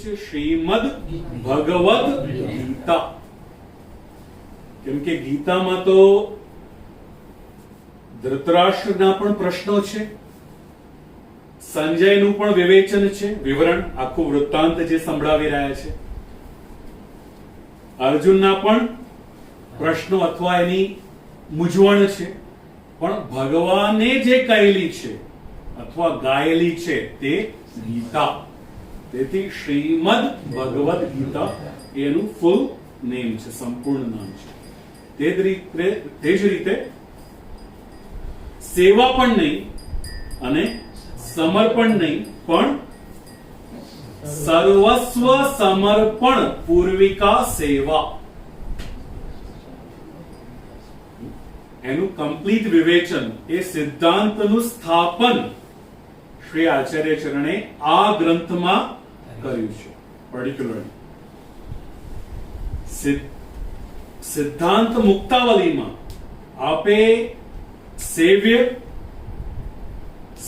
શ્રીમદ ભગવદ ગીતા. કેમ કે ગીતામાં તો ધૃતરાષ્ટ્રના પણ પ્રશ્નો છે, સંજયનું પણ વિવેચન છે, વિવરણ આખું વૃત્તાંત જે સંભળાવી રહ્યા છે, અર્જુનના પણ પ્રશ્નો અથવા એની મૂંઝવણ છે, પણ ભગવાને જે કહેલી છે અથવા ગાયેલી છે તે ગીતા. તેથી શ્રીમદ ભગવદ ગીતા એનું ફૂલ નેમ છે, સંપૂર્ણ નામ છે. તે જ રીતે સેવા પણ નહીં અને સમર્પણ નહીં, પણ સર્વસ્વ સમર્પણ પૂર્વિકા સેવા, એનું કમ્પ્લીટ વિવેચન, એ સિદ્ધાંતનું સ્થાપન શ્રી આચાર્ય ચરણે આ ગ્રંથમાં કર્યું છે. પર્ટિક્યુલરલી સિદ્ધાંત મુક્તાવલીમાં આપે સેવ્ય,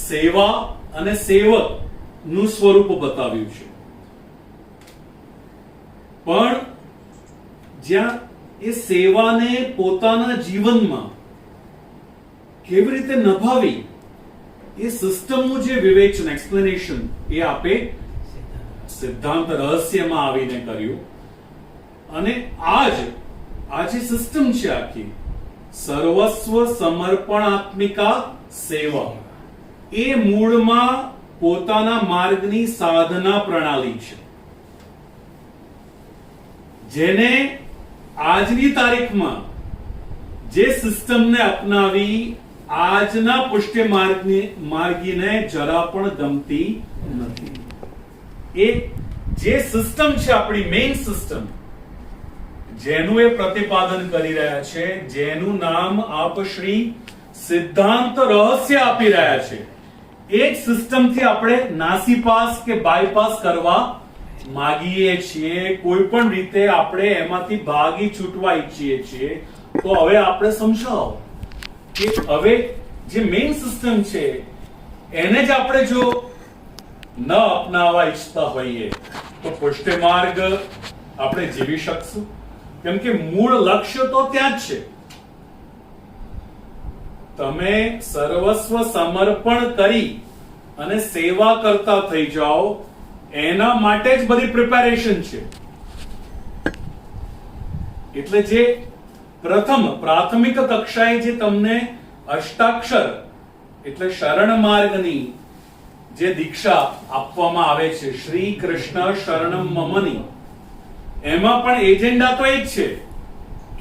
સેવા અને સેવક નું સ્વરૂપ બતાવ્યું છે. પણ જ્યાં એ સેવાને પોતાના જીવનમાં કેવી રીતે નિભાવી એ સિસ્ટમનું જે વિવેચન, એક્સપ્લેનેશન એ આપે સિદ્ધાંત રહસ્યમાં આવીને કર્યું. અને આ જે સિસ્ટમ છે આખી સર્વસ્વ સમર્પણાત્મિકા સેવા, એ મૂળમાં પોતાના માર્ગની સાધના પ્રણાલી છે, જેને આજની તારીખમાં જે સિસ્ટમને અપનાવી આજના પુષ્ટિ માર્ગીને જરા પણ ગમતી નથી. એ જે સિસ્ટમ છે આપણી મેઇન સિસ્ટમ, જેનું એ પ્રતિપાદન કરી રહ્યા છે, જેનું નામ આપ શ્રી સિદ્ધાંત રહસ્ય આપી રહ્યા છે, એ જ સિસ્ટમથી આપણે નાસીપાસ કે બાયપાસ કરવા માંગીએ છીએ. કોઈ પણ રીતે આપણે એમાંથી ભાગી છૂટવા ઈચ્છીએ છીએ. તો હવે આપણે સમજાવો કે હવે જે મેઇન સિસ્ટમ છે એને જ આપણે જો ન અપનાવવા ઈચ્છતા હોઈએ તો પુષ્ટિ માર્ગ આપણે જીવી શકશું? કેમ કે મૂળ લક્ષ્ય તો ત્યાં જ છે. તમે સર્વસ્વ સમર્પણ કરી અને સેવા કરતા થઈ જાઓ, એના માટે જ બધી પ્રિપેરેશન છે. એટલે જે પ્રાથમિક કક્ષાએ જે તમને અષ્ટાક્ષર એટલે શરણ માર્ગની જે દીક્ષા આપવામાં આવે છે, શ્રી કૃષ્ણ શરણમ મમની, એમાં પણ એજન્ડા તો એ જ છે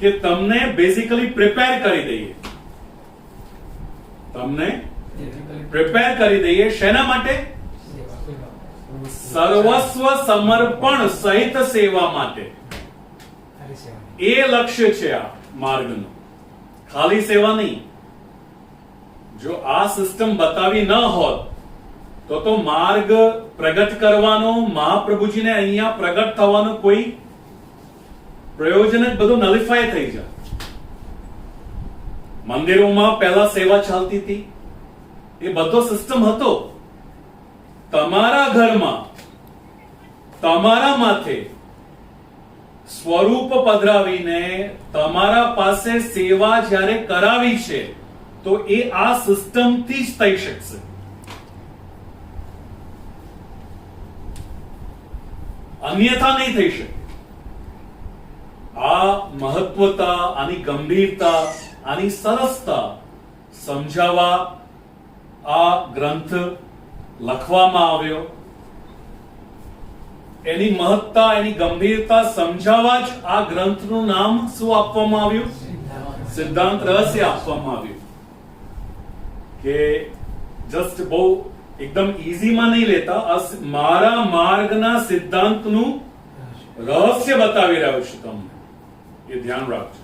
કે તમને બેઝિકલી પ્રિપેર કરી દઈએ. તમને પ્રિપેર કરી દઈએ શેના માટે? સર્વસ્વ સમર્પણ સહિત સેવા માટે. એ લક્ષ્ય છે આ માર્ગનું, ખાલી સેવા નહીં. જો આ સિસ્ટમ બતાવી ન હોત તો માર્ગ પ્રગટ કરવાનો, મહાપ્રભુજીને અહીંયા પ્રગટ થવાનો કોઈ પ્રયોજન જ બધું નલિફાય થઈ જાય. મંદિરોમાં પહેલા સેવા ચાલતી હતી, એ બધો સિસ્ટમ હતો. તમારા ઘરમાં તમારા માથે સ્વરૂપ પધરાવીને તમારા પાસે સેવા જ્યારે કરાવી છે તો એ આ સિસ્ટમથી જ થઈ શકશે. અન્યથા નહીં થઈ શકે. આ મહત્વતા, આની ગંભીરતા, આની સરસતા સમજાવવા આ ગ્રંથ લખવામાં આવ્યો. એની મહત્તા, એની ગંભીરતા સમજાવવા જ આ ગ્રંથનું નામ શું આપવામાં આવ્યું? સિદ્ધાંત રહસ્ય આપવામાં આવ્યું. કે જસ્ટ બહુ એકદમ ઈઝીમાં નહીં લેતા, મારા માર્ગના સિદ્ધાંતનું રહસ્ય બતાવી રહ્યો છું તમને, એ ધ્યાન રાખજો.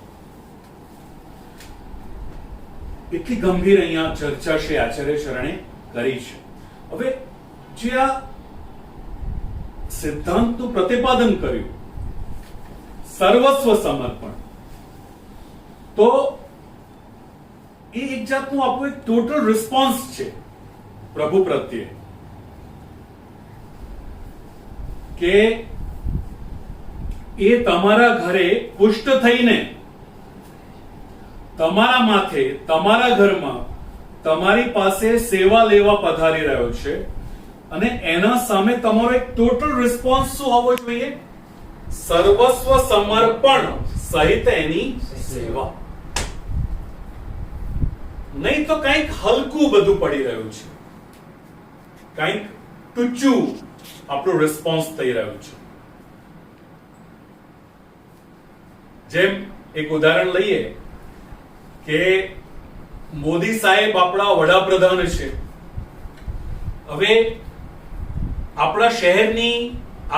એટલી ગંભીર અહીંયા ચર્ચા શ્રી આચાર્ય શરણે કરી છે. હવે જે આ સિદ્ધાંતનું પ્રતિપાદન કર્યું, સર્વસ્વ સમર્પણ, તો એ એક જાતનું આપણું એક ટોટલ રિસ્પોન્સ છે પ્રભુ પ્રત્યે, કે એ તમારા ઘરે પુષ્ટ થઈને તમારા માથે, તમારા ઘરમાં, તમારી પાસે સેવા લેવા પધારી રહ્યો છે, અને એના સામે તમારો એક ટોટલ રિસ્પોન્સ શું હોવો જોઈએ? સર્વસ્વ સમર્પણ સહિત એની સેવા. નહીં તો કંઈક હલકું બધું પડી રહ્યું છે, કંઈક ટૂંચું આપણો રિસ્પોન્સ થઈ રહ્યો છે. જેમ એક ઉદાહરણ લઈએ કે મોદી સાહેબ આપણા વડાપ્રધાન છે. હવે આપણા શહેરની,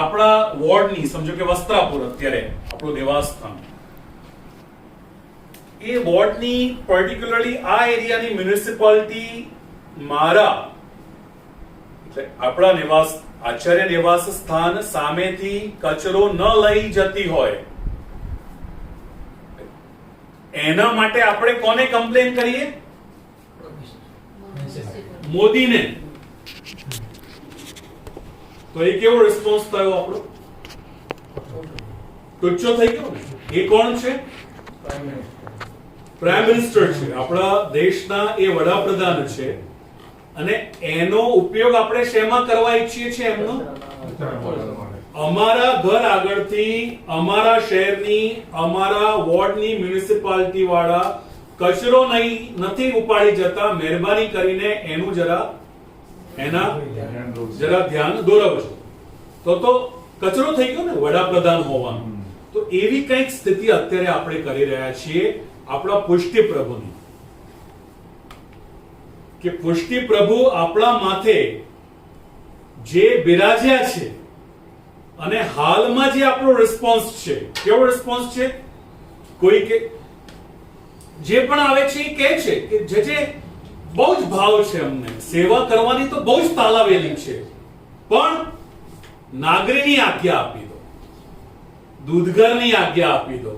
આપણા વોર્ડની, સમજો કે વસ્ત્રાપુર અત્યારે આપણું નિવાસ સ્થાન, એ વોર્ડની પર્ટિક્યુલરલી આ એરિયાની મ્યુનિસિપાલિટી મારા, એટલે આપણા નિવાસ, આચાર્ય નિવાસ સ્થાન સામેથી કચરો ન લઈ જતી હોય, એના માટે આપણે કોને કમ્પ્લેન કરીએ? મોદીને. તો એ કેવો રિસ્પોન્સ થયો આપણો? ટૂંચો થઈ ગયો ને. એ કોણ છે? પ્રાઇમ મિનિસ્ટર છે, આપણા દેશના એ વડાપ્રધાન છે. અને એનો ઉપયોગ આપણે શેમાં કરવા ઈચ્છીએ છીએ? એમનો અમારા ઘર આગળથી, અમારા શહેરની, અમારા વોર્ડની મ્યુનિસિપાલિટી વાળા કચરો નથી ઉપાડી જતા, મહેરબાની કરીને એનું જરા ધ્યાન દોરાવજો. તો કચરો થઈ ગયો ને વડાપ્રધાન હોવાનો. તો એવી કંઈક સ્થિતિ અત્યારે આપણે કરી રહ્યા છીએ આપણા પુષ્ટિ પ્રભુની, કે પુષ્ટિ પ્રભુ આપણા માથે જે બિરાજ્યા છે, અને હાલમાં જે આપણો રિસ્પોન્સ છે, કેવો રિસ્પોન્સ છે? કોઈ કે જે પણ આવે છે એ કહે છે કે જે બહુ જ ભાવ છે, અમને સેવા કરવાની તો બહુ જ તાલાવેલી છે, પણ નાગરીની આજ્ઞા આપી દો, દૂધઘરની આજ્ઞા આપી દો,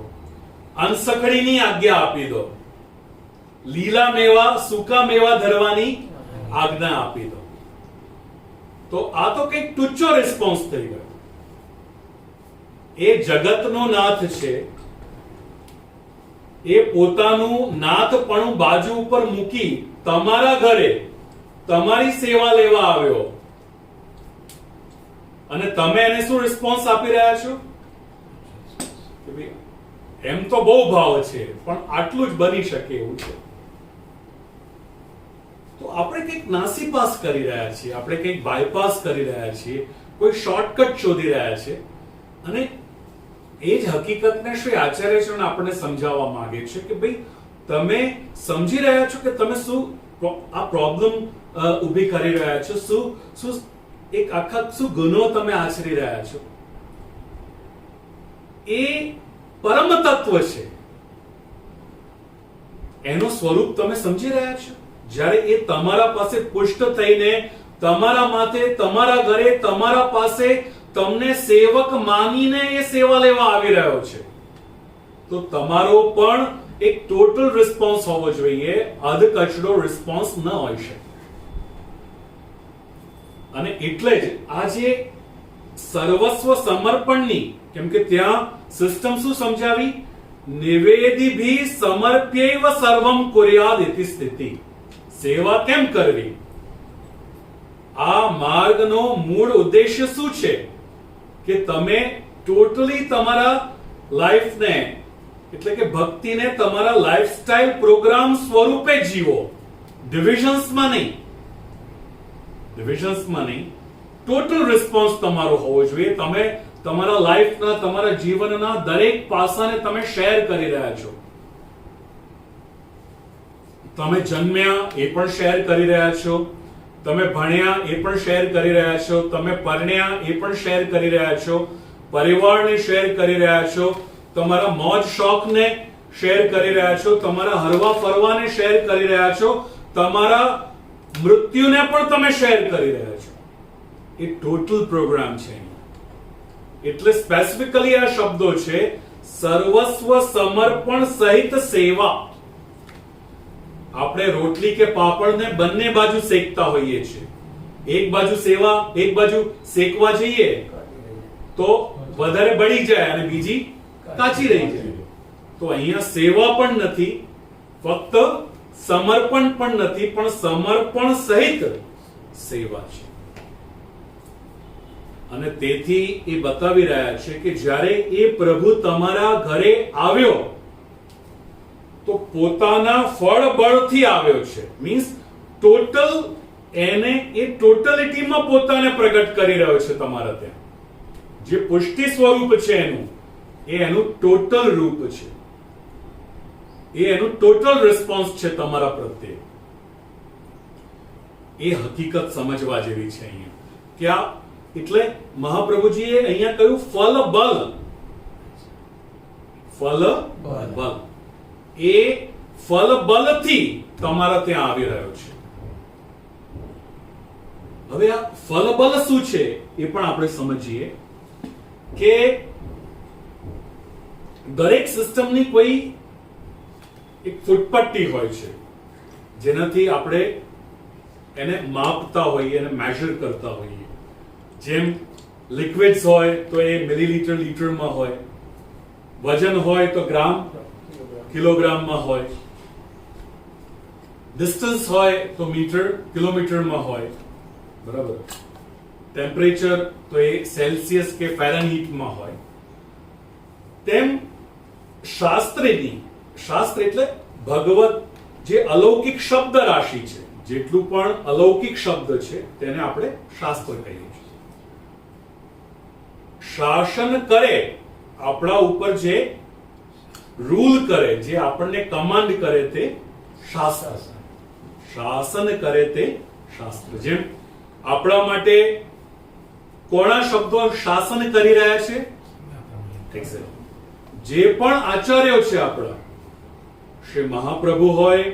અનસકડીની આજ્ઞા આપી દો, લીલા મેવા, સૂકા મેવા ધરવાની આજ્ઞા આપી દો. તો આ તો કંઈક ટૂંચો રિસ્પોન્સ થઈ ગયો. એ જગતનો નાથ છે, એ પોતાનું નાથપણું બાજુ ઉપર મૂકી તમારા ઘરે તમારી સેવા લેવા આવ્યો, અને તમે એને શું રિસ્પોન્સ આપી રહ્યા છો? એમ તો બહુ ભાવ છે, પણ આટલું જ બની શકે એવું છે. તો આપણે કંઈક નાસીપાસ કરી રહ્યા છીએ, આપણે કંઈક બાયપાસ કરી રહ્યા છીએ, કોઈ શોર્ટકટ શોધી રહ્યા છે. અને એ જ હકીકતને શ્રી આચાર્યશ્રીને આપણને સમજાવવા માંગે છે કે ભાઈ, તમે સમજી રહ્યા છો કે તમે શું આ પ્રોબ્લેમ ઊભી કરી રહ્યા છો, શું એક આખા શું ગુનો તમે આચરી રહ્યા છો? એ પરમ તત્વ છે, એનું સ્વરૂપ તમે સમજી રહ્યા છો? જ્યારે એ તમારા પાસે પુષ્ટ થઈને તમારા માથે, તમારા ઘરે, તમારા પાસે તમને સેવક માનીને એ સેવા લેવા આવી રહ્યો છે, તો તમારો પણ એક ટોટલ રિસ્પોન્સ હોવો જોઈએ, અધકચરો રિસ્પોન્સ ન હોઈ શકે. અને એટલે જ આજે સર્વસ્વ સમર્પણની, કેમ કે ત્યાં સિસ્ટમ શું સમજાવી? નિવેદિભી સમર્પ્યૈવ સર્વમ કુર્યાદ ઇતિ સ્થિતિ. સેવા કેમ કરવી? આ માર્ગનો મૂળ ઉદ્દેશ્ય શું છે? કે તમે ટોટલી તમારા લાઈફને, એટલે કે ભક્તિને તમારા લાઈફસ્ટાઈલ પ્રોગ્રામ સ્વરૂપે જીવો. ડિવિઝન્સમાં નહીં, ટોટલ રિસ્પોન્સ તમારો હોવો જોઈએ. તમે તમારા લાઈફના, તમારા જીવનના દરેક પાસાને તમે શેર કરી રહ્યા છો. તમે જન્મ્યા એ પણ શેર કરી રહ્યા છો, તમે ભણ્યા એ પણ શેર કરી રહ્યા છો, તમે પરણ્યા એ પણ શેર કરી રહ્યા છો, પરિવારને શેર કરી રહ્યા છો, તમારા મોજ શોખને શેર કરી રહ્યા છો, તમારા હરવા ફરવાને શેર કરી રહ્યા છો, તમારા મૃત્યુને પણ તમે શેર કરી રહ્યા છો. એ ટોટલ પ્રોગ્રામ છે. એટલે સ્પેસિફિકલી આ શબ્દો છે, સર્વસ્વ સમર્પણ સહિત સેવા. આપણે રોટલી કે પાપડને બંને બાજુ શેકતા હોઈએ છીએ. એક બાજુ સેવા, એક બાજુ શેકવા જઈએ તો વધારે બળી જાય અને બીજી કાચી રહી જાય. તો અહીંયા સેવા પણ નથી, ફક્ત સમર્પણ પણ નથી, પણ સમર્પણ સહિત સેવા છે. અને તેથી એ બતાવી રહ્યા છે કે જ્યારે એ પ્રભુ તમારા ઘરે આવ્યો તો પોતાના ફળ બળથી આવ્યો છે. મીન્સ ટોટલ એને એ ટોટલિટીમાં પોતાને પ્રગટ કરી રહ્યો છે તમારા ત્યાં. જે પુષ્ટિ સ્વરૂપ છે એનું ટોટલ રૂપ છે, એનું ટોટલ રિસ્પોન્સ છે તમારા પ્રત્યે. એ હકીકત સમજવા જેવી છે અહીંયા કે આ એટલે મહાપ્રભુજીએ અહીંયા કહ્યું ફલ બલ. ફલ બલ એ ફલ બલથી તમારા ત્યાં આવી રહ્યો છે. હવે આ ફલ બલ શું છે એ પણ આપણે સમજીએ કે દરેક સિસ્ટમની કોઈ એક ફૂટપટ્ટી હોય છે જેનાથી આપણે એને માપતા હોઈએ, એને મેઝર કરતા હોઈએ. જેમ લિક્વિડ્સ હોય તો એ મિલીલીટર લીટરમાં હોય, વજન હોય તો ગ્રામ કિલોગ્રામમાં હોય, ડિસ્ટન્સ હોય તો મીટર કિલોમીટરમાં હોય, બરાબર. ટેમ્પરેચર તો એ સેલ્સિયસ કે ફેરનહીટમાં હોય. તેમ શાસ્ત્ર એટલે ભગવત જે અલૌકિક શબ્દ રાશિ છે, જેટલું પણ અલૌકિક શબ્દ છે તેને આપણે શાસ્ત્ર કહીએ છીએ. શાસન કરે આપણા ઉપર, જે રૂલ કરે, જે આપણને કમાન્ડ કરે તે શાસ્ત્ર. શાસન કરે તે શાસ્ત્ર. જેમ આપણા માટે કોના શબ્દો શાસન કરી રહ્યા છે? જે પણ આચાર્યો છે આપણા, શ્રી મહાપ્રભુ હોય,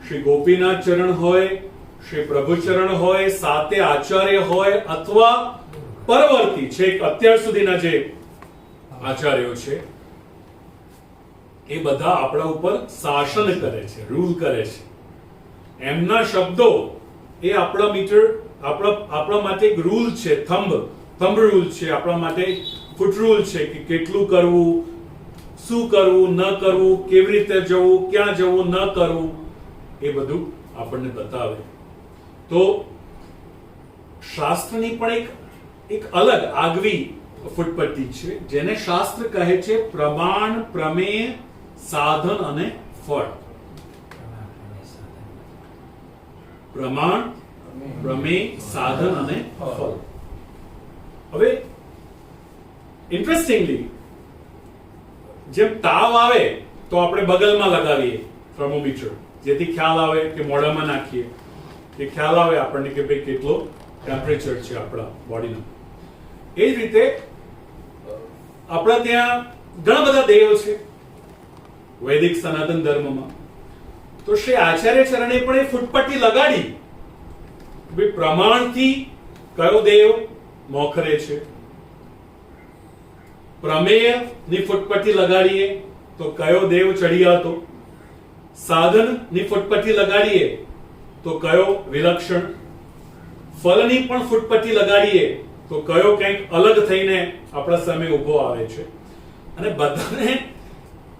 શ્રી ગોપીનાથ ચરણ હોય, શ્રી પ્રભુચરણ હોય, સાતે આચાર્ય હોય, અથવા પરવર્તી છે અત્યાર સુધીના જે આચાર્યો છે, એ બધા આપણા ઉપર શાસન કરે છે, રૂલ કરે છે. એમના શબ્દો એ આપણા મીટર, આપણા માટે એક રૂલ છે. થંબ રૂલ છે આપણા માટે, ફૂટ રૂલ છે કે કેટલું કરવું, શું કરવું, ન કરવું, કેવી રીતે જવું, ક્યાં જવું, ન કરવું, એ બધું આપણને બતાવે. તો શાસ્ત્રની પણ એક અલગ આગવી ફૂટપટ્ટી છે જેને શાસ્ત્ર કહે છે પ્રમાણ, પ્રમેય, સાધન અને ફળ. પ્રમાણ, પ્રમેય, સાધન અને ફળ. હવે ઇન્ટરેસ્ટિંગલી, જેમ તાવ આવે તો આપણે બગલમાં લગાવીએ થર્મોમીટર, જેથી ખ્યાલ આવે કે મોઢામાં નાખીએ કે ખ્યાલ આવે આપણને કે ભાઈ કેટલો ટેમ્પરેચર છે આપણા બોડીનું. એ જ રીતે આપણા ત્યાં ઘણા બધા દેવો છે વૈદિક સનાતન ધર્મમાં. તો શ્રી આચાર્ય ચરણે પણ એ ફૂટપટ્ટી લગાડી, ભાઈ પ્રમાણથી કયો દેવ મોખરે છે, પ્રમેય ની ફૂટપટ્ટી લગાડીએ તો કયો દેવ ચડિયાતો, સાધન ની ફૂટપટ્ટી લગાડીએ તો કયો વિલક્ષણ, ફલની પણ ફૂટપટ્ટી લગાડીએ તો કયો કંઈક અલગ થઈને આપણા સામે ઉભો આવે છે. અને બધાને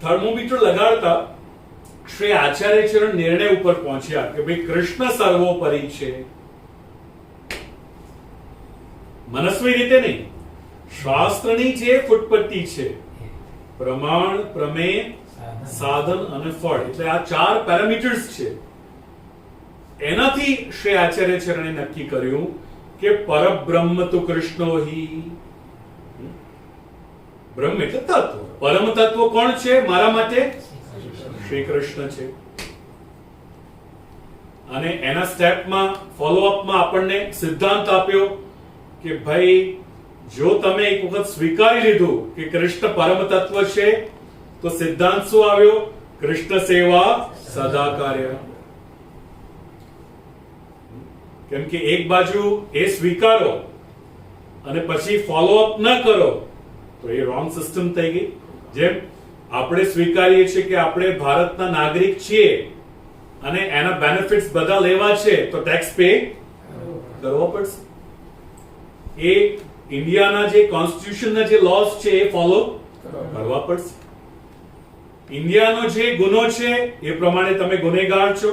થર્મોમીટર લગાડતા શ્રી આચાર્ય ચરણ નિર્ણય ઉપર પહોંચ્યા કે ભાઈ કૃષ્ણ સર્વોપરી છે. મનસ્વી રીતે નહીં, શાસ્ત્રની જે ફૂટપટ્ટી છે, પ્રમાણ, પ્રમેય, સાધન અને ફળ, એટલે આ 4 પેરામીટર્સ છે. એનાથી શ્રી આચાર્ય ચરણે નક્કી કર્યું કે પરબ્રહ્મ તો કૃષ્ણો હિ. બ્રહ્મ એટલે તત્વ. પરમ તત્વ કોણ છે મારા માટે? શ્રી કૃષ્ણ છે. અને એના સ્ટેપમાં, ફોલોઅપમાં આપણને સિદ્ધાંત આપ્યો કે ભાઈ જો તમે એક વખત સ્વીકારી લીધું કે કૃષ્ણ પરમ તત્વ છે, તો સિદ્ધાંત શું આવ્યો? કૃષ્ણ સેવા સદા કાર્ય. કેમ કે એક બાજુ એ સ્વીકારો અને પછી ફોલોઅપ ન કરો તો એ રોંગ સિસ્ટમ થઈ ગઈ. જેમ આપણે સ્વીકારીએ છીએ કે આપણે ભારતના નાગરિક છીએ અને એના બેનિફિટ્સ બધા લેવા છે તો ટેક્સ પે કરવો પડશે. એ ઇન્ડિયાના જે કોન્સ્ટિટ્યુશનના જે લોસ છે એ ફોલો કરવા પડશે. ઇન્ડિયાનો જે ગુનો છે એ પ્રમાણે તમે ગુનેગાર છો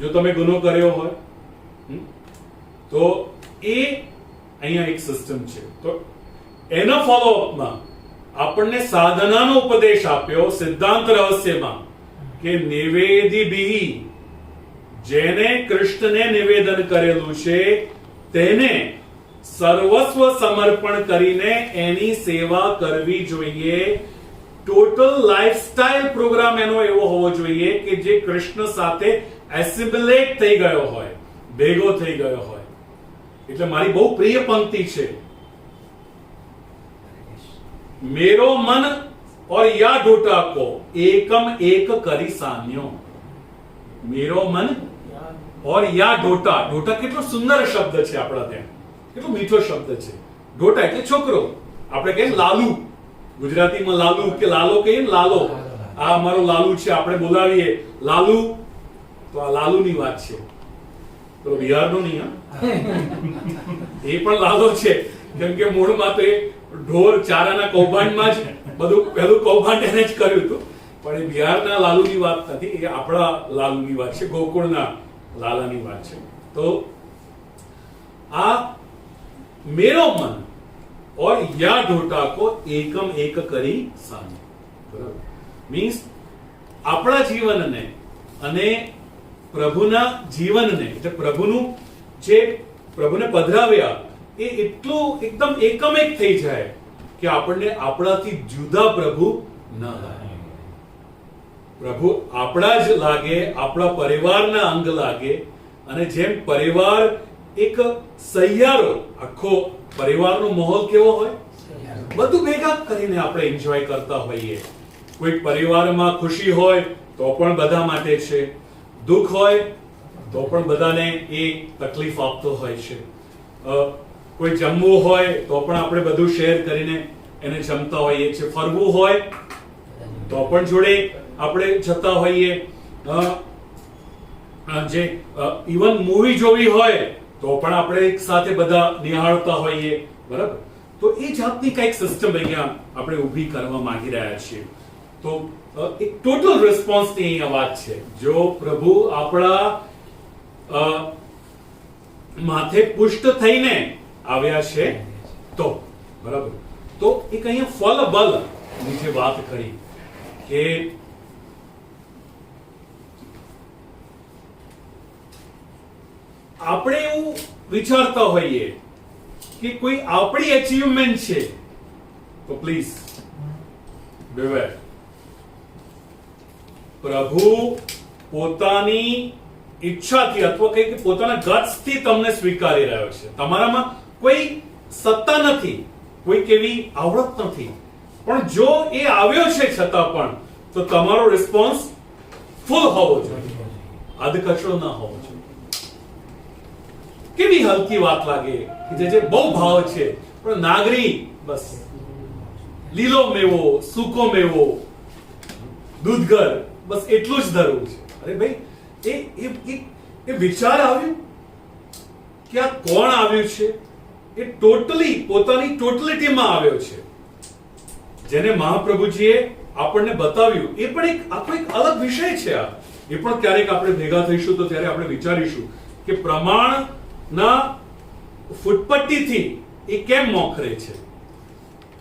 જો તમે ગુનો કર્યો હોય. તો એ અહીંયા એક સિસ્ટમ છે. તો એના ફોલોઅપમાં આપણને સાધનાનો ઉપદેશ આપ્યો સિદ્ધાંત રહસ્યમાં કે નિવેદિભિ, જેને કૃષ્ણને નિવેદન કરેલું છે તેને સર્વસ્વ સમર્પણ કરીને એની સેવા કરવી જોઈએ. ટોટલ લાઈફસ્ટાઈલ પ્રોગ્રામ એનો એવો હોવો જોઈએ કે જે કૃષ્ણ સાથે એસિમિલેટ થઈ ગયો હોય, ભેગો થઈ ગયો હોય. એટલે મારી બહુ પ્રિય પંક્તિ છે, મેરો મન और या ढोटा को एकम एक करी सान्यो. મેરો મન और या ઢોટા. ઢોટા કેટલો સુંદર શબ્દ છે આપણા ત્યાં, કેટલો મીઠો શબ્દ છે. ઢોટા એટલે છોકરો. આપણે કહીએ લાલુ, ગુજરાતીમાં લાલુ કે લાલો કહીએ ને, લાલો. આ અમારો લાલુ છે, આપણે બોલાવીએ લાલુ. તો આ લાલુની વાત છે, તો બિહારનો નહીં. એ પણ લાલો છે, કેમ કે મૂળમાં તો એ ઢોર ચારાના કૌભાંડમાં જ બધું પહેલું કૌભાંડ એને જ કર્યું હતું. પણ એ બિહારના લાલુની વાત નથી, એ આપણા લાલુની વાત છે, ગોકુળના લાલાની વાત છે. તો આ મેરો મન और या ढोटा को एकम एक કરી સામે. બરાબર? મીન્સ આપણા જીવનને અને પ્રભુના જીવનને, એટલે પ્રભુનું જે પ્રભુને પધરાવ્યા એ એટલું એકદમ એકમ એક થઈ જાય કે આપણને આપણાથી જુદા પ્રભુ ન લાગે. પ્રભુ આપણા જ લાગે, આપણા પરિવારના અંગ લાગે. અને જેમ પરિવાર એક સહિયારો, આખો પરિવારનો માહોલ કેવો હોય, બધું ભેગા કરીને આપણે એન્જોય કરતા હોઈએ. કોઈ પરિવારમાં ખુશી હોય તો પણ બધા માટે છે, દુઃખ હોય તો પણ બધાને એ તકલીફ આપતો હોય છે. કોઈ જમવું હોય તો પણ આપણે બધું શેર કરીને એને જમતા હોઈએ છીએ. ફરવું હોય તો પણ જોડે આપણે જતા હોઈએ. જે ઇવન મૂવી જોવી હોય તો પણ આપણે એક સાથે બધા નિહાળતા હોઈએ. બરાબર? તો એ જાતની કઈક સિસ્ટમ અહીંયા આપણે ઊભી કરવા માંગી રહ્યા છીએ. તો એક ટોટલ રિસ્પોન્સની અહીંયા વાત છે. જો પ્રભુ આપણા માથે પુષ્ટ થઈને આવ્યા છે તો. બરાબર? તો એક અહીંયા ફલ બલ ની જે વાત કરી કે આપણે એવું વિચારતા હોઈએ કે કોઈ આપણી અચીવમેન્ટ છે તો પ્લીઝ બેવેર. પ્રભુ પોતાની ઈચ્છાથી અથવા કે પોતાના ગટ્સથી તમને સ્વીકારી રહ્યો છે. તમારામાં કોઈ સત્તા નથી, કોઈ કેવી આવડત નથી, પણ જો એ આવ્યો છે છતાં પણ તો તમારો રિસ્પોન્સ ફૂલ હોવો જોઈએ, અધકચરો ના હોવો જોઈએ. કેવી હલકી વાત લાગે કે જે બહુ ભાવ છે પણ નાગરી બસ લીલો મેવો, સૂકો મેવો, દૂધઘર, બસ એટલું જ ધરવું છે. અરે ભાઈ, એ વિચાર આવ્યું કે આ કોણ આવ્યું છે, એ ટોટલી પોતાની ટોટલિટીમાં આવ્યો છે, જેને મહાપ્રભુજીએ આપણને બતાવ્યું. એ પણ એક આખો એક અલગ વિષય છે. આ એ પણ ક્યારેક આપણે ભેગા થઈશું તો ત્યારે આપણે વિચારીશું કે પ્રમાણના ફૂટપટ્ટીથી એ કેમ મોખરે છે,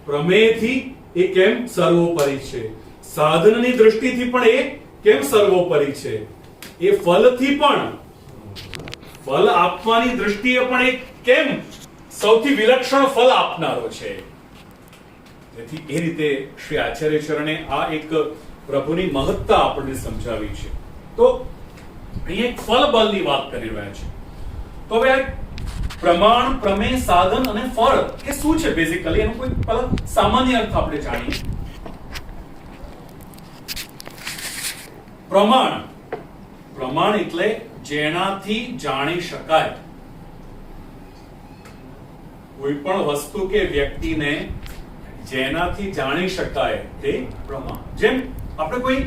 પ્રમેયથી એ કેમ સર્વોપરી છે, સાધનની દૃષ્ટિથી પણ એ કેમ સર્વોપરી છે, એ ફલથી પણ, ફલ આપવાની દૃષ્ટિએ પણ એ કેમ સૌથી વિલક્ષણ ફલ આપનારો છે. તેથી એ રીતે શ્રી આચાર્ય ચરણે આ એક પ્રભુની મહત્તા આપણને સમજાવી છે. તો અહીંયા એક ફલ બલની વાત કરી રહ્યા છે. તો હવે પ્રમાણ, પ્રમેય, સાધન અને ફળ એ શું છે બેઝિકલી, એનો કોઈ પહેલા સામાન્ય અર્થ આપણે જાણીએ. પ્રમાણ, પ્રમાણ એટલે જેનાથી જાણી શકાય. કોઈ પણ વસ્તુ કે વ્યક્તિને જેનાથી જાણી શકાય તે પ્રમાણ. જેમ આપણે કોઈ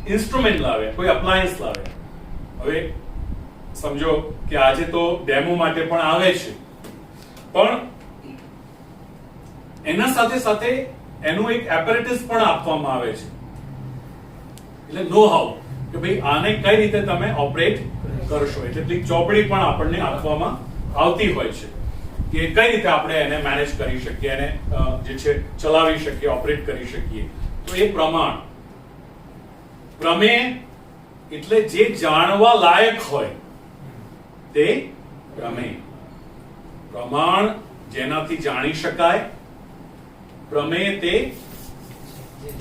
ઇન્સ્ટ્રુમેન્ટ લાવે, કોઈ અપ્લાયન્સ લાવે, હવે સમજો કે આજે તો ડેમો માટે પણ આવે છે, પણ એના સાથે સાથે એનું એક એપરેટસ પણ આપવામાં આવે છે, એટલે નો હાઉ કે ભાઈ આને કઈ રીતે તમે ઓપરેટ કરશો, એટલે પેલી ચોપડી પણ આપણને આપવામાં આવતી હોય છે કે કઈ રીતે આપણે એને મેનેજ કરી શકીએ, એને જે છે ચલાવી શકીએ, ઓપરેટ કરી શકીએ. તો એ પ્રમાણ. પ્રમેય એટલે જે જાણવા લાયક હોય તે પ્રમેય. પ્રમાણ જેનાથી જાણી શકાય, પ્રમેય તે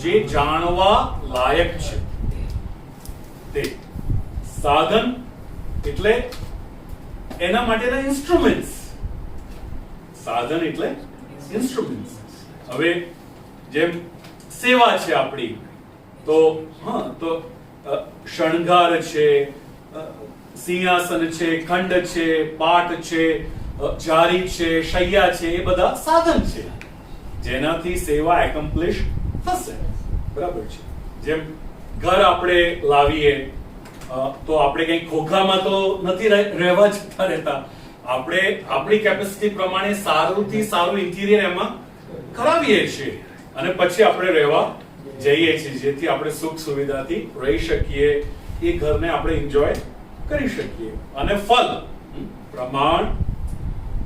જે જાણવા લાયક છે તે. સાધન એટલે એના માટેના ઇન્સ્ટ્રુમેન્ટ્સ. સાધન એટલે ઇન્સ્ટ્રુમેન્ટ્સ. હવે જેમ સેવા છે આપણી, તો તો શણગાર છે, સિંહાસન છે, ખંડ છે, પાટ છે, જારી છે, શૈયા છે, એ બધા સાધન છે જેનાથી સેવા એકોમ્પ્લિશ થશે. બરાબર છે. જેમ ઘર આપણે લાવીએ તો આપણે કઈ ખોખામાં તો નથી રહેવા જતા રહેતા, આપણે આપણી કેપેસિટી પ્રમાણે સારુંથી સારું ઇન્ટિરિયર એમાં કરાવીએ છીએ અને પછી આપણે રહેવા જઈએ છીએ, જેથી આપણે સુખ સુવિધાથી રહી શકીએ, એ ઘરને આપણે એન્જોય કરી શકીએ. અને ફલ. પ્રમાણ,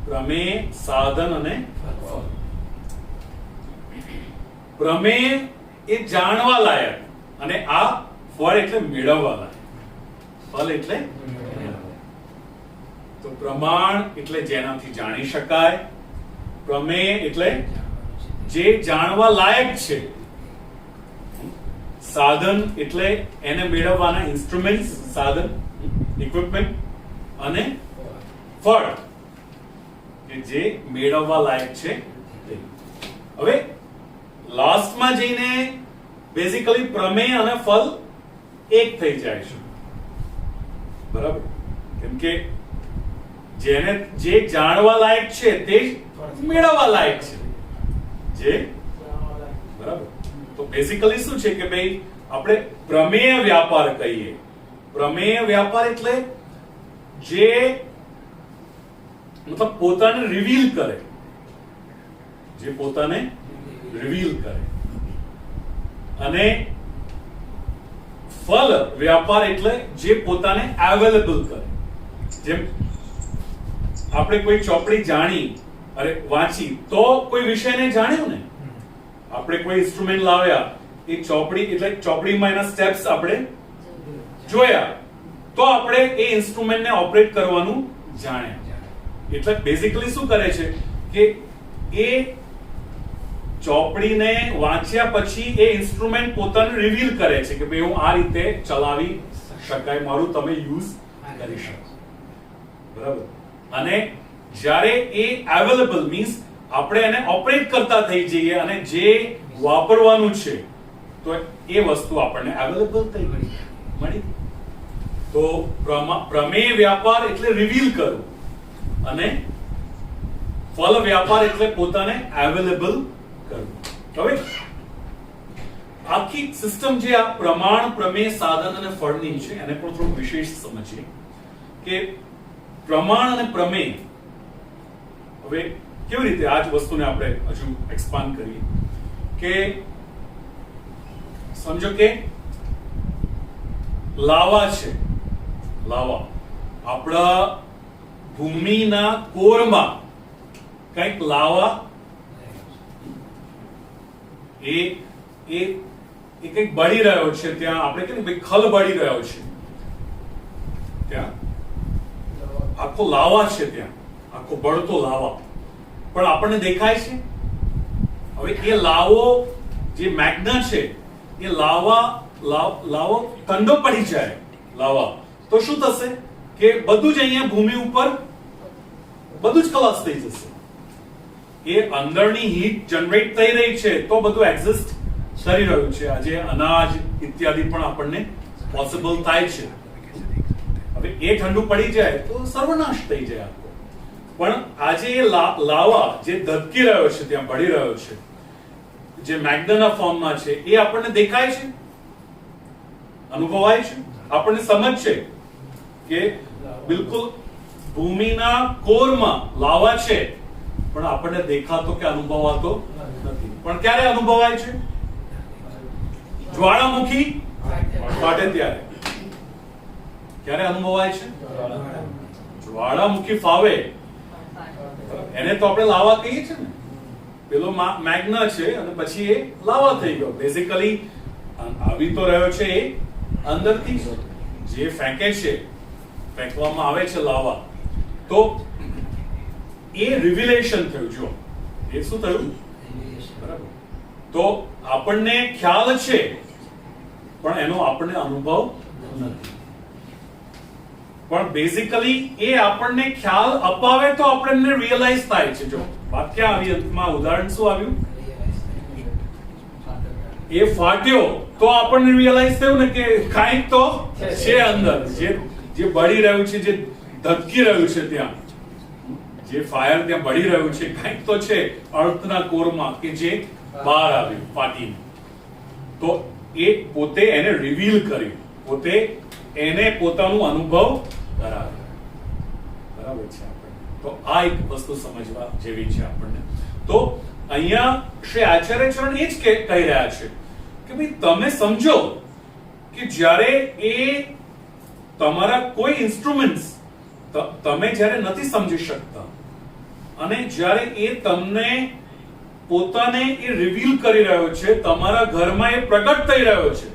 પ્રમેય, સાધન અને ફલ. પ્રમેય એ જાણવા લાયક અને આ ફળ એટલે મેળવવા લાયક. ફલ એટલે તો પ્રમાણ એટલે જેનાથી જાણી શકાય, પ્રમેય એટલે જે જાણવા લાયક છે, સાધન એટલે એને મેળવવાના ઇન્સ્ટ્રુમેન્ટ્સ, સાધન, ઇક્વિપમેન્ટ, અને ફળ કે જે મેળવવા લાયક છે તે. હવે લાસ્ટમાં જઈને બેઝિકલી પ્રમેય અને ફલ એક થઈ જાય છે. બરાબર? કેમ કે જેને જે જાણવા લાયક છે તે મેળવવા લાયક છે. જે બરાબર. તો બેઝિકલી શું છે કે ભાઈ આપણે પ્રમેય વ્યાપાર કહીએ. પ્રમેય વ્યાપાર એટલે જે મતલબ પોતાને રિવીલ કરે, જે પોતાને રિવીલ કરે. અને ફલ વ્યાપાર એટલે જે પોતાને અવેલેબલ કરે. જેમ આપણે કોઈ ચોપડી જાણી અરે વાંચી તો કોઈ વિષયને જાણ્યું ને, આપણે કોઈ ઇન્સ્ટ્રુમેન્ટ લાવ્યા, એ ચોપડી એટલે ચોપડીમાં એના સ્ટેપ્સ આપણે જોયા, તો આપણે એ ઇન્સ્ટ્રુમેન્ટને ઓપરેટ કરવાનું જાણ્યા. એટલે બેઝિકલી શું કરે છે કે એ ચોપડીને વાંચ્યા પછી એ ઇન્સ્ટ્રુમેન્ટ પોતાને રિવીલ કરે છે કે ભાઈ હું આ રીતે ચલાવી શકાય, મારું તમે યુઝ કરી શકો. બરાબર? અને જ્યારે એ અવેલેબલ મીન્સ આપણે એને ઓપરેટ કરતા થઈ જઈએ અને જે વાપરવાનું છે તો એ વસ્તુ આપણને અવેલેબલ થઈ મળી. તો પ્રમેય વ્યાપાર એટલે રિવીલ કરવું અને ફલ વ્યાપાર એટલે પોતાને અવેલેબલ કરવું. હવે આખી સિસ્ટમ જે આ પ્રમાણ, પ્રમેય, સાધન અને ફળની છે એને પણ થોડું વિશેષ સમજીએ કે પ્રમાણ અને પ્રમેય હવે કેવી રીતે આ જ વસ્તુને આપણે હજુ એક્સપાન્ડ કરીએ કે સમજો કે લાવા છે. લાવા આપણા ભૂમિના કોરમાં કંઈક લાવા એ કંઈક બળી રહ્યો છે, ત્યાં આપણે કે ભાઈ ખલ બળી રહ્યો છે, ત્યાં આખો લાવા છે, ત્યાં આખો બળતો લાવા પણ આપણને દેખાય છે. હવે એ લાવો જે મેગ્ના છે એ લાવો ઠંડો પડી જાય લાવા તો શું થશે કે બધું જ અહીંયા ભૂમિ ઉપર બધું જ કોલેપ્સ થઈ જશે. એ અંદરની હીટ જનરેટ થઈ રહી છે તો બધું એક્ઝિસ્ટ કરી રહ્યું છે. આજે અનાજ ઇત્યાદિ પણ આપણને પોસિબલ થાય છે. હવે એ ઠંડુ પડી જાય તો સર્વનાશ થઈ જાય આખો. પણ આજે એ લાવા જે ધબકી રહ્યો છે, ત્યાં બળી રહ્યો છે, જે મેગ્નાના ફોર્મમાં છે એ આપણને દેખાય છે, અનુભવાય છે, આપણને સમજ છે કે બિલકુલ ભૂમિના કોરમાં લાવા છે, પણ આપણને દેખાતો કે અનુભવાતો નથી. પણ ક્યારે અનુભવાય છે? જ્વાળામુખી ફાટે ત્યારે. ક્યારે અનુભવાય છે? જ્વાળામુખી ફાવે એને તો આપણે લાવા કહીએ છીએ ને. પેલો મેગ્ના છે અને પછી એ લાવા થઈ ગયો. બેઝિકલી આવી તો રહ્યો છે એ અંદરથી જે ફેંકે છે, ફેંકવામાં આવે છે લાવા, તો એ રિવિલેશન થયું. જો એ શું થયું? બરાબર. તો આપણને ખ્યાલ છે પણ એનો આપણને અનુભવ નથી. પણ બેઝિકલી એ આપણને ખ્યાલ અપાવે તો આપણને રિયલાઇઝ થાય છે. જો વાત ક્યાં આવી અંતમાં? ઉદાહરણ શું આવ્યું? એ ફાટ્યો તો આપણને રિયલાઇઝ થયું ને કે કાંઈક તો છે અંદર, જે બળી રહ્યું છે, જે ધબકી રહ્યું છે, ત્યાં જે ફાયર ત્યાં બળી રહ્યું છે, કાંઈક તો છે અર્થના કોરમાં કે જે બહાર આવ્યું ફાટીને. તો એ પોતે એને રિવીલ કર્યું, પોતે એને પોતાનું અનુભવ કરાવ્યો. બરાબર છે આપણને. તો આ એક વસ્તુ સમજવા જેવી છે આપણને. તો અહીંયા શ્રી આચાર્ય ચરણ એ જ કહી રહ્યા છે કે ભાઈ તમે સમજો કે જ્યારે એ તમારા કોઈ ઇન્સ્ટ્રુમેન્ટ્સ તમે જ્યારે નથી સમજી શકતા અને જ્યારે એ તમને પોતાને એ રિવીલ કરી રહ્યો છે, તમારા ઘરમાં એ પ્રગટ થઈ રહ્યો છે,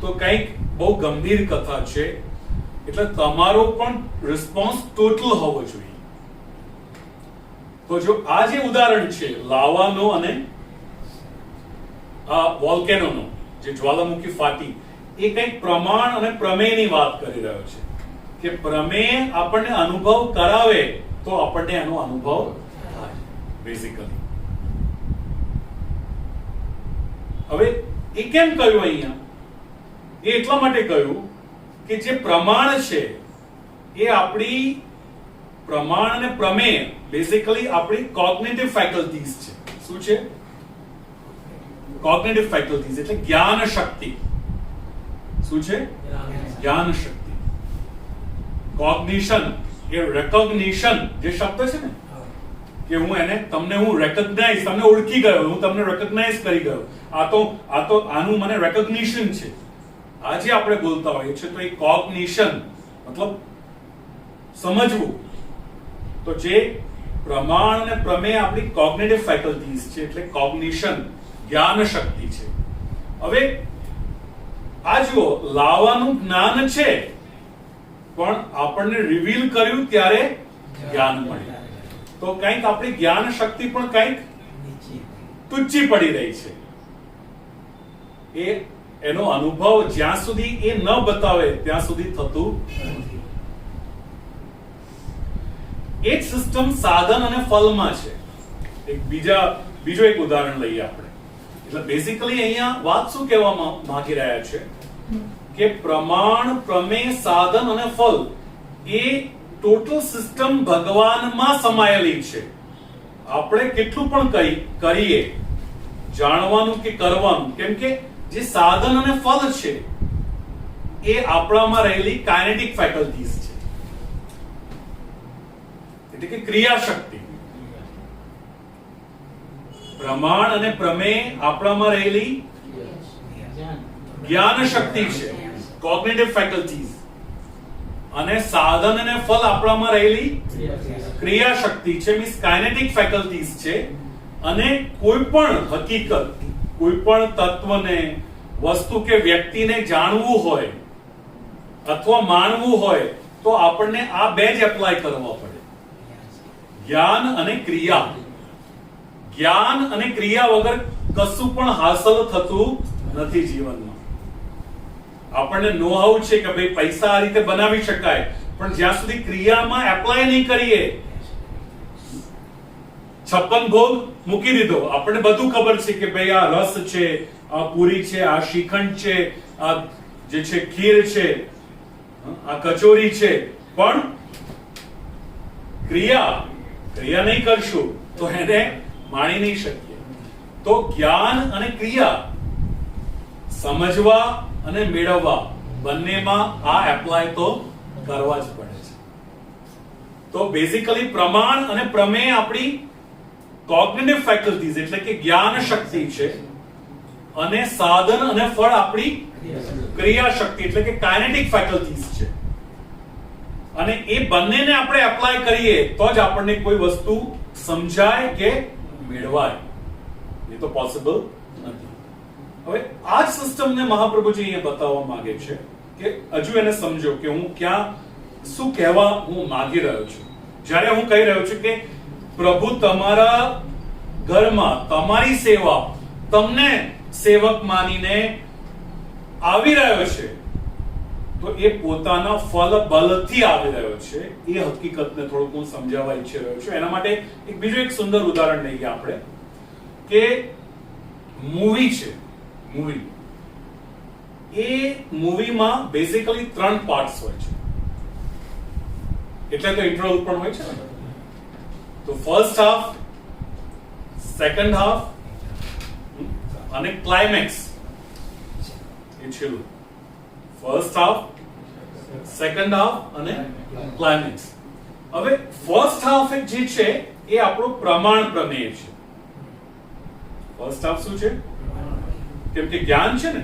તો કંઈક બહુ ગંભીર કથા છે. એટલે તમારો પણ રિસ્પોન્સ ટોટલ હોવો જોઈએ. તો જો આ જે ઉદાહરણ છે લાવાનો અને આ વોલ્કેનોનો, જે જ્વાલામુખી ફાટી, એ કંઈક પ્રમાણ અને પ્રમેયની વાત કરી રહ્યો છે કે પ્રમેય આપણને અનુભવ કરાવે તો આપણને એનો અનુભવ થાય. બેઝિકલી હવે એ કેમ કહ્યું અહીંયા? એ એટલા માટે કહ્યું કે જે પ્રમાણ છે એ આપણી પ્રમાણ અને પ્રમેય બેઝિકલી આપણી કોગ્નિટિવ ફેકલ્ટીઝ છે. શું છે? કોગ્નિટિવ ફેકલ્ટીઝ એટલે જ્ઞાન શક્તિ. શું છે? જ્ઞાન શક્તિ. કોગ્નિશન એ રેકોગ્નિશન જે શબ્દ છે ને, કે હું એને તમને હું રેકોગ્નાઇઝ, તમને ઓળખી ગયો, હું તમને રેકોગ્નાઇઝ કરી ગયો, આ તો આનું મને રેકોગ્નિશન છે. આજે આપણે બોલતા હોઈએ છીએ તો એ કોગ્નિશન મતલબ સમજવું. તો જે પ્રમાણ અને પ્રમેય આપણી કોગ્નિટિવ ફેકલ્ટીઝ છે એટલે કોગ્નિશન, જ્ઞાન શક્તિ છે. હવે આ જુઓ, લાવાનું જ્ઞાન છે પણ આપણને રિવીલ કર્યું ત્યારે જ્ઞાન મળ્યું. તો કંઈક આપણી જ્ઞાન શક્તિ પણ કંઈક તુચ્છી પડી રહી છે. એનો અનુભવ જ્યાં સુધી એ ન બતાવે ત્યાં સુધી થતું નથી. એક સિસ્ટમ સાધન અને ફલમાં છે. બીજો એક ઉદાહરણ લઈએ આપણે. એટલે બેઝિકલી અહીંયા વાત શું કહેવા માંગી રહ્યા છે કે પ્રમાણ, પ્રમેય, સાધન અને ફલ એ ટોટલ સિસ્ટમ ભગવાનમાં સમાયેલી છે. આપણે કેટલું પણ કરીએ, જાણવાનું કે કરવાનું, કેમ કે જે સાધન અને ફલ છે એ આપણામાં રહેલી કાઇનેટિક ફેકલ્ટીઝ છે, એટલે કે ક્રિયા શક્તિ. પ્રમાણ અને પ્રમેય આપણામાં રહેલી જ્ઞાન શક્તિ છે, કોગ્નિટિવ ફેકલ્ટીઝ, અને સાધન અને ફલ આપણામાં રહેલી ક્રિયા શક્તિ છે, મીન્સ કાઇનેટિક ફેકલ્ટીઝ છે. અને કોઈ પણ હકીકત, કોઈ પણ તત્વને, વસ્તુ કે વ્યક્તિને જાણવું હોય અથવા માનવું હોય તો આપણને આ બે જ એપ્લાય કરવા પડે, જ્ઞાન અને ક્રિયા. જ્ઞાન અને ક્રિયા વગર કશું પણ હાંસલ થતું નથી જીવનમાં. આપણને નો-હાઉ છે કે ભાઈ પૈસા આ રીતે બનાવી શકાય, પણ જ્યાં સુધી ક્રિયામાં એપ્લાય નહીં કરીએ, 56 ભોગ મૂકી દીધો, આપણને બધું ખબર છે કે ભાઈ આ રસ છે, આ પૂરી છે, આ શ્રીખંડ છે, આ જે છે ખીર છે, આ કચોરી છે, પણ ક્રિયા નહીં કરશું તો એને માણી નહીં શકીએ. તો જ્ઞાન અને ક્રિયા સમજવા અને મેળવવા બંનેમાં આ એપ્લાય તો કરવા જ પડે છે. તો બેઝિકલી પ્રમાણ અને પ્રમેય આપણી કોગ્નિટિવ ફેકલ્ટીઝ એટલે કે જ્ઞાન શક્તિ છે, અને સાધન અને ફળ આપણી ક્રિયા શક્તિ એટલે કે કાઇનેટિક ફેકલ્ટીઝ છે. અને એ બંનેને આપણે એપ્લાય કરીએ તો જ આપણને કોઈ વસ્તુ સમજાય કે મેળવાય. એ તો પોસિબલ નથી. હવે આ જ સિસ્ટમને મહાપ્રભુજી અહીંયા બતાવવા માંગે છે કે હજુ એને સમજો કે હું ક્યાં શું કહેવા હું માંગી રહ્યો છું. જ્યારે હું કહી રહ્યો છું કે પ્રભુ તમારા ઘરમાં તમારી સેવા તમને સેવક માનીને આવી રહ્યો છે, તો એ પોતાના ફલ બલથી આવી રહ્યો છે. એ હકીકતને થોડુંક હું સમજાવવા ઈચ્છી રહ્યો છું. એના માટે એક બીજું એક સુંદર ઉદાહરણ લઈએ આપણે કે મૂવી છે. મૂવી એ મૂવીમાં બેઝિકલી 3 પાર્ટ્સ હોય છે, એટલે તો ઇન્ટરવલ પણ હોય છે ને. તો ફર્સ્ટ હાફ, સેકન્ડ હાફ અને ક્લાઇમેક્સ. એ છેલ્લું. ફર્સ્ટ હાફ, સેકન્ડ હાફ અને ક્લાઇમેક્સ. હવે ફર્સ્ટ હાફ જે છે એ આપણું પ્રમાણ પ્રમેય છે. ફર્સ્ટ હાફ શું છે? કેમ કે જ્ઞાન છે ને.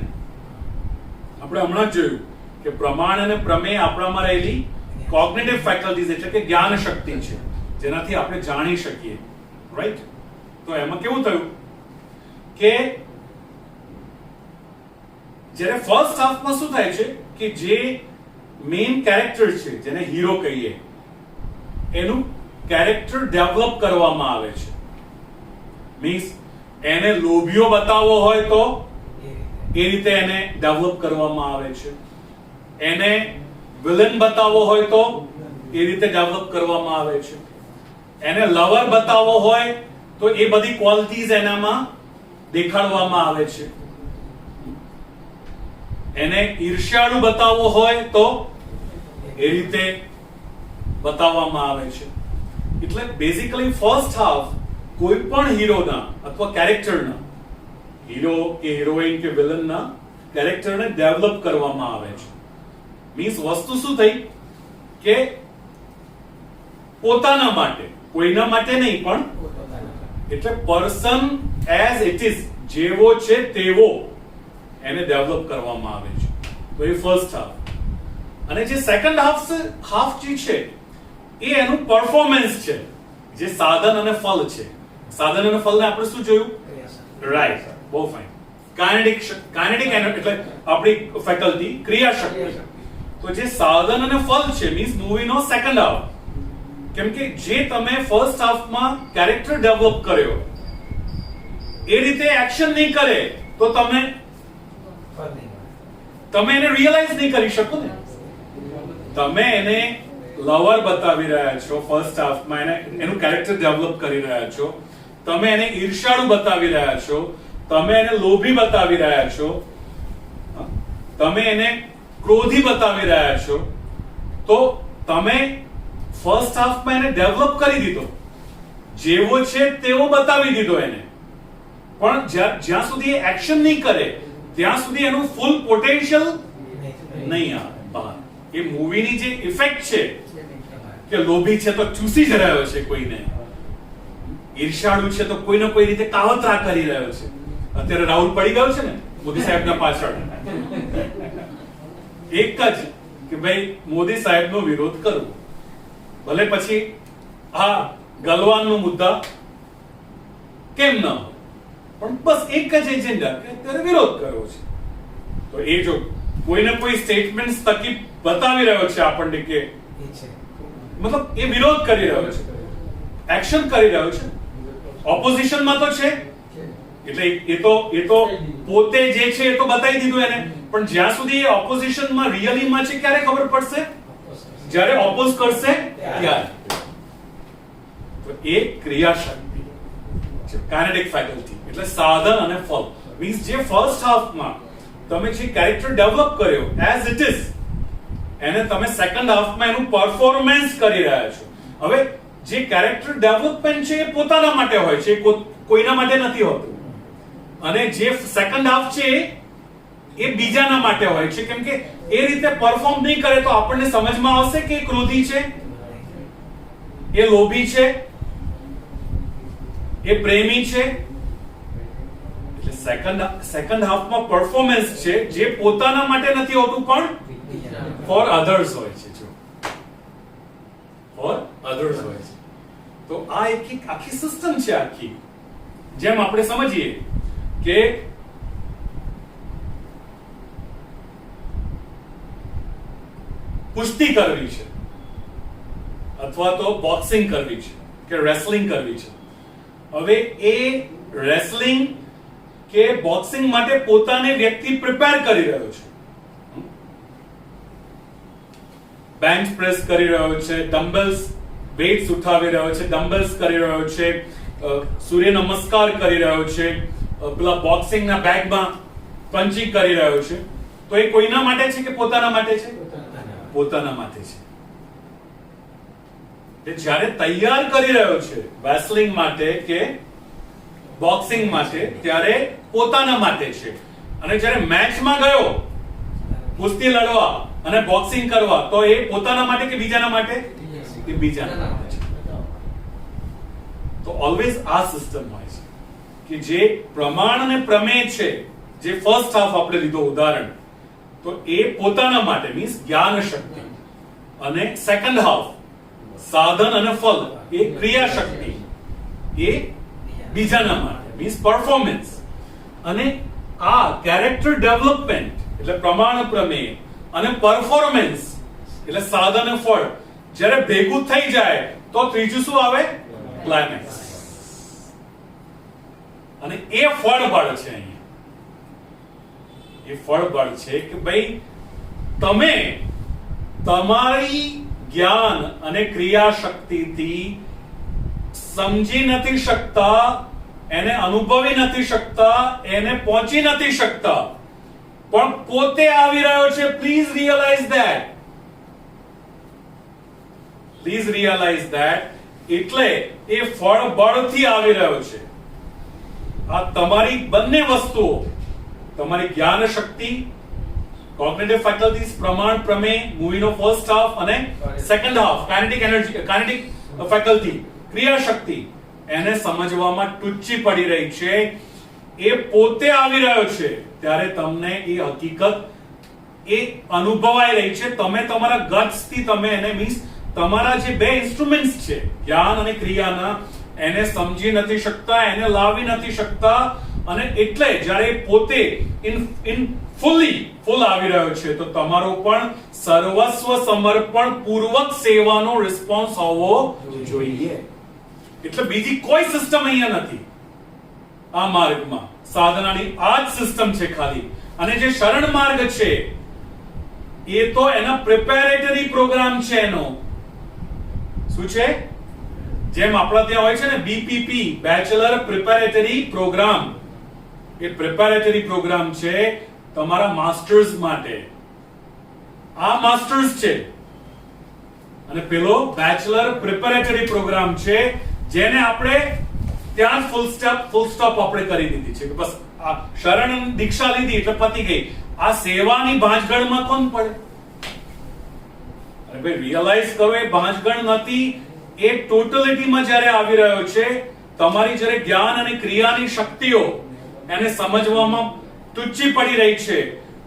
આપણે હમણાં જ જોયું કે પ્રમાણ અને પ્રમેય આપણામાં રહેલી કોગ્નિટિવ ફેકલ્ટીઝ એટલે કે જ્ઞાન શક્તિ છે, જેનાથી આપણે જાણી શકીએ. રાઈટ? તો એમાં કેવું થયું કે જ્યારે ફર્સ્ટ હાફમાં શું થાય છે કે જે મેઇન કેરેક્ટર છે, જેને હીરો કહીએ, એનું કેરેક્ટર ડેવલપ કરવામાં આવે છે. મીન્સ એને લોભીઓ બતાવવો હોય તો એ રીતે એને ડેવલપ કરવામાં આવે છે. એને વિલન બતાવવો હોય તો એ રીતે ડેવલપ કરવામાં આવે છે. એને લવર બતાવવો હોય તો એ બધી ક્વોલિટીઝ એનામાં દેખાડવામાં આવે છે. એને ઈર્ષ્યાળુ બતાવવો હોય તો એ રીતે બતાવવામાં આવે છે. એટલે બેઝિકલી ફર્સ્ટ હાફ કોઈ પણ હીરોના અથવા કેરેક્ટરના, હીરો કે હિરોઈન કે વિલનના કેરેક્ટરને ડેવલપ કરવામાં આવે છે. મીન્સ વસ્તુ શું થઈ કે પોતાના માટે, કોઈના માટે નહીં, પણ એટલે પર્સન એઝ ઇટ ઇઝ, જેવો છે તેવો એને ડેવલપ કરવામાં આવે છે. તો એ ફર્સ્ટ હાફ. અને જે સેકન્ડ હાફ જે છે એ એનું પરફોર્મન્સ છે, જે સાધન અને ફલ છે. સાધન અને ફલને આપણે શું જોયું? રાઈટ, બહુ ફાઇન. કાઇનેટિક એટલે આપણી ફેકલ્ટી, ક્રિયા શક્તિ. તો જે સાધન અને ફલ છે મીન્સ મૂવીનો સેકન્ડ હાફ. કેમ કે જે તમે ફર્સ્ટ હાફમાં કેરેક્ટર ડેવલપ કર્યો એ રીતે એક્શન નહીં કરે તો તમે એને રિયલાઇઝ નહીં કરી શકો ને. તમે એને લવર બતાવી રહ્યા છો ફર્સ્ટ હાફમાં, એનું કેરેક્ટર ડેવલપ કરી રહ્યા છો. તમે એને ઈર્ષ્યાળુ બતાવી રહ્યા છો, તમે એને લોભી બતાવી રહ્યા છો, તમે એને ક્રોધી બતાવી રહ્યા છો. તો તમે ફર્સ્ટ હાફમાં એને ડેવલપ કરી દીધો, જેવો છે તેવો બતાવી દીધો એને. પણ જ્યાં સુધી એ એક્શન નહીં કરે ત્યાં સુધી એનું ફૂલ પોટેન્શિયલ નહીં આવે બહાર. એ મૂવીની જે ઇફેક્ટ છે કે લોભી છે તો ચૂસી જ રહ્યો છે કોઈને, ઈર્ષાળુ છે તો કોઈને કોઈ રીતે કાવતરા કરી રહ્યો છે. અત્યારે રાહુલ પડી ગયો છે ને મોદી સાહેબના પાછળ, એક જ કે ભાઈ મોદી સાહેબનો વિરોધ કરવો, ભલે પછી આ ગલવાનનો મુદ્દા કેમ ન હોય, પણ બસ એક જ એજન્ડા કે અત્યારે વિરોધ કર્યો છે. તો એ જો કોઈને કોઈ સ્ટેટમેન્ટ થકી બતાવી રહ્યો છે આપણને કે મતલબ એ વિરોધ કરી રહ્યો છે, એક્શન કરી રહ્યો છે, ઓપોઝિશનમાં તો છે, એટલે એ તો પોતે જે છે એ તો બતાવી દીધું એને. પણ જ્યાં સુધી એ ઓપોઝિશનમાં રિયલીમાં છે ક્યારે ખબર પડશે? જ્યારે ઓપોઝ કરશે ત્યારે. તો એ ક્રિયા શક્તિ છે, કાઇનેટિક ફેકલ્ટી એટલે સાધન અને ફલ. મીન્સ જે ફર્સ્ટ હાફમાં તમે જે કેરેક્ટર ડેવલપ કર્યો એઝ ઇટ ઇઝ, એને તમે સેકન્ડ હાફમાં એનું પરફોર્મન્સ કરી રહ્યા છો. હવે જે કેરેક્ટર ડેવલપમેન્ટ છે એ પોતાના માટે હોય છે, કોઈના માટે નથી હોતું. અને જે સેકન્ડ હાફ છે એ બીજાના માટે હોય છે, કેમ કે એ રીતે પરફોર્મ નહીં કરે તો આપણને સમજમાં આવશે કે એ ક્રોધી છે, એ લોભી છે, એ પ્રેમી છે. એટલે સેકન્ડ હાફમાં પરફોર્મન્સ છે જે પોતાના માટે નથી હોતું પણ ફોર અધર્સ હોય છે. જો ફોર અધર્સ હોય છે. તો આ એક આખી સિસ્ટમ છે. આખી જેમ આપણે સમજીએ કે કુસ્તી કરવી છે અથવા તો બોક્સિંગ કરવી છે કે રેસલિંગ કરવી છે. હવે એ રેસલિંગ કે બોક્સિંગ માટે પોતાને વ્યક્તિ પ્રિપેર કરી રહ્યો છે. બેન્ચ પ્રેસ કરી રહ્યો છે, ડમ્બલ્સ વેઇટ્સ ઉઠાવી રહ્યો છે, ડમ્બલ્સ કરી રહ્યો છે, સૂર્ય નમસ્કાર કરી રહ્યો છે, પેલા બોક્સિંગના બેગમાં પંચિંગ કરી રહ્યો છે. તો એ કોઈના માટે છે કે પોતાના માટે છે? પોતાના માટે છે. એ જ્યારે તૈયાર કરી રહ્યો છે રેસલિંગ માટે કે બોક્સિંગ માટે ત્યારે પોતાના માટે છે. અને જ્યારે મેચમાં ગયો કુસ્તી લડવા અને બોક્સિંગ કરવા તો એ પોતાના માટે કે બીજાના માટે? કે બીજાના માટે છે. તો ઓલવેઝ આ સિસ્ટમ હોય છે કે જે પ્રમાણ અને પ્રમેય છે, જે ફર્સ્ટ હાફ આપણે લીધો ઉદાહરણ, તો એ પોતાના માટે મીન્સ જ્ઞાન શક્તિ, અને સેકન્ડ હાફ સાધન અને ફલ એ ક્રિયા શક્તિ એ બીજાના માટે મીન્સ પરફોર્મન્સ. અને આ કેરેક્ટર ડેવલપમેન્ટ એટલે પ્રમાણ પ્રમેય અને પરફોર્મન્સ એટલે સાધન અને ફળ જ્યારે ભેગું થઈ જાય તો ત્રીજું શું આવે? ક્લાઇમેક્સ. અને એ ફળ બળ છે. અહીંયા એ ફળ બળ છે કે ભાઈ તમે તમારી જ્ઞાન અને ક્રિયા શક્તિથી સમજી નથી શકતા, એને અનુભવી નથી શકતા, એને પહોંચી નથી શકતા, પણ પોતે આવી રહ્યો છે. Please realise that. Please realise that. એટલે એ ફળ બળથી આવી રહ્યો છે. આ તમારી બંને વસ્તુઓ, તમારી જ્ઞાન શક્તિ, કોગ્નિટિવ ફેકલ્ટીઝ, પ્રમાણ પ્રમેય, મૂવીનો ફર્સ્ટ હાફ અને second half, kinetic energy, kinetic faculty, ક્રિયા શક્તિ, એને સમજવામાં ટૂંચી પડી રહી છે. એ પોતે આવી રહ્યો છે ત્યારે તમને એ હકીકત એ અનુભવાઈ રહી છે. તમે તમારા ગટ્સથી તમે એને મીન્સ તમારા જે બે ઇન્સ્ટ્રુમેન્ટ્સ છે જ્ઞાન અને ક્રિયાના, એને સમજી નથી શકતા, એને લાવી નથી શકતા. અને એટલે જ્યારે પોતે ઇન ફૂલ આવી રહ્યો છે તો તમારો પણ સર્વસ્વ સમર્પણ પૂર્વક સેવાનો રિસ્પોન્સ હોવો જોઈએ. એટલે બીજી કોઈ સિસ્ટમ અહીંયા નથી. આ માર્ગમાં સાધનાની આ જ સિસ્ટમ છે ખાલી. અને જે શરણ માર્ગ છે એ તો એના પ્રિપેરેટરી પ્રોગ્રામ છે. એનો શું છે? જેમ આપણા ત્યાં હોય છે ને બીપીપી, બેચલર પ્રિપેરેટરી પ્રોગ્રામ. એ પ્રિપેરેટરી પ્રોગ્રામ છે તમારા માસ્ટર્સ માટે. આ માસ્ટર્સ છે અને પેલો બેચલર પ્રિપેરેટરી પ્રોગ્રામ છે, જેને આપણે ત્યાં ફૂલ સ્ટોપ આપણે કરી દીધી છે કે બસ આ શરણ દીક્ષા લીધી એટલે પતી ગઈ. આ સેવાની ભાંજગણમાં કોણ પડે? અરે ભાઈ રિયલાઇઝ કરો, એ ભાંજગણ નથી. એ ટોટલિટીમાં જ્યારે આવી રહ્યો છે, તમારી જ્યારે જ્ઞાન અને ક્રિયાની શક્તિઓ એને સમજવામાં ટૂંચી પડી રહી છે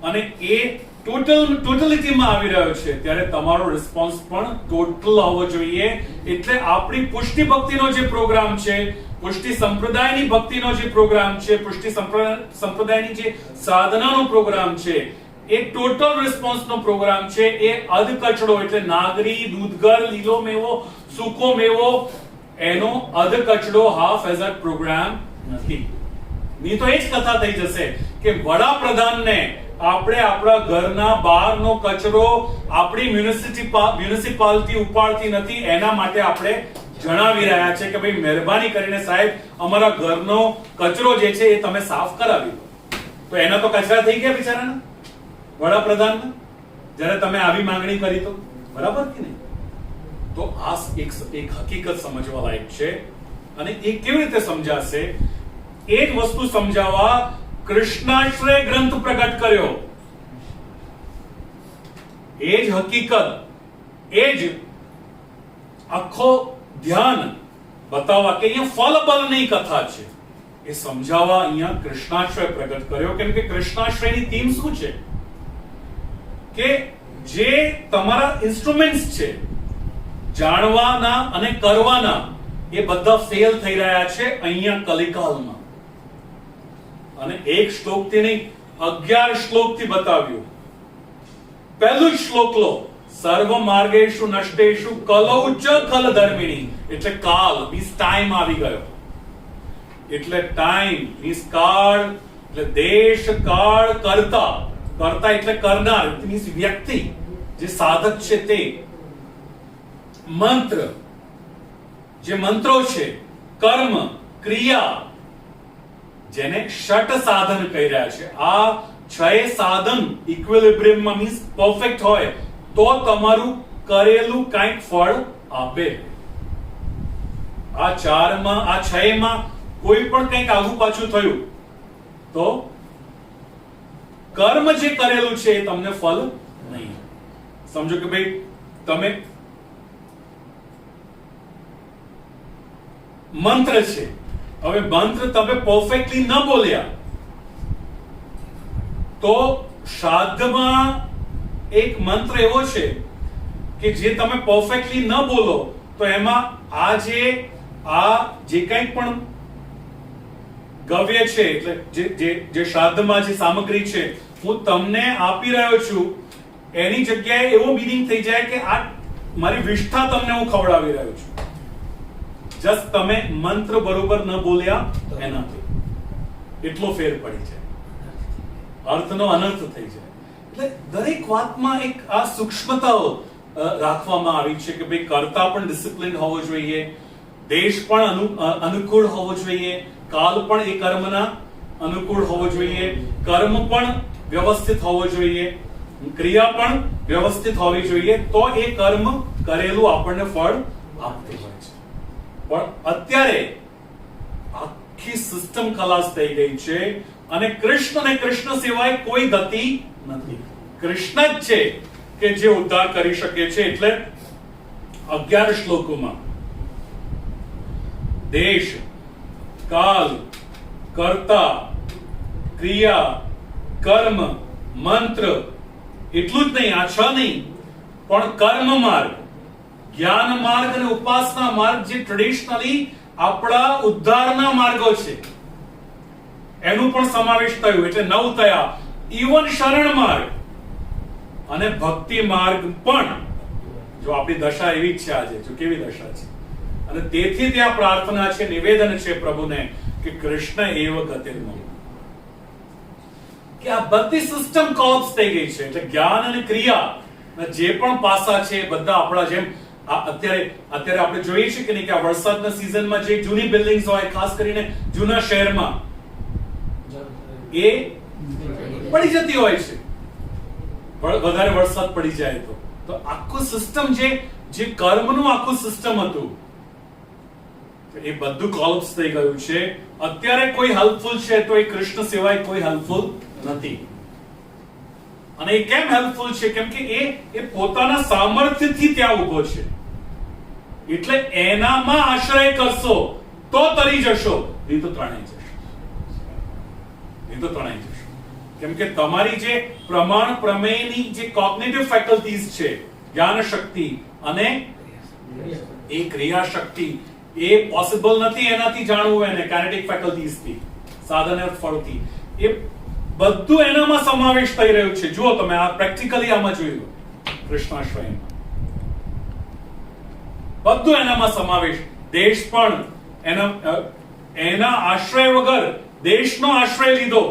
અને એ ટોટલિટીમાં આવી રહ્યો છે ત્યારે તમારો રિસ્પોન્સ પણ ટોટલ હોવો જોઈએ. એટલે આપણી પુષ્ટિ ભક્તિનો જે પ્રોગ્રામ છે, પુષ્ટિ સંપ્રદાયની ભક્તિનો જે પ્રોગ્રામ છે, પુષ્ટિ સંપ્રદાયની જે સાધનાનો પ્રોગ્રામ છે, એ ટોટલ રિસ્પોન્સનો પ્રોગ્રામ છે. એ અધકચડો એટલે નાગરી, દૂધગર, લીલો મેવો, સૂકો મેવો, એનો અધકચડો હાફ એઝ પ્રોગ્રામ નથી. નહીં તો એ જ કથા થઈ જશે કે વડાપ્રધાનને આપણે આપણા ઘરના બહારનો કચરો આપણી મ્યુનિસિપાલિટી ઉપાડતી નથી, એના માટે આપણે જણાવી રહ્યા છે કે ભાઈ મહેરબાની કરીને સાહેબ અમારા ઘરનો કચરો જે છે એ તમે સાફ કરાવી દો. તો એના તો કચરા થઈ ગયા બિચારાના વડાપ્રધાનના, જ્યારે તમે આવી માંગણી કરી તો. બરાબર કે નહીં? તો આ એક હકીકત સમજવા લાયક છે. અને એ કેવી રીતે સમજાશે? એ જ વસ્તુ સમજાવવા કૃષ્ણાશ્રય ગ્રંથ પ્રગટ કર્યો. એ જ હકીકત, એ જ આખો ધ્યાન બતાવવા કે અહીંયા ફલ બલની કથા છે એ સમજાવવા અહીંયા કૃષ્ણાશ્રય પ્રગટ કર્યો. કેમ કે કૃષ્ણાશ્રયની થીમ શું છે કે જે તમારા ઇન્સ્ટ્રુમેન્ટ્સ છે જાણવાના અને કરવાના એ બધા ફેલ થઈ રહ્યા છે અહીંયા કલિકાલમાં. અને એક શ્લોકથી નહીં 11 શ્લોકથી બતાવ્યું. પહેલું જ શ્લોક લો, સર્વ માર્ગેષુ નષ્ટેષુ કલૌ ચ ખલ ધર્મિણી, એટલે કાલ મીન્સ ટાઈમ આવી ગયો. એટલે ટાઈમ મીન્સ કાળ, એટલે દેશ કાળ કર્તા, કર્તા એટલે કરનાર મીન્સ વ્યક્તિ, જે સાધક છે તે, મંત્ર જે મંત્રો છે, કર્મ ક્રિયા જેને ષટ સાધન કહી રહ્યા છે. આ 6 સાધન ઇક્વિલિબ્રિયમમાં મીન્સ પરફેક્ટ હોય તો તમારું કરેલું કંઈક ફળ આપે. આ 4 માં, આ 6 માં કોઈ પણ કંઈક આગુ પાછું થયું તો કર્મ જે કરેલું છે એ તમને ફળ નહીં. સમજો કે ભાઈ તમે મંત્ર છે, હવે મંત્ર તમે પરફેક્ટલી ન બોલ્યા તો શ્રાદ્ધમાં એક મંત્ર એવો છે કે જે તમે પરફેક્ટલી ન બોલો તો એમાં આ જે કંઈ પણ ગવ્ય છે, એટલે જે શ્રાદ્ધમાં જે સામગ્રી છે હું તમને આપી રહ્યો છું એની જગ્યાએ એવો મીનિંગ થઈ જાય કે આ મારી વિષ્ઠા તમને હું ખવડાવી રહ્યો છું. જસ્ટ તમે મંત્ર બરોબર ન બોલ્યા એનાથી એટલો ફેર પડી જાય, અર્થનો અનર્થ થઈ જાય. એટલે દરેક વાતમાં એક આ સૂક્ષ્મતાઓ રાખવામાં આવી છે કે ભાઈ કર્તા પણ ડિસિપ્લિન હોવો જોઈએ, દેશ પણ અનુકૂળ હોવો જોઈએ, કાલ પણ એ કર્મના અનુકૂળ હોવો જોઈએ, કર્મ પણ વ્યવસ્થિત હોવો જોઈએ, ક્રિયા પણ વ્યવસ્થિત હોવી જોઈએ, તો એ કર્મ કરેલું આપણને ફળ આપતું હોય છે. પણ અત્યારે આખી સિસ્ટમ ખલાસ થઈ ગઈ છે અને કૃષ્ણ ને કૃષ્ણ સિવાય કોઈ ગતિ નથી. કૃષ્ણ જ છે કે જે ઉદ્ધાર કરી શકે છે. એટલે 11 શ્લોકોમાં દેશ કાલ કર્તા ક્રિયા કર્મ મંત્ર એટલું જ નહીં, આ 6 નહીં પણ કર્મ માર્ગ, જ્ઞાન માર્ગ અને ઉપાસના માર્ગ જે ટ્રેડિશનલી આપણા ઉદ્ધારના માર્ગો છે એનું પણ સમાવેશ થયું. એટલે 9 થયા. ઈવન શરણ માર્ગ અને ભક્તિ માર્ગ પણ. જો આપણી દશા એવી જ છે આજે, જો કેવી દશા છે. અને તેથી ત્યાં પ્રાર્થના છે, નિવેદન છે પ્રભુને કે કૃષ્ણ એવ ગતિર્મમ, કે આ બધી સિસ્ટમ કોલેપ્સ થઈ ગઈ છે. એટલે જ્ઞાન અને ક્રિયા જે પણ પાસા છે બધા આપણા જેમ અત્યારે આપણે જોઈએ છે કે નહીં કે આ વરસાદના સિઝનમાં જે જૂની બિલ્ડિંગ્સ હોય, ખાસ કરીને જૂના શહેરમાં, એ પડી જતી હોય છે વધારે વરસાદ પડી જાય તો આખું સિસ્ટમ જે કર્મનું આખું સિસ્ટમ હતું એ બધું કોલેપ્સ થઈ ગયું છે. અત્યારે કોઈ હેલ્પફુલ છે તો એ કૃષ્ણ સિવાય કોઈ હેલ્પફુલ નથી. અને એ કેમ હેલ્પફુલ છે? કેમ કે એ પોતાના સામર્થ્યથી ત્યાં ઉભો છે. એટલે એનામાં આશ્રય કરશો તો તરી જશો, નહીં તો તણાઈ જશો. કેમ કે તમારી જે પ્રમાણ પ્રમેયની જે કોગ્નિટિવ ફેકલ્ટીઝ છે, જ્ઞાન શક્તિ અને એ ક્રિયા શક્તિ, એ પોસિબલ નથી એનાથી જાણવું એને કાઇનેટિક ફેકલ્ટીઝ થી, સાધન ફળથી. એ બધું એનામાં સમાવેશ થઈ રહ્યું છે. જુઓ તમે આ પ્રેક્ટિકલી આમાં જોયું કૃષ્ણાશ્રયમાં બધું એનામાં સમાવેશ. દેશ પણ એના આશ્રય વગર, દેશનો આશ્રય લીધો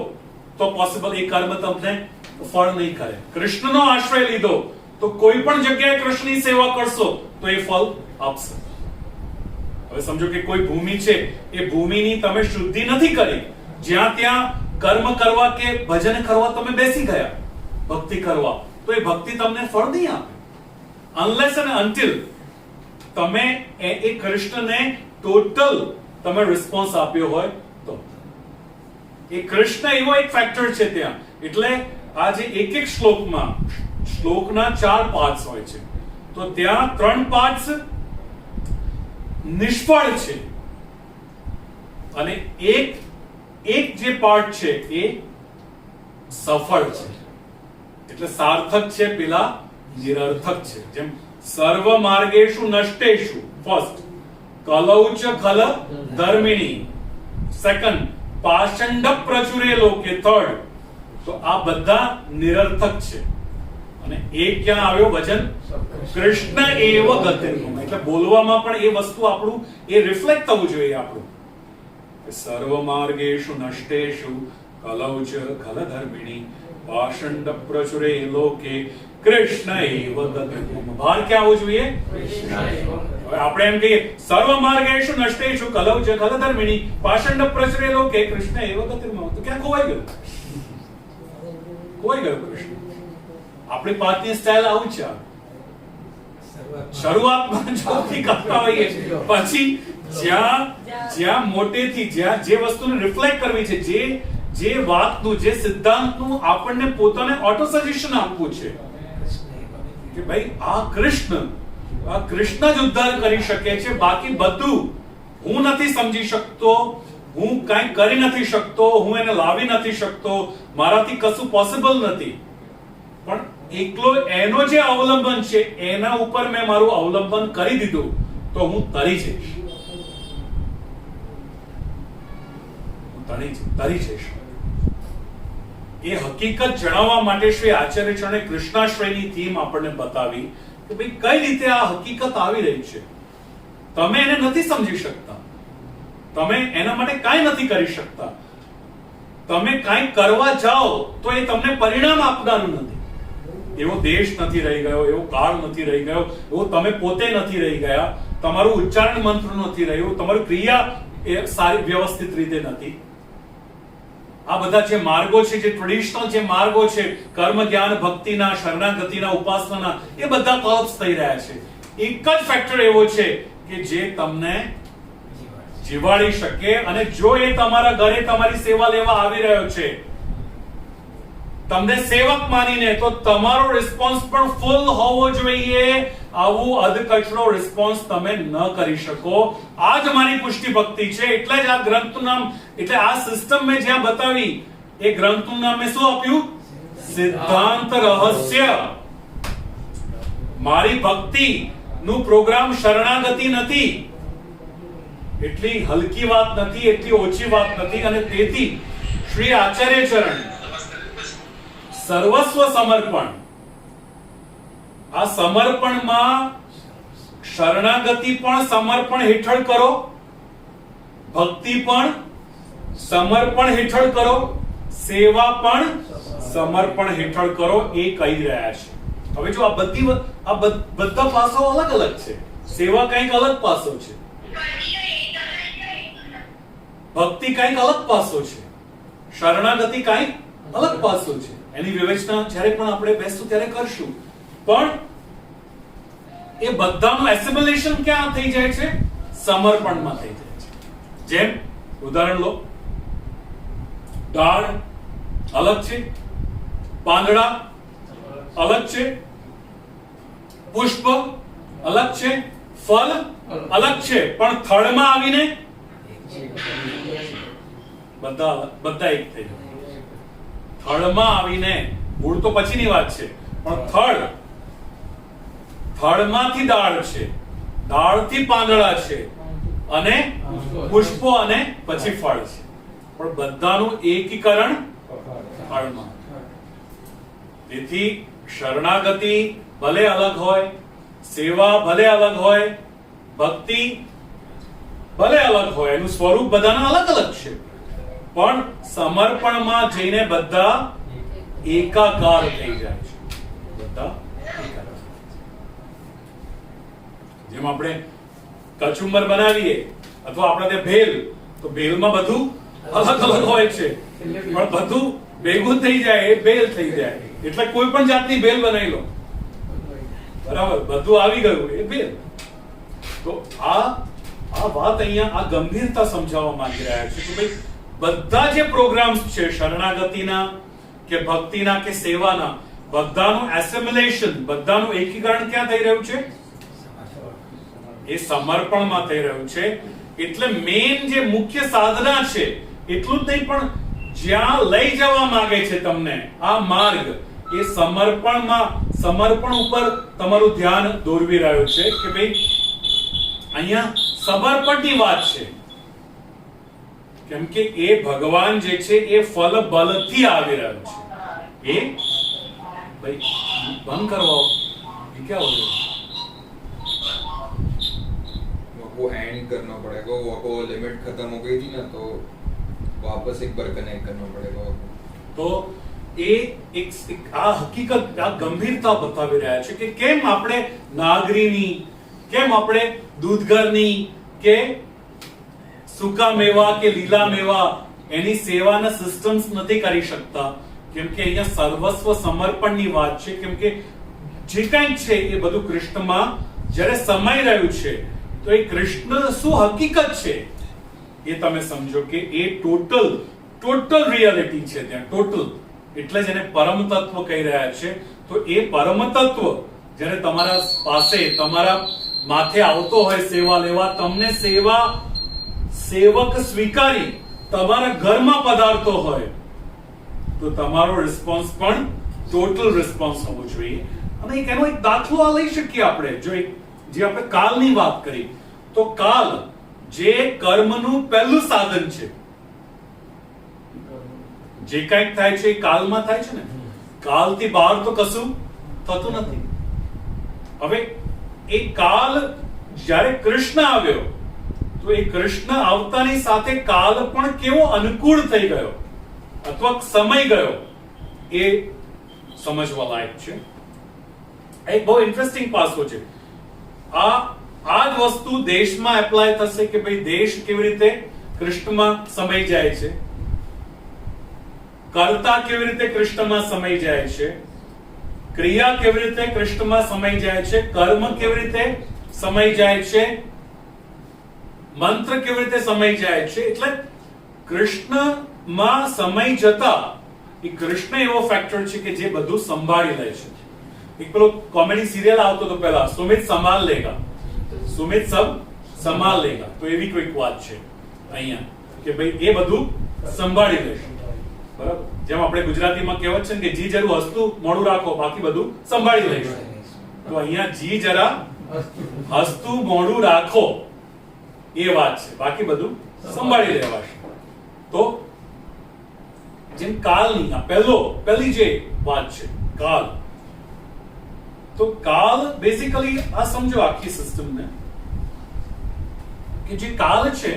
તો પોસિબલ એ કર્મ તમને ફળ નહીં કરે. કૃષ્ણનો આશ્રય લીધો તો કોઈ પણ જગ્યાએ કૃષ્ણની સેવા કરશો તો એ ફળ આપશે. હવે સમજો કે કોઈ ભૂમિ છે, એ ભૂમિની તમે શુદ્ધિ નથી કરી, જ્યાં ત્યાં કર્મ કરવા કે ભજન કરવા તમે બેસી ગયા ભક્તિ કરવા, તો એ ભક્તિ તમને ફળ નહીં આપે અનલેસ અને અનટિલ તમે એ કૃષ્ણને ટોટલ તમે રિસ્પોન્સ આપ્યો હોય તો. એ કૃષ્ણ એવો એક ફેક્ટર છે ત્યાં. એટલે આ જે એક શ્લોકમાં શ્લોકના 4 પાર્ટ્સ હોય છે, તો ત્યાં 3 પાર્ટ્સ નિષ્ફળ છે અને એક જે પાર્ટ છે એ સફળ છે. એટલે સાર્થક છે, પેલા નિરર્થક છે. જેમ સર્વ માર્ગેષુ નષ્ટેષુ ફર્સ્ટ, કલૌચ ખલ ધર્મિણી સેકન્ડ, પાષંડ પ્રચુરે લોકે થર્ડ. તો આ બધા નિરર્થક છે. અને એક ક્યાં આવ્યો વચન? કૃષ્ણ એવ ગતિર્મમ. એટલે બોલવામાં પણ એ વસ્તુ આપણું એ રિફ્લેક્ટ થવું જોઈએ આપણું. સર્વ માર્ગેષુ નષ્ટેષુ કલૌચ ખલ ધર્મિણી પાષંડ પ્રચુરે લોકે કૃષ્ણ એવ ગતિર્મમ. ભાર ક્યાં આવવું જોઈએ? હવે આપણે એમ કહીએ સર્વ માર્ગેષુ નષ્ટેષુ કલૌચ ખલ ધર્મિણી પાષંડ પ્રચુરે લોકે કૃષ્ણ એવ ગતિર્મમ. તો ક્યાં ખોવાઈ ગયું? ખોવાઈ ગયું કૃષ્ણ. આપણી પાર્ટની સ્ટાઇલ આવું છે. શરૂઆતમાં જોથી કરતા હોઈએ, પછી જ્યાં મોટેથી જ્યાં જે વસ્તુને રિફ્લેક્ટ કરવી છે, જે વાતનું, જે સિદ્ધાંતનું આપણને પોતાને ઓટો સજેશન આપવું છે કે ભાઈ આ કૃષ્ણ જ ઉદ્ધાર કરી શકે છે. બાકી બધું હું નથી સમજી શકતો, હું કંઈ કરી નથી શકતો, હું એને લાવી નથી શકતો, મારાથી કશું પોસિબલ નથી. પણ એકલો એનો જે અવલંબન છે એના ઉપર મેં મારું અવલંબન કરી દીધું તો હું તરી જઈશ. એ હકીકત જણાવવા માટે શ્રી આચાર્ય ચરણે કૃષ્ણાશ્રયની થીમ આપણને બતાવી કે ભાઈ કઈ રીતે આ હકીકત આવી રહી છે. તમે એને નથી સમજી શકતા, તમે એના માટે કાંઈ નથી કરી શકતા. તમે કાંઈ કરવા જાઓ તો એ તમને પરિણામ આપનારું નથી. એવો દેશ નથી રહી ગયો, એવો કાળ નથી રહી ગયો, એવો તમે પોતે નથી રહી ગયા, તમારું ઉચ્ચારણ મંત્ર નથી રહ્યું, તમારી ક્રિયા એ સારી વ્યવસ્થિત રીતે નથી. આ બધા જે માર્ગો છે, જે ટ્રેડિશનલ જે માર્ગો છે, કર્મ, જ્ઞાન, ભક્તિના, શરણાગતિના, ઉપાસનાના, એ બધા કોલ્પ્સ થઈ રહ્યા છે. એક જ ફેક્ટર એવો છે કે જે તમને જીવાડી શકે. અને જો એ તમારા ઘરે તમારી સેવા લેવા આવી રહ્યો છે, તમને સેવક માનીને, તો તમારો રિસ્પોન્સ પણ ફૂલ હોવો જોઈએ. આવું અધકચરો રિસ્પોન્સ તમે ન કરી શકો. આ જ મારી પુષ્ટિ ભક્તિ છે. એટલે જ આ ગ્રંથનું નામ, એટલે આ સિસ્ટમ મેં જ્યાં બતાવી એ ગ્રંથનું નામ મેં શું આપ્યું? સિદ્ધાંત રહસ્ય. મારી ભક્તિ નું પ્રોગ્રામ શરણાગતિ નથી. એટલી હલકી વાત નથી, એટલી ઓછી વાત નથી. અને તેથી શ્રી આચાર્ય ચરણ સર્વસ્વ સમર્પણ, આ સમર્પણમાં શરણાગતિ પણ સમર્પણ હેઠળ કરો, ભક્તિ પણ સમર્પણ હેઠળ કરો, સેવા પણ સમર્પણ હેઠળ કરો, એ કહી રહ્યા છે. હવે જો આ બધા પાસાઓ અલગ અલગ છે. સેવા કંઈક અલગ પાસો છે, ભક્તિ કંઈક અલગ પાસો છે, શરણાગતિ કંઈક અલગ પાસો છે. એની વિવેચના જ્યારે પણ આપણે બેસતું ત્યારે કરશું. પણ એ બધાનું એસિમિલેશન ક્યાં થઈ જાય છે? સમર્પણમાં થઈ જાય છે. જેમ ઉદાહરણ લો, દાળ અલગ છે, પાંદડા અલગ છે, પુષ્પ અલગ છે, ફળ અલગ છે, પણ થડમાં આવીને બધા એક થઈ જાય. થળમાં આવીને, મૂળ તો પછીની વાત છે, પણ થળમાંથી દાળ છે, દાળથી પાંદડા છે, અને પુષ્પો, અને પછી ફળ છે. પણ બધાનું એકીકરણ થળમાં. તેથી શરણાગતિ ભલે અલગ હોય, સેવા ભલે અલગ હોય, ભક્તિ ભલે અલગ હોય, એનું સ્વરૂપ બધાના અલગ અલગ છે, પણ સમર્પણમાં જઈને બધા એકાકાર થઈ જાય છે. બધા જેમ આપણે કચુંબર બનાવીએ અથવા આપણે ત્યાં ભેલ, તો ભેલમાં બધું અલગ અલગ હોય છે, પણ બધું ભેગું થઈ જાય, એ ભેલ થઈ જાય. એટલે કોઈ પણ જાતની ભેલ બનાવી લો, બરાબર, બધું આવી ગયું, એ ભેલ. તો આ વાત અહીંયા આ ગંભીરતા સમજાવવા માંગી રહ્યા છે કે ભાઈ બધા જે પ્રોગ્રામ્સ છે શરણાગતિના કે ભક્તિના કે સેવાના, બધાનું એસિમ્યુલેશન, બધાનું એકીકરણ ક્યાં થઈ રહ્યું છે? એ સમર્પણમાં થઈ રહ્યું છે. એટલે મેઇન જે મુખ્ય સાધના છે એટલું જ નહીં, પણ જ્યાં લઈ જવા માંગે છે તમને આ માર્ગ, એ સમર્પણ ઉપર તમારું ધ્યાન દોરવી રહ્યું છે કે ભાઈ અહીંયા સમર્પણની વાત છે. કેમ કે એ ભગવાન જે છે એ ફલ બલથી આવી રહ્યો છે. એ भाई बंद करवाओ, ये क्या हो रहा है? वो एंड करना पड़ेगा, वो लिमिट खत्म हो गई थी ना, तो वापस एक बार कनेक्ट करना पड़ेगा. तो એ એક આ હકીકત, આ ગંભીરતા બતાવી રહ્યા છે કે કેમ આપણે નાગરીની, કેમ આપણે દૂધઘરની કે સૂકા મેવા કે લીલા મેવા એની સેવાના સિસ્ટમ્સ નથી કરી શકતા. કેમ કે અહીંયા સર્વસ્વ સમર્પણની વાત છે. કેમ કે જે કંઈ છે એ બધું કૃષ્ણમાં જ્યારે સમાઈ રહ્યું છે, તો એ કૃષ્ણ શું હકીકત છે એ તમે સમજો કે એ ટોટલ રિયાલિટી છે ત્યાં, ટોટલ. એટલે જ એને પરમ તત્વ કહી રહ્યા છે. તો એ પરમ તત્વ જ્યારે તમારા પાસે, તમારા માથે આવતો હોય સેવા લેવા, તમને સેવક સ્વીકારી તમારા ઘરમાં પધારતો હોય, તો તમારો રિસ્પોન્સ પણ ટોટલ રિસ્પોન્સ હોવો જોઈએ. અને એનો એક દાખલો આ લઈ શકીએ આપણે. જો જે આપણે કાલની વાત કરી, તો કાલ જે કર્મનું પહેલું સાધન છે, જે કંઈક થાય છે એ કાલમાં થાય છે ને. કાલથી બહાર તો કશું થતું નથી. હવે એ કાલ જ્યારે કૃષ્ણ આવ્યો, તો એ કૃષ્ણ આવતાની સાથે કાલ પણ કેવો અનુકૂળ થઈ ગયો અથવા સમય ગયો, એ સમજવા લાયક છે. એક બહુ ઇન્ટરેસ્ટિંગ પાસો છે. આ જ વસ્તુ દેશમાં એપ્લાય થશે કે ભાઈ દેશ કેવી રીતે કૃષ્ણમાં સમય જાય છે, કર્તા કેવી રીતે કૃષ્ણમાં સમય જાય છે, ક્રિયા કેવી રીતે કૃષ્ણમાં સમય જાય છે, કર્મ કેવી રીતે સમય જાય છે, મંત્ર કેવી રીતે સમય જાય છે. એટલે કૃષ્ણમાં સમય જતા એ કૃષ્ણ એવો ફેક્ટર છે કે જે બધું સંભાળી લે છે. એક પેલો કોમેડી સિરિયલ આવતો તો પહેલા, સુમિત સંભાળ લેગા, સુમિત સબ સંભાળ લેગા. તો એવી કોઈક વાત છે અહીંયા કે ભાઈ એ બધું સંભાળી લેશે. બરાબર? જેમ આપણે ગુજરાતીમાં કહેવત છે ને કે જી જરું હસતું મોડું રાખો, બાકી બધું સંભાળી લેશે. તો અહીંયા જી જરા હસતું મોડું રાખો એ વાત છે, બાકી બધું સંભાળી લેવાશે. તો જેમ કાલની આ પહેલી જે વાત છે કાલ, તો કાલ બેઝિકલી આ સમજો આખી સિસ્ટમને કે જે કાલ છે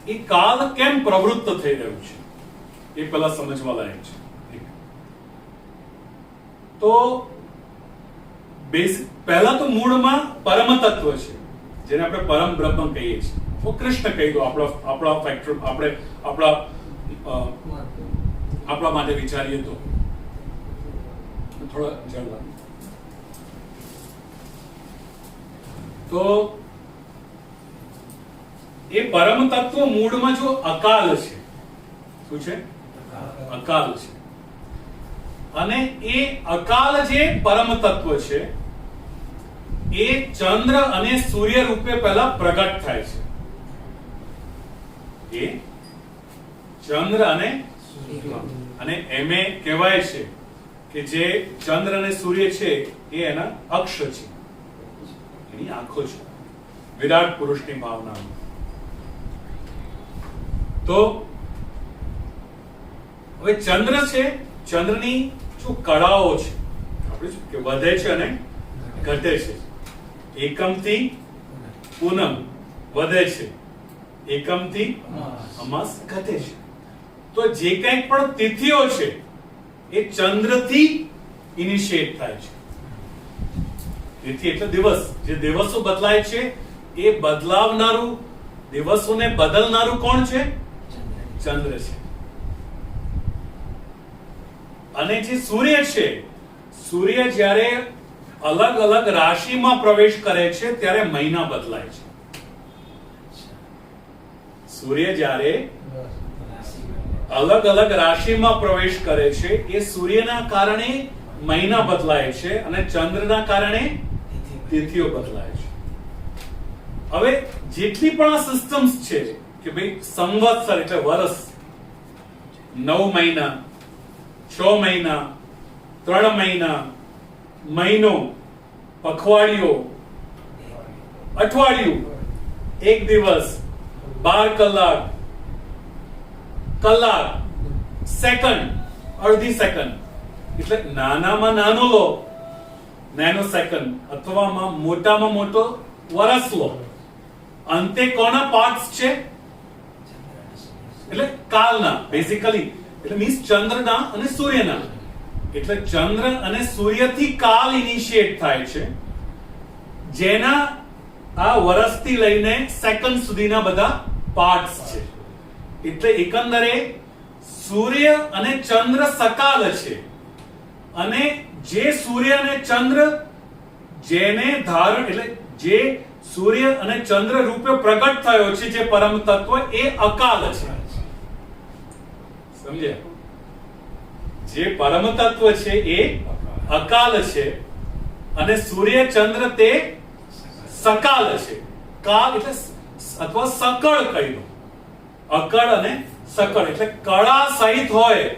એ કાલ કેમ પ્રવૃત્ત થઈ રહ્યું છે એ પહેલા સમજવા લાયક છે. તો પહેલા તો મૂળમાં પરમ તત્વ છે, જેને આપણે પરમ બ્રહ્મ કહીએ છીએ. તો કૃષ્ણ કહી દો આપણા ફેક્ટર, આપણે આપણા માટે વિચારીએ તો થોડા જળ. તો એ પરમ તત્વ મૂળમાં જો અકાલ છે, શું છે? અકાલ છે. અને એ અકાલ જે પરમ તત્વ છે એ ચંદ્ર અને સૂર્ય રૂપે પહેલા પ્રગટ થાય છે. એ ચંદ્ર અને એમે કહેવાય છે કે જે ચંદ્ર અને સૂર્ય છે એ એના અક્ષ છે, એની આંખો છે, વિરાટ પુરુષની ભાવના. તો હવે ચંદ્ર છે, ચંદ્રની જો કળાઓ છે, આપણે શું કે વધે છે અને ઘટે છે. એકમથી પૂનમ વધે છે, એકમથી અમાસ ઘટે છે. તો જે કંઈ પણ તિથિઓ છે એ ચંદ્રથી ઇનિશિયેટ થાય છે. તિથિ એટલે દિવસ. જે દિવસો બદલાય છે એ બદલાવનારું, દિવસોને બદલનારું કોણ છે? ચંદ્ર છે. અને જે સૂર્ય છે, સૂર્ય જ્યારે અલગ અલગ રાશિમાં પ્રવેશ કરે છે ત્યારે મહિના બદલાય છે. સૂર્ય જ્યારે અલગ અલગ રાશિમાં પ્રવેશ કરે છે એ સૂર્યના કારણે મહિના બદલાય છે અને ચંદ્રના કારણે તિથિઓ બદલાય છે. હવે જેટલી પણ આ સિસ્ટમ્સ છે કે ભાઈ સંવત્સર એટલે વર્ષ, 9 મહિના, 6 મહિના, 3 મહિના, મહિનો, પખવાડિયો, અઠવાડિયું, 1 દિવસ, 12 કલાક, કલાક, સેકન્ડ, અડધી સેકન્ડ, એટલે નાનામાં નાનો લો નેનો સેકન્ડ અથવા મોટામાં મોટો વર્ષ લો, અંતે કોના પાર્ટ્સ છે? એટલે કાલના, બેઝિકલી એટલે મીન્સ ચંદ્રના અને સૂર્યના. એટલે ચંદ્ર અને સૂર્યથી કાલ ઇનિશિયેટ થાય છે, જેના આ વર્ષથી લઈને સેકન્ડ સુધીના બધા પાર્ટ્સ છે. એટલે એકંદરે સૂર્ય અને ચંદ્ર સકાલ છે, અને જે સૂર્ય અને ચંદ્ર જેને ધારણ એટલે જે સૂર્ય અને ચંદ્ર રૂપે પ્રગટ થયો છે જે પરમ તત્વ એ અકાલ છે. સમજ્યા? જે પરમ તત્વ છે એ અકાલ છે અને સૂર્ય ચંદ્ર તે સકાલ છે. કાલ એટલે અથવા સકળ કહી દો. અકળ અને સકળ એટલે કળા સહિત હોય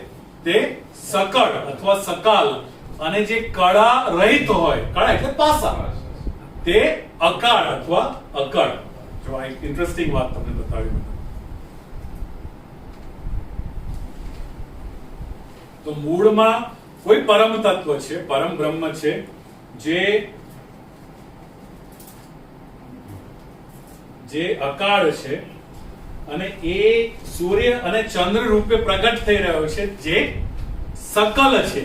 તે સકળ અથવા સકાલ, અને જે કળા રહિત હોય, કળા એટલે પાસા, તે અકાળ અથવા અકળ. જો આ એક ઇન્ટરેસ્ટિંગ વાત તમને બતાવી. તો મૂળમાં કોઈ પરમ તત્વ છે, પરમ બ્રહ્મ છે, જે અકાળ છે, અને એ સૂર્ય અને ચંદ્ર રૂપે પ્રગટ થઈ રહ્યો છે, જે સકલ છે.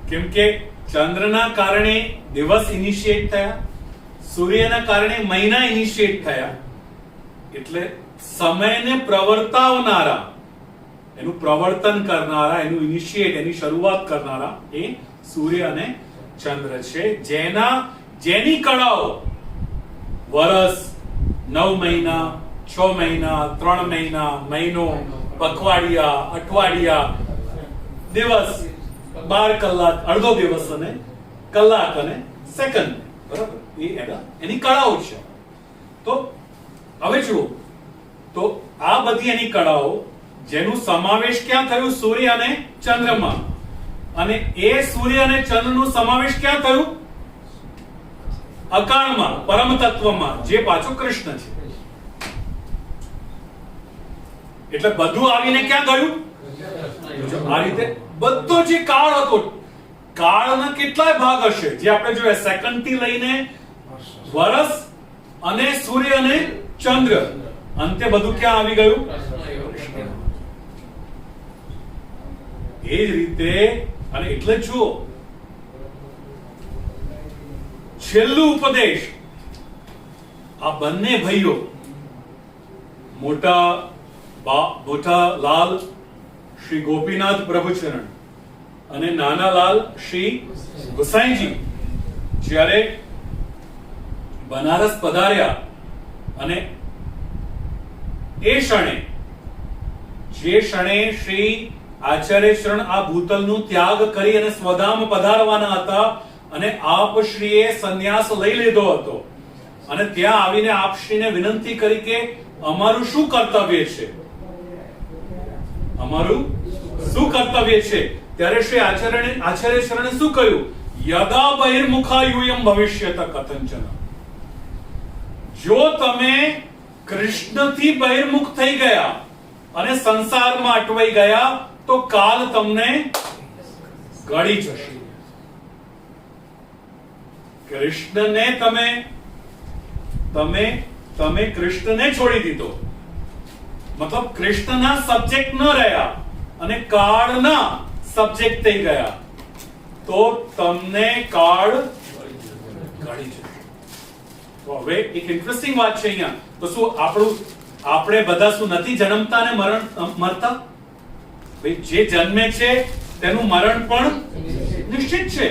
કેમ કે ચંદ્રના કારણે દિવસ ઇનિશિયેટ થયા, સૂર્યના કારણે મહિના ઇનિશિયેટ થયા. એટલે સમયને પ્રવર્તાવનારા, એનું પ્રવર્તન કરનારા, એનું ઇનિશિયેટ, એની શરૂઆત કરનારા એ સૂર્ય અને ચંદ્ર છે, જેની કળાઓ વર્ષ, 9 મહિના, 6 મહિના, 3 મહિના, મહિનો, પખવાડિયા, અઠવાડિયા, દિવસ, 12 કલાક, અડધો દિવસ અને કલાક અને સેકન્ડ, બરાબર, એ એની કળાઓ છે. તો હવે જુઓ, તો આ બધી એની કળાઓ જેનું સમાવેશ ક્યાં થયું? સૂર્ય અને ચંદ્રમાં. અને એ સૂર્ય અને ચંદ્રનું સમાવેશ ક્યાં થયું? અકાળમાં, પરમ તત્વમાં, જે પાછું કૃષ્ણ છે. એટલે બધું આવીને ક્યાં ગયું? આ રીતે બધો જે કાળ હતો, કાળના કેટલાય ભાગ હશે જે આપણે જોયા, સેકન્ડ થી લઈને વર્ષ અને સૂર્ય અને ચંદ્ર, અંતે બધું ક્યાં આવી ગયું? એ જ રીતે. અને એટલે જુઓ, છેલ્લું ઉપદેશ આ બંને ભાઈઓ, મોટા લાલ શ્રી ગોપીનાથ પ્રભુચરણ અને નાના લાલ શ્રી ગુસાઈજી જ્યારે બનારસ પધાર્યા, અને એ ક્ષણે, જે ક્ષણે શ્રી આચાર્ય શરણ આ ભૂતલનું ત્યાગ કરી અને સ્વધામ પધારવાના હતા, અને આપશ્રીએ સંન્યાસ લઈ લીધો હતો, અને ત્યાં આવીને આપશ્રીને વિનંતી કરી કે અમારું શું કર્તવ્ય છે, અમારું શું કર્તવ્ય છે? ત્યારે શ્રી આચાર્ય શરણે શું કહ્યું? યદા બહિર્મુખાયુયમ ભવિષ્યત કથંચન. જો તમે કૃષ્ણથી બહિર્મુખ થઈ ગયા અને સંસારમાં અટવાઈ ગયા તો કાલ તમને ગળી જશે. કૃષ્ણને તમે કૃષ્ણને છોડી દીધો, મતલબ કૃષ્ણના સબ્જેક્ટ ન રહ્યા અને કાળના સબ્જેક્ટ થઈ ગયા, તો તમને કાળ ગળી જશે. તો હવે એક ઇન્ટરેસ્ટિંગ વાત છે અહીંયા. તો શું આપણે બધા શું નથી જન્મતા અને મરતા? ભાઈ, જે જન્મે છે તેનું મરણ પણ નિશ્ચિત છે,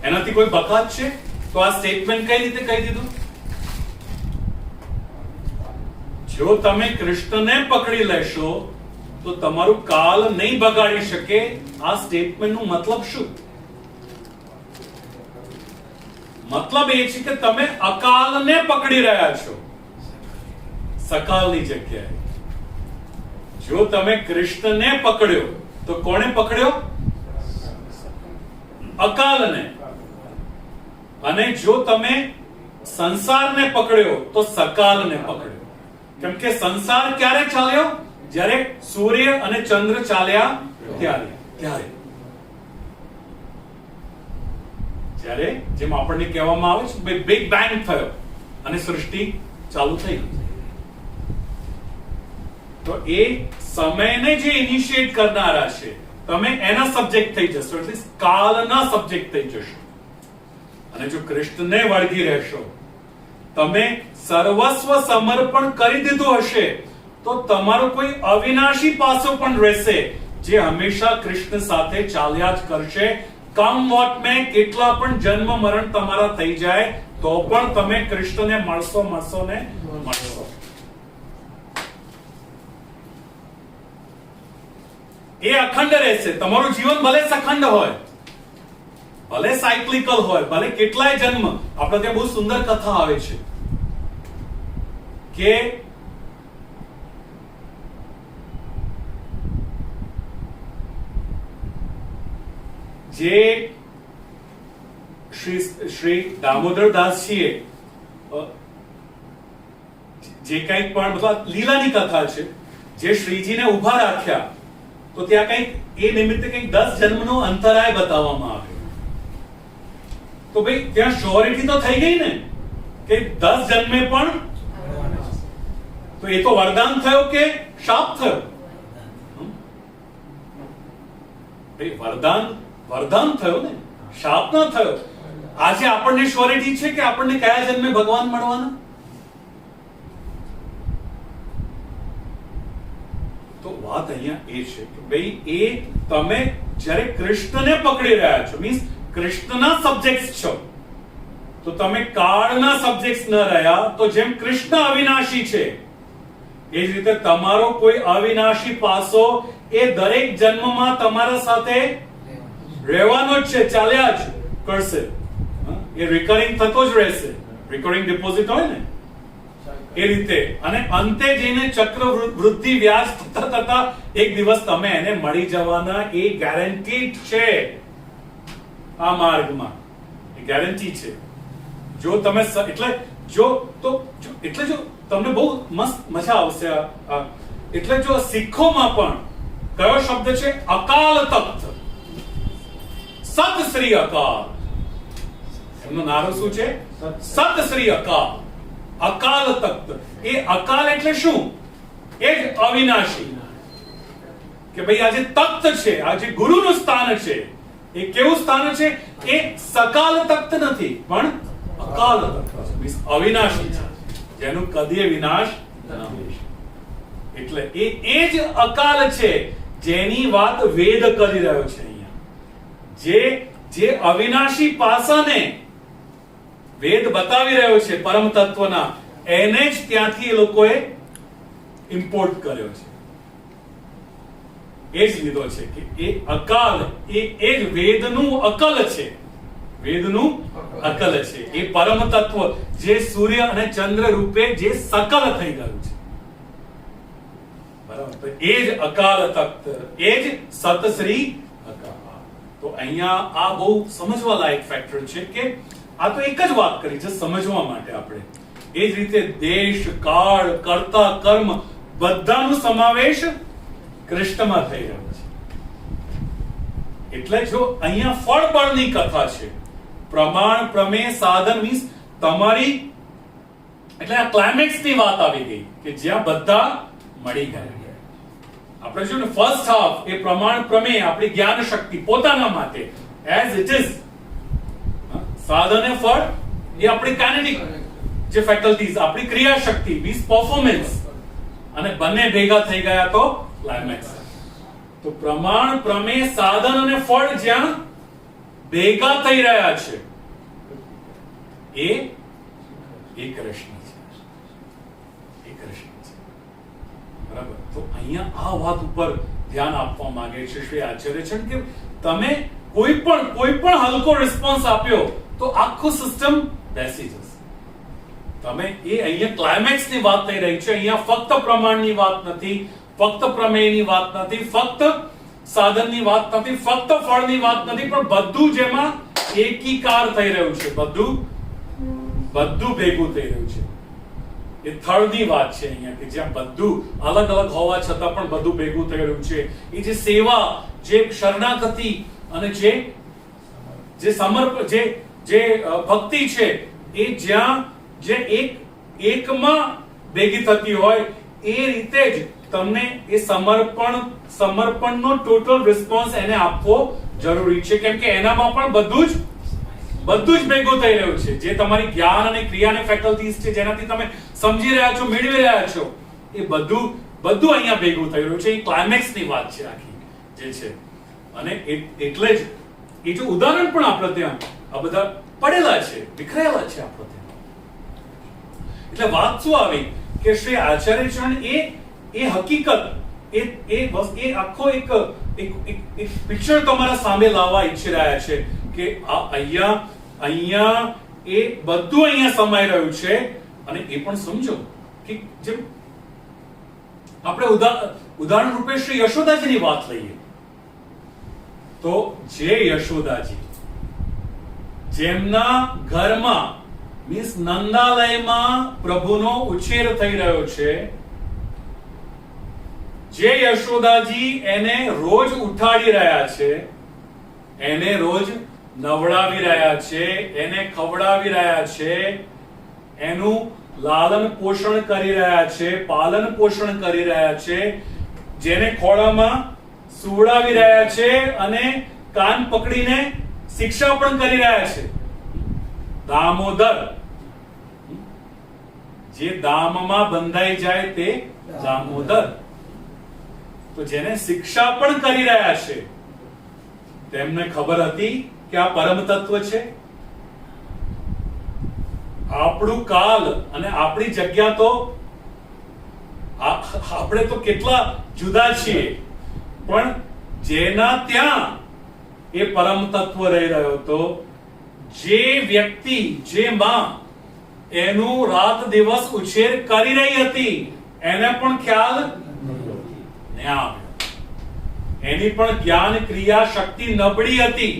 એનાથી કોઈ બકાત છે? તો આ સ્ટેટમેન્ટ કઈ રીતે કહી દીધું? જો તમે કૃષ્ણને પકડી લેશો તો તમારું કાલ નહીં બગાડી શકે. આ સ્ટેટમેન્ટનો મતલબ શું? મતલબ એ છે કે તમે અકાલને પકડી રહ્યા છો સકાલની જગ્યાએ. જો તમે કૃષ્ણને પકડ્યો તો કોને પકડ્યો? અકાલને. અને જો તમે સંસારને પકડ્યો તો સકાલને પકડ્યો. કેમ કે સંસાર ક્યારે ચાલ્યો? જ્યારે સૂર્ય અને ચંદ્ર ચાલ્યા ત્યારે. જ્યારે જેમ આપણને કહેવામાં આવે છે બિગ બેંગ થયો અને સૃષ્ટિ ચાલુ થઈ. તો એ સમયને જે ઇનિશિયેટ કરનારા છે તમે એના સબ્જેક્ટ થઈ જશો, એટલે કાલના સબ્જેક્ટ થઈ જશો. અને જો કૃષ્ણને વળગી રહેશો, તમે સર્વસ્વ સમર્પણ કરી દીધું હશે, તો તમારો કોઈ અવિનાશી પાસો પણ રહેશે જે હંમેશા કૃષ્ણ સાથે ચાલ્યા જ કરશે. કમ વોટ મેં કેટલા પણ જન્મ મરણ તમારા થઈ જાય તો પણ તમે કૃષ્ણને મળશો ને મળશો. એ અખંડ રહેશે. તમારું જીવન ભલે સખંડ હોય, ભલે સાયક્લિકલ હોય, ભલે કેટલાય જન્મ. આપણે ત્યાં બહુ સુંદર કથા આવે છે કે જે શ્રી દામોદરદાસજીએ જે કંઈક પણ મતલબ લીલાની કથા છે, જે શ્રીજીને ઉભા રાખ્યા તો ત્યાં કંઈક એ નિમિત્તે કંઈક 10 જન્મનો અંતરાય બતાવવામાં આવ્યો. તો ભાઈ ત્યાં શ્યોરિટી તો થઈ ગઈ ને કે 10 જન્મે પણ. તો એ તો વરદાન થયો કે શાપ થયો? વરદાન થયો ને, શાપ ન થયો. આજે આપણને શ્યોરિટી છે કે આપણને કયા જન્મે ભગવાન મળવાના? તો વાત અહીંયા એ છે કે ભાઈ એ તમે જ્યારે કૃષ્ણને પકડી રહ્યા છો, મીન્સ કૃષ્ણના સબ્જેક્ટ છો, તો તમે કાળના સબ્જેક્ટ ન રહ્યા. તો જેમ કૃષ્ણ અવિનાશી છે એ જ રીતે તમારો કોઈ અવિનાશી પાસો એ દરેક જન્મમાં તમારા સાથે રહેવાનો જ છે, ચાલ્યા જ કરશે. એ રિકરિંગ થતો જ રહેશે. રિકરિંગ ડિપોઝિટ હોય ને એ રીતે. અને અંતે જઈને ચક્ર વૃદ્ધિ વ્યાજ થતા એક દિવસ તમે એને મળી જવાના. એ ગેરંટીડ છે આ માર્ગમાં. એ ગેરંટી છે. જો તમે એટલે જો તમને બહુ મસ્ત મજા આવશે. એટલે જો સિક્ખોમાં પણ કયો શબ્દ છે? અકાલ તખ્ત. સત શ્રી અકાલ. એમનો નારો શું છે? સત શ્રી અકાલ. અકાલ તખ્ત. એ અકાલ એટલે શું? એ જ અવિનાશી. કે ભાઈ આજે તખ્ત છે, આજે ગુરુનું સ્થાન છે. એ કેવું સ્થાન છે? એ સકાલ તખ્ત નથી પણ અકાલ તખ્ત, મીન્સ અવિનાશી છે, જેનું કદીય વિનાશ ન હોય. એટલે એ જ અકાલ છે જેની વાત વેદ કરી રહ્યો છે અહીંયા. જે અવિનાશી પાસાને વેદ બતાવી રહ્યો છે પરમ તત્વના, એને જ ત્યાંથી એ લોકોએ ઇમ્પોર્ટ કર્યો છે. એ જ લીધો છે કે એ અકાલ એ જ વેદનું અકલ છે. વેદનું અકલ છે. એ પરમ તત્વ જે સૂર્ય અને ચંદ્ર રૂપે જે સકલ થઈ ગયું છે. બરાબર? તો એ જ અકાલ તખ્ત, એ જ સતશ્રી અકાલ. તો અહીંયા આ બહુ સમજવા લાયક ફેક્ટર છે કે આ તો એક જ વાત કરી છે સમજવા માટે આપણે. એ જ રીતે દેશ, કાળ, કર્તા, કર્મ બધાનો સમાવેશ કૃષ્ણમાં થઈ રહ્યો છે. એટલે જો અહીંયા ફળ બળની કથા છે, પ્રમાણ, પ્રમેય, સાધન, મીન્સ તમારી એટલે આ ક્લાઇમેક્સ ની વાત આવી ગઈ કે જ્યાં બધા મળી ગયા. આપણે જો ને ફર્સ્ટ હાફ એ પ્રમાણ, પ્રમેય, આપણી જ્ઞાન શક્તિ પોતાના માટે એઝ ઇટ ઇઝ. સાધન અને ફળ એ આપણી કાઇનેટિક જે ફેકલ્ટીઝ, આપણી ક્રિયા શક્તિ મીન્સ પરફોર્મન્સ, અને બંને ભેગા થઈ ગયા તો ક્લાઇમેક્સ. તો પ્રમાણ, પ્રમેય, સાધન અને ફળ જ્યાં ભેગા થઈ રહ્યા છે એ કૃષ્ણ છે. એ કૃષ્ણ છે. બરાબર. તો અહીંયા આ વાત ઉપર ધ્યાન આપવા માંગે છે શ્રી આચાર્યચંદ કે તમે કોઈ પણ હલકો રિસ્પોન્સ આપ્યો તો આખું સિસ્ટમ બેસી જશે. તમે એ અહીંયા ક્લાઇમેક્સ ની વાત થઈ રહી છે. અહીંયા ફક્ત પ્રમાણની વાત નથી, ફક્ત પ્રમેયની વાત નથી, ફક્ત સાધનની વાત નથી, ફક્ત ફળની વાત નથી, પણ બધું જેમાં એકીકાર થઈ રહ્યું છે, બધું ભેગું થઈ રહ્યું છે. એ થળની વાત છે અહીંયા કે જ્યાં બધું અલગ અલગ હોવા છતાં પણ બધું ભેગું થઈ રહ્યું છે. એ જે સેવા, જે શરણાગતિ અને જે સમર્પણ, જે ભક્તિ છે, એ જ્યાં જે એકમાં ભેગી થતી હોય એ રીતે જ તમને એ સમર્પણનો ટોટલ રિસ્પોન્સ એને આપવો જરૂરી છે. કેમ કે એનામાં પણ બધું જ ભેગું થઈ રહ્યું છે. જે તમારી જ્ઞાન અને ક્રિયાની ફેકલ્ટીઝ છે, જેનાથી તમે સમજી રહ્યા છો, મેળવી રહ્યા છો, એ બધું અહીંયા ભેગું થઈ રહ્યું છે. એ ક્લાઇમેક્સ ની વાત છે આખી જે છે. અને એટલે જ એ જો ઉદાહરણ પણ આપણે ત્યાં આ બધા પડેલા છે, વિખરાયેલા છે આપણે ત્યાં. એટલે વાત શું આવી કે શ્રી આચાર્યચંદ એ હકીકત, એ આખો એક પિક્ચર તમારા સામે લાવવા ઈચ્છી રહ્યા છે કે અહીંયા એ બધું અહીંયા સમાઈ રહ્યું છે. અને એ પણ સમજો કે જેમ આપણે ઉદાહરણ રૂપે શ્રી યશોદાજીની વાત લઈએ તો જે યશોદાજી જેમના ઘરમાં મીન્સ નંદાલયમાં પ્રભુનો ઉછેર થઈ રહ્યો છે, જે યશોદાજી એને રોજ ઉઠાડી રહ્યા છે, એને રોજ નવડાવી રહ્યા છે, એને ખવડાવી રહ્યા છે, એનું લાલન પોષણ કરી રહ્યા છે, પાલન પોષણ કરી રહ્યા છે, જેને ખોળામાં સુવડાવી રહ્યા છે અને કાન પકડીને શિક્ષા પણ કરી રહ્યા છે. દામોદર, જે દામમાં બંધાઈ જાય તે દામોદર. તો જેને શિક્ષા પણ કરી રહ્યા છે, તેમને ખબર હતી કે આ પરમ તત્વ છે. આપણું કાલ અને આપણી જગ્યા તો આપણે તો કેટલા જુદા છીએ, પણ જેના ત્યાં એ પરમ તત્વ રહી રહ્યો હતો, જે વ્યક્તિ, જે માં એનું રાત દિવસ ઉછેર કરી રહી હતી, એને પણ ખ્યાલ ન આવ્યો. એની પણ જ્ઞાન ક્રિયા શક્તિ નબળી હતી.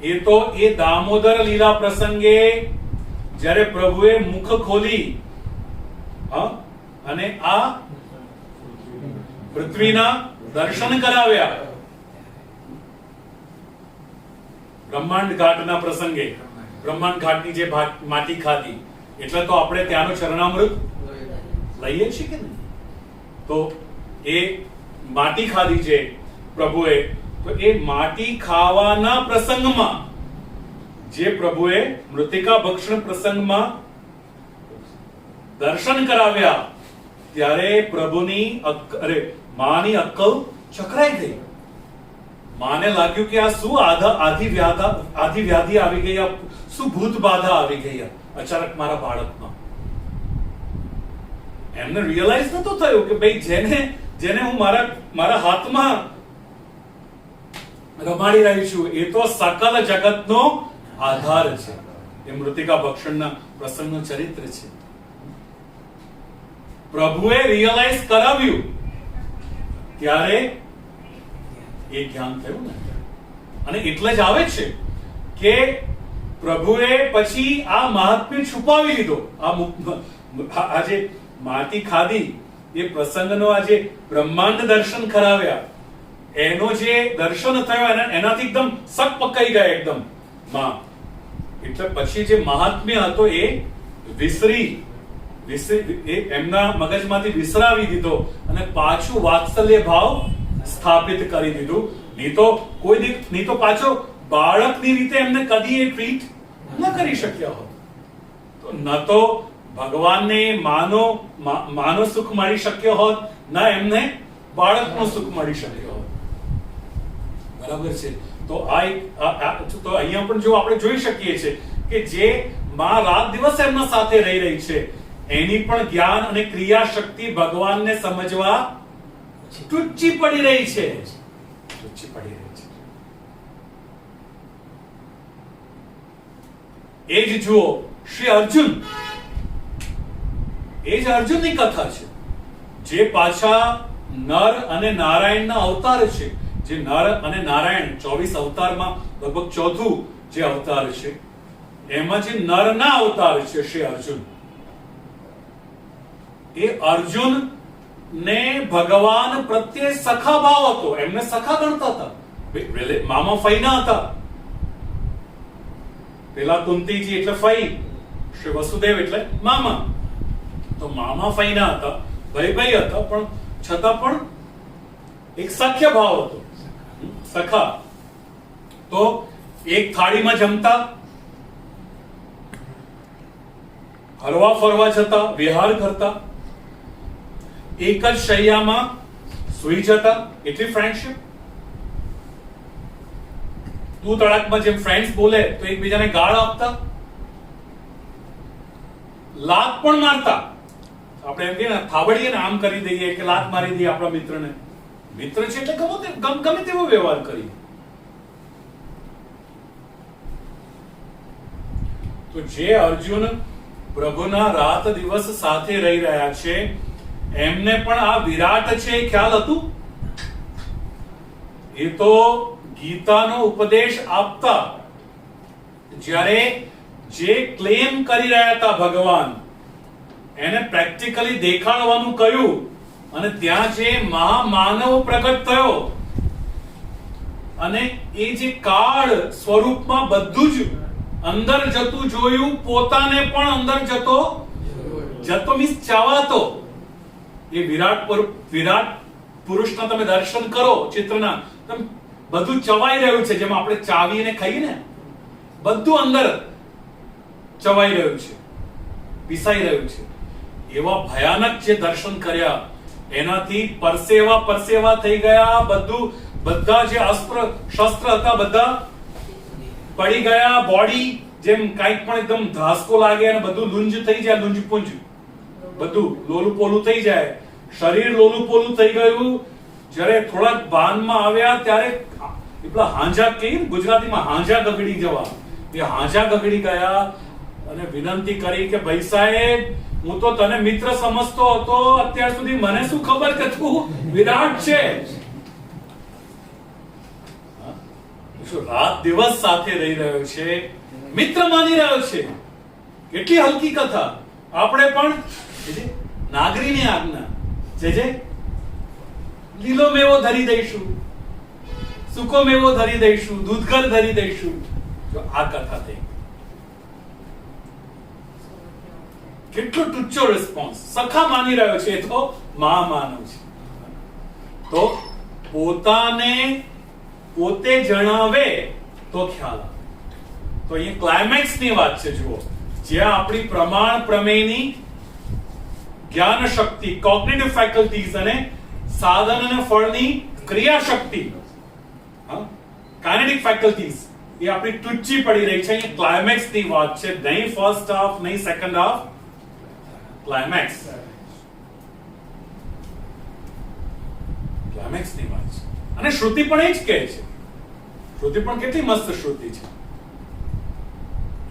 એ તો એ દામોદર લીલા પ્રસંગે જ્યારે પ્રભુએ મુખ ખોલી અને આ પૃથ્વીના દર્શન કરાવ્યા, બ્રહ્માંડ ઘાટના પ્રસંગે, બ્રહ્માંડ ઘાટની જે માટી ખાધી, એટલે તો આપણે ત્યાંનો ચરણામૃત લઈએ છીએ કે નહીં? તો એ માટી ખાધી છે પ્રભુએ, તો એ માટી ખાવાના પ્રસંગમાં, જે પ્રભુએ મૃતિકા ભક્ષણ પ્રસંગમાં દર્શન કરાવ્યા, ત્યારે પ્રભુની માની અક્કલ ચકરાઈ ગઈ. માને લાગ્યું કે આ શું આધિ વ્યાધિ આવી ગઈ, શું ભૂત બાધા આવી ગઈ અચાનક મારા બાળકમાં. એમને રિયલાઇઝ નતો થયું કે ભાઈ જેને હું મારા હાથમાં રમાડી રહી છું, એ તો સકલ જગતનો આધાર છે. એ મૃતિકા ભક્ષણના પ્રસંગનું ચરિત્ર છે. પ્રભુએ રિયલાઇઝ કરાવ્યું ત્યારે એ જ્ઞાન થયું ને. અને એટલે જ આવે છે કે પ્રભુએ પછી આ મહાત્મ્ય છુપાવી લીધો. આજે માટી ખાધી એ પ્રસંગનો આજે બ્રહ્માંડ દર્શન કરાવ્યા, એનો જે દર્શન થયો એનાથી એકદમ સક પકાઈ ગયા એકદમ માં. એટલે પછી જે મહાત્મ્ય હતો એ એમના મગજમાંથી વિસરાવી દીધો અને પાછું વાત્સલ્ય ભાવ સ્થાપિત કરી દીધું. નહીં તો પાછો બાળકની રીતે એમને કદી એ ટ્રીટ ન કરી શક્યા હોત. તો ન તો ભગવાનને માનો સુખ મળી શક્યો હોત, ના એમને બાળકનું સુખ મળી શક્યો હોત. બરાબર છે. તો અહીંયા પણ જો આપણે જોઈ શકીએ છીએ કે જે માં રાત દિવસ એમના સાથે રહી રહી છે, એની પણ જ્ઞાન અને ક્રિયા શક્તિ ભગવાનને સમજવા ટૂંચી પડી રહી છે. ટૂંચી પડી રહી છે. એ જ જુઓ શ્રી અર્જુન, એ જ અર્જુનની કથા છે, જે પાછા નર અને નારાયણના અવતાર છે. જે નર અને નારાયણ 24 અવતારમાં લગભગ ચોથું જે અવતાર છે, એમાં જે નરના અવતાર છે શ્રી અર્જુન, એ અર્જુન ને ભગવાન પ્રત્યે સખા ભાવ હતો. એમને સખા ગણતા હતા, મામા ફઈના હતા. પેલા કુંતીજી એટલે ફઈ, શ્રી વસુદેવ એટલે મામા. તો મામા ફઈના હતા, ભાઈ ભાઈ હતા, પણ છતાં પણ એક સખ્ય ભાવ હતો, સખા. તો એક થાળીમાં જમતા, હરવા ફરવા જતા, વિહાર કરતા, એક જ શૈયામાં સૂઈ જતા. એટલી ફ્રેન્ડશિપ. તું તડાકમાં જેમ ફ્રેન્ડ્સ બોલે તો એકબીજાને ગાળ આપતા, લાત પણ મારતા. આપણે એમ કે ને થાબડીએ ને આમ કરી દઈએ કે લાત મારી દઈએ આપણા મિત્રને. મિત્ર છે એટલે ગમે તેવો વ્યવહાર કરીએ. તો જે અર્જુન પ્રભુના રાત દિવસ સાથે રહી રહ્યા છે, એમને પણ આ વિરાટ છે એ ખ્યાલ હતું. એ તો ગીતાનો ઉપદેશ આપતા જ્યારે જે ક્લેમ કરી રહ્યા હતા ભગવાન, એને પ્રેક્ટિકલી દેખાડવાનું કહ્યું, અને ત્યાં જે મહામાનવ પ્રગટ થયો અને એ જે કાળ સ્વરૂપમાં બધું જ અંદર જતું જોયું, પોતાને પણ અંદર જતો મીન્સ ચાવાતો. એ વિરાટ પુરુષના તમે દર્શન કરો ચિત્રના, તમે બધું ચવાઈ રહ્યું છે, જેમ આપણે ચાવીને ખાઈએ ને, બધું અંદર ચવાઈ રહ્યું છે, પીસાઈ રહ્યું છે. એવા ભયાનક જે દર્શન કર્યા, એનાથી પરસેવા થઈ ગયા. બધા જે અસ્ત્ર શસ્ત્ર હતા બધા પડી ગયા. બોડી જેમ કંઈક પણ એકદમ ધાસકો લાગે અને બધું લુંજ થઈ જાય, લુંજ પુંજ બધું લોલું પોલું થઈ જાય. શરીર લોલું પોલું થઈ ગયું. જ્યારે થોડાક ભાનમાં આવ્યા ત્યારે એટલા હાંજા કહીએ ને ગુજરાતીમાં, હાંજા ગગડી જવા. એ હાંજા ગગડી ગયા અને વિનંતી કરી કે ભાઈ સાહેબ, હું તો તને મિત્ર સમજતો હતો, અત્યાર સુધી મને શું ખબર કે તું વિરાટ છે. રાત દિવસ સાથે રહી રહ્યો છે, મિત્ર માની રહ્યો છે. કેટલી હલકી કથા. આપણે પણ નાગરીની આજ્ઞા જે લીલો મેવો ધરી દઈશું, સૂકો મેવો ધરી દઈશું, દૂધઘર ધરી દઈશું. જો આ કથા થઈ, કેટલો ટૂંચો રિસ્પોન્સ. સખા માની રહ્યો છે, તો મહામાનવ છે. તો પોતે જણાવે તો ખ્યાલ આવે. તો અહીંયા ક્લાઇમેક્સ ની વાત છે. જુઓ, જ્યાં આપણી પ્રમાણ પ્રમેયની જ્ઞાન શક્તિ, કોગ્નિટિવ ફેકલ્ટીઝ અને સાધન અને ફળની ક્રિયા શક્તિ, કાઇનેટિક ફેકલ્ટીઝ, એ આપણી ટૂંચી પડી રહી છે. અહીંયા ક્લાઇમેક્સ ની વાત છે, નહીં ફર્સ્ટ હાફ, નહીં સેકન્ડ હાફ, ક્લાઇમેક્સ. ક્લાઇમેક્સ ની વાત છે. અને શ્રુતિ પણ એ જ કહે છે. શ્રુતિ પણ કેટલી મસ્ત શ્રુતિ છે.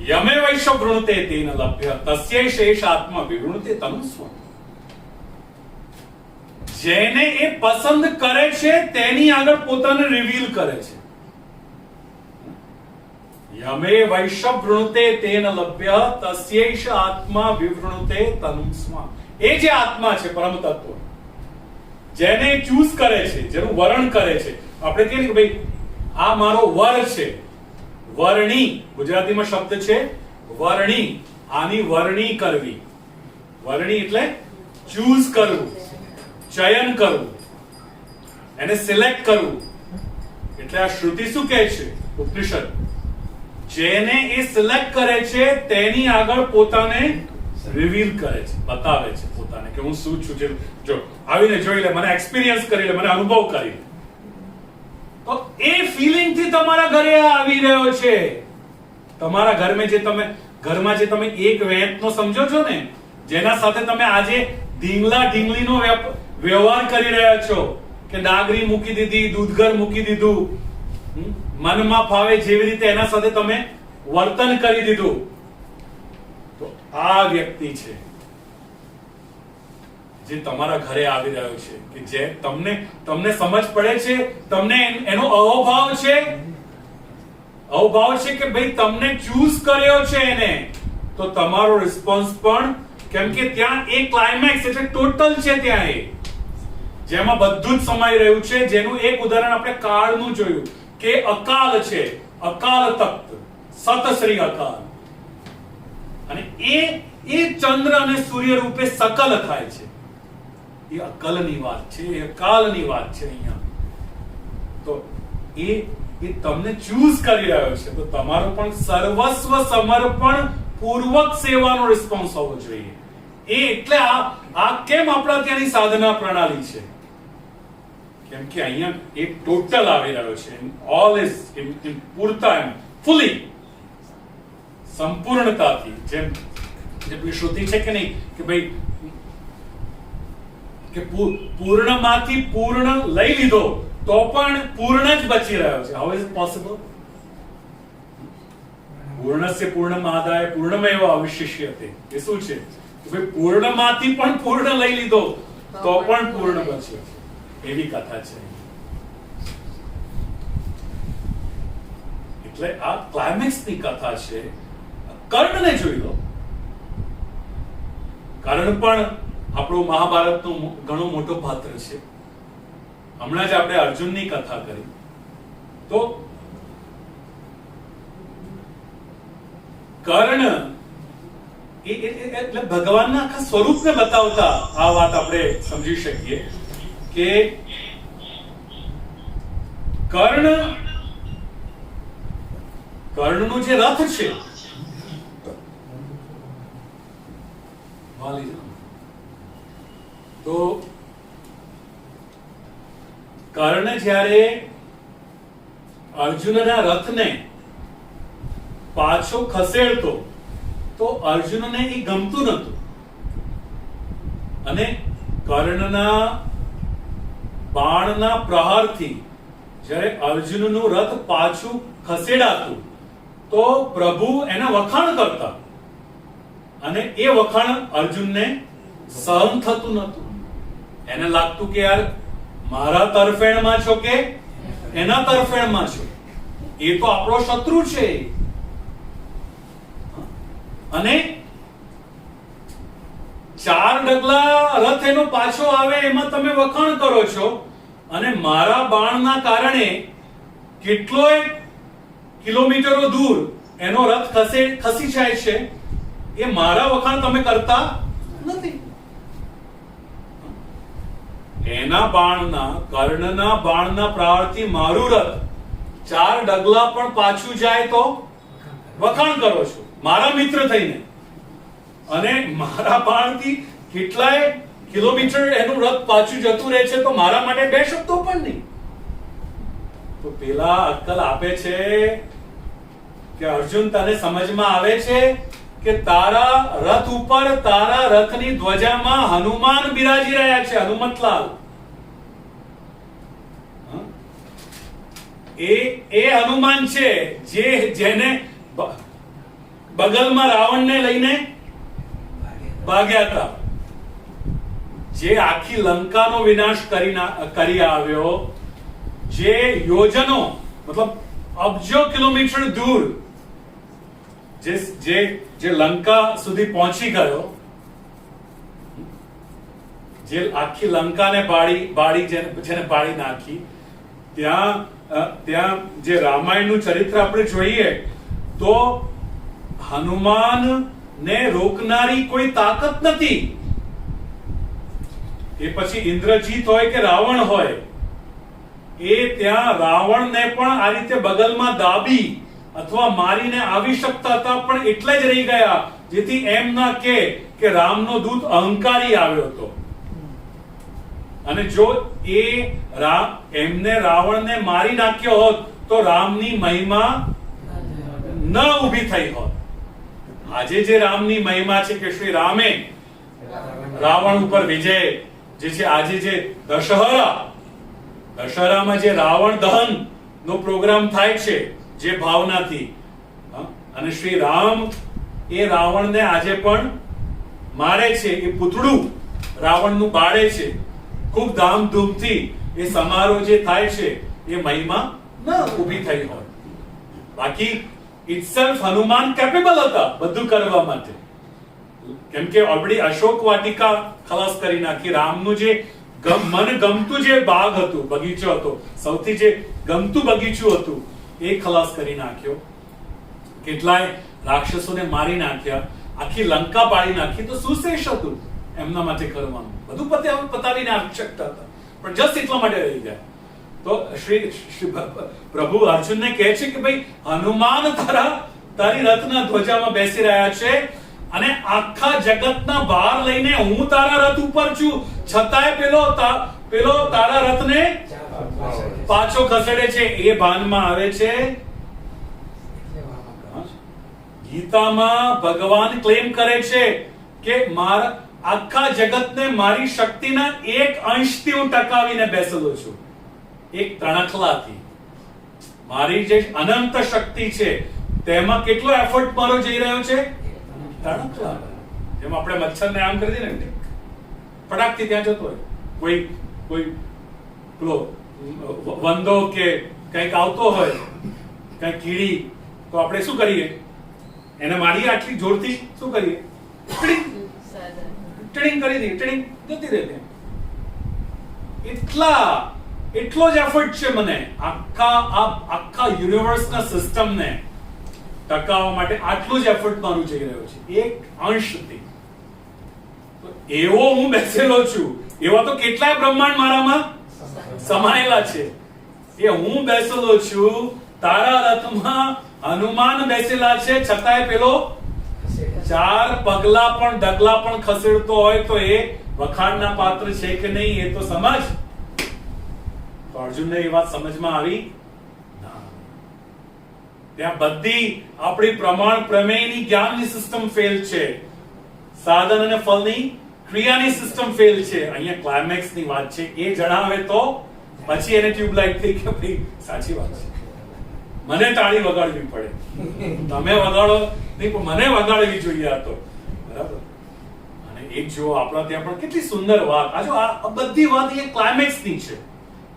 યમે વૈશ્વ વૃણતે તેન લભ્ય તસ્ય શેષ આત્મા વિવૃણતે તનુસ્વ. જેને એ પસંદ કરે છે તેની આગળ પોતાને રિવીલ કરે છે. યમે વૈશ્વ વૃણતે તેન લભ્ય તસ્યૈષ આત્મા વિવૃણતે તનુસ્વ. એ જે આત્મા છે પરમ તત્વ, જેને ચૂઝ કરે છે, જેનું વરણ કરે છે. આપણે કહીએ કે ભાઈ આ મારો વર છે. વર્ણી ગુજરાતીમાં શબ્દ છે વર્ણી. આની વર્ણી કરવી. વર્ણી એટલે ચૂઝ કરવું, ચયન કરવું, એને સિલેક્ટ કરવું. એટલે આ શ્રુતિ શું કહે છે? ઉપનિષદ જેને એ સિલેક્ટ કરે છે તેની આગળ પોતાને રિવીલ કરે છે, બતાવે છે પોતાને કે હું શું છું. જો આવીને જોઈ લે, મને એક્સપિરિયન્સ કરી લે, મને અનુભવ કરી લે. તો એ ફીલિંગ થી તમારા ઘરે આવી રહ્યો છે. તમારા ઘરમાં જે તમે એક વેંતનો સમજો છો ને, જેના સાથે તમે આજે ઢીંગલા ઢીંગલીનો વ્યવહાર કરી રહ્યા છો કે નાગરી મૂકી દીધી, દૂધઘર મૂકી દીધું, મનમાં ફાવે જેવી રીતે એના સાથે તમે વર્તન કરી દીધું, તો આ વ્યક્તિ છે જે તમારા ઘરે આવી રહ્યો છે, કે જે તમને સમજ પડે છે, તમને એનો અહોભાવ છે કે ભાઈ તમને ચૂઝ કર્યો છે એને, તો તમારો રિસ્પોન્સ પણ, કેમ કે ત્યાં એક ક્લાઇમેક્સ એટલે ટોટલ છે ત્યાં એ, જેમાં બધું જ સમાઈ રહ્યું છે, જેનું એક ઉદાહરણ આપણે કાળનું જોયું કે અકાલ છે, અકાલ તખ્ત, સત શ્રી અકાલ, અને એ ચંદ્ર અને સૂર્ય રૂપે સકલ થાય છે. એ અકલની વાત છે, એ અકાલની વાત છે અહીંયા. તો એ તમને ચૂઝ કરી રહ્યો છે, તો તમારો પણ સર્વસ્વ સમર્પણ પૂર્વક સેવાનો રિસ્પોન્સ હોવો જોઈએ. એ એટલે આ કેમ આપણા ત્યાંની સાધના પ્રણાલી છે, કેમ કે અહીંયા એક ટોટલ આવી રહ્યો છે, ઓલ ઇઝ ઇન પૂરતા, એમ ફુલી, સંપૂર્ણતાથી. જેમ શ્રુતિ છે કે નહીં કે ભાઈ કે પૂર્ણમાંથી પૂર્ણ લઈ લીધો તો પણ પૂર્ણ જ બચી રહ્યો છે. How is it possible? પૂર્ણસ્ય પૂર્ણમાદાય પૂર્ણમેવ અવશિષ્યતે. એ શું છે કે ભાઈ પૂર્ણમાંથી પણ પૂર્ણ લઈ લીધો તો પણ પૂર્ણ બચ્યો છે. એવી કથા છે. એટલે આ ક્લાઇમેક્સ ની કથા છે. કર્ણને જોઈ લો. કર્ણ પણ આપણું મહાભારતનું ઘણો મોટો પાત્ર છે. હમણાં જ આપણે અર્જુનની કથા કરી, તો કર્ણ એટલે ભગવાનના આખા સ્વરૂપને બતાવતા આ વાત આપણે સમજી શકીએ કે કર્ણનું જે રથ છે, તો કર્ણ જ્યારે અર્જુનના રથને પાછો ખસેડતો તો અર્જુનને એ ગમતું નતું, અને કર્ણના બાણના પ્રહારથી જ્યારે અર્જુનનું રથ પાછું ખસેડાતું તો પ્રભુ એના વખાણ કરતા, અને એ વખાણ અર્જુનને સહન થતું નતું. એને લાગતું કે યાર મારા તરફેણમાં છો કે એના તરફેણમાં છો, એ તો આપણો શત્રુ છે. અને 4 ડગલા રથ એનો પાછો આવે એમાં તમે વખાણ કરો છો, અને મારા બાણના કારણે કેટલોય કિલોમીટરો દૂર એનો રથ ખસી જાય છે, એ મારા વખાણ તમે કરતા નથી. એના બાણના, કર્ણના બાણના પ્રહારથી મારું રથ 4 ડગલા પણ પાછું જાય તો વખાણ કરો છો મારા મિત્ર થઈને, અને મારા બાણથી કેટલાય કિલોમીટર એનું રથ પાછું જતું રહે છે તો મારા માટે 2 શબ્દો પણ નહીં. તો પેલા અક્કલ આપે છે કે અર્જુન, તને સમજમાં આવે છે કે તારા રથ ઉપર, તારા રથની ધ્વજામાં હનુમાન બિરાજી રહ્યા છે, હનુમંતલાલ. એ હનુમાન છે જેને બગલમાં રાવણને લઈને ભાગ્યા હતા, જે આખી લંકાનો વિનાશ કરી આવ્યો, જે યોજનો મતલબ અબજો કિલોમીટર દૂર જે લંકા સુધી પહોંચી ગયો, જે આખી લંકાને બાળી જેને બાળી નાખી, ત્યાં જે રામાયણનું ચરિત્ર આપણે જોઈએ તો હનુમાન ને રોકનારી કોઈ તાકાત નથી. એ પછી ઇન્દ્રજીત હોય કે રાવણ હોય, એ ત્યાં રાવણને પણ આ રીતે બગલમાં દાબી અથવા મારીને આવી શકતા હતા, પણ એટલે જ રહી ગયા જેથી એમ ના કે રામનો દૂત અહંકારી આવ્યો હતો. અને જો એમને રાવણને મારી નાખ્યો હોત તો રામની મહિમા ન ઊભી થઈ હોત. આજે જે રામની મહિમા છે કે શ્રી રામે રાવણ ઉપર વિજય જે છે, આજે જે દશહરામાં જે રાવણ દહન નો પ્રોગ્રામ થાય છે જે ભાવનાથી, અને શ્રી રામ એ રાવણને આજે પણ મારે છે, એ પૂતળું રાવણનું બાળે છે, ખૂબ ધામધૂમથી એ સમારોહ જે થાય છે એ મહિમા ન ઊભી થઈ હોય. બાકી ઇટસેલ્ફ હનુમાન કેપેબલ હતા બધું કરવા માટે, કેમ કે ઓલરેડી અશોક વાટિકા ખલાસ કરી નાખી. રામનું જે મન ગમતું જે બાગ હતું, બગીચો હતો, સૌથી જે ગમતું બગીચું હતું એ ખલાસ કરી નાખ્યો. કેટલાય રાક્ષસોને મારી નાખ્યા, આખી લંકા પાડી નાખી. તો શું શેષ હતું એમના માટે કરવાનું? બધું પતાવીને આવી શકતા હતા, પણ જસ્ટ એટલા માટે રહી ગયા. તો શ્રી પ્રભુ અર્જુનને કહે છે કે ભાઈ હનુમાન તારી રથના ધ્વજામાં બેસી રહ્યા છે અને આખા જગતના ભાર લઈને હું તારા રથ ઉપર છું, છતાંય પેલો તારા રથને પાછો ખસેડે છે. એ ભાનમાં આવે છે. ગીતામાં ભગવાન ક્લેમ કરે છે કે મારા આખા જગતને મારી શક્તિના એક અંશથી હું ટકાવીને બેસેલો છું, એક તણખલાથી. મારી જે અનંત શક્તિ છે તેમાં કેટલો એફર્ટ મારો જઈ રહ્યો છે? તણખલા. જેમ આપણે મચ્છરને આમ કરી દઈએ ને, ફટાકથી ત્યાં જતો હોય. કોઈ પેલો વંદો કે કંઈક આવતો હોય, કંઈક કીડી, તો આપણે શું કરીએ? એને મારીએ આટલી જોરથી, શું કરીએ? ટ્રેડિંગ કરી દઈએ, ટ્રેડિંગ જતી રહે. એટલો જ એફર્ટ છે મને આખા યુનિવર્સના સિસ્ટમને ટકાવવા માટે. આટલું જ એફર્ટ મારું જઈ રહ્યો છે એક અંશથી. તો એવો હું બેસેલો છું. એવા તો કેટલાય બ્રહ્માંડ મારામાં સમાયેલા છે. એ હું બેસેલો છું, તારા રથમાં હનુમાન બેસેલા છે, છતાંય પેલો 4 પગલા પણ ડગલા પણ ખસેડતો હોય તો એ વખાણના પાત્ર છે કે નહીં એ તો સમજ. તો અર્જુનને એ વાત સમજમાં આવી ના. ત્યાં બધી આપણી પ્રમાણ પ્રમેયની જ્ઞાનની સિસ્ટમ ફેલ છે, સાધન અને ફળની ક્રિયાની સિસ્ટમ ફેલ છે. અહીંયા ક્લાઇમેક્સની વાત છે, એ જણાવે તો પછી એને ટ્યુબલાઇટ થઈ કે ભાઈ સાચી વાત છે, મને તાળી વગાડવી પડે, તમે વગાડો નહીં પણ મને વગાડવી જોઈએ આ તો. બરાબર. અને એક જો આપણા ત્યાં પણ કેટલી સુંદર વાત, આ બધી વાત એ ક્લાઇમેક્સની છે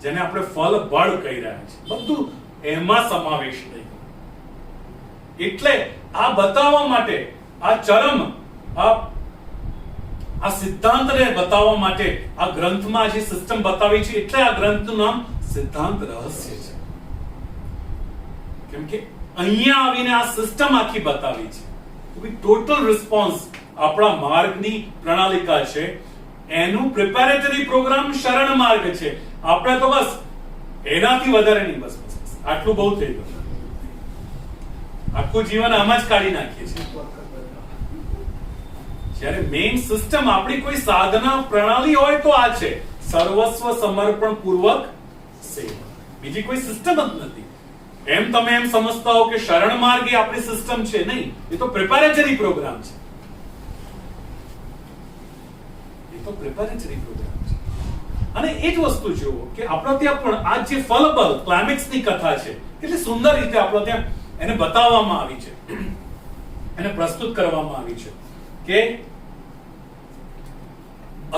જેને આપણે ફલ બળ કહી રહ્યા છીએ. બધું એમાં સમાવેશ થઈ ગયો. એટલે આ બતાવવા માટે આ ચરમ આ સિદ્ધાંતને બતાવવા માટે આ ગ્રંથમાં જે સિસ્ટમ બતાવી છે, એટલે આ ગ્રંથનું નામ સિદ્ધાંત રહસ્ય છે. કેમ કે અહીંયા આવીને આ સિસ્ટમ આખી બતાવી છે. ટોટલ રિસ્પોન્સ આપણા માર્ગની પ્રણાલિકા છે, એનું પ્રિપેરેટરી પ્રોગ્રામ શરણ માર્ગ છે. આપણે તો બસ એનાથી વધારે નહીં, બસ આટલું બહુ થઈ ગયું. આખું જીવન આમ જ કાઢી નાખીએ છીએ. જ્યારે મેઇન સિસ્ટમ આપણી કોઈ સાધના પ્રણાલી હોય તો આ છે, સર્વસ્વ સમર્પણ પૂર્વક સેવા. બીજી કોઈ સિસ્ટમ જ નથી. એમ તમે એમ સમજતા હો કે શરણ માર્ગ એ આપણી સિસ્ટમ છે, નહીં. એ તો પ્રિપેરેટરી પ્રોગ્રામ છે. અને એ જ વસ્તુ જુઓ કે આપણા ત્યાં પણ આ જે ફલબલ ક્લાઇમેક્સની કથા છે, કેટલી સુંદર રીતે આપણા ત્યાં એને બતાવવામાં આવી છે, એને પ્રસ્તુત કરવામાં આવી છે કે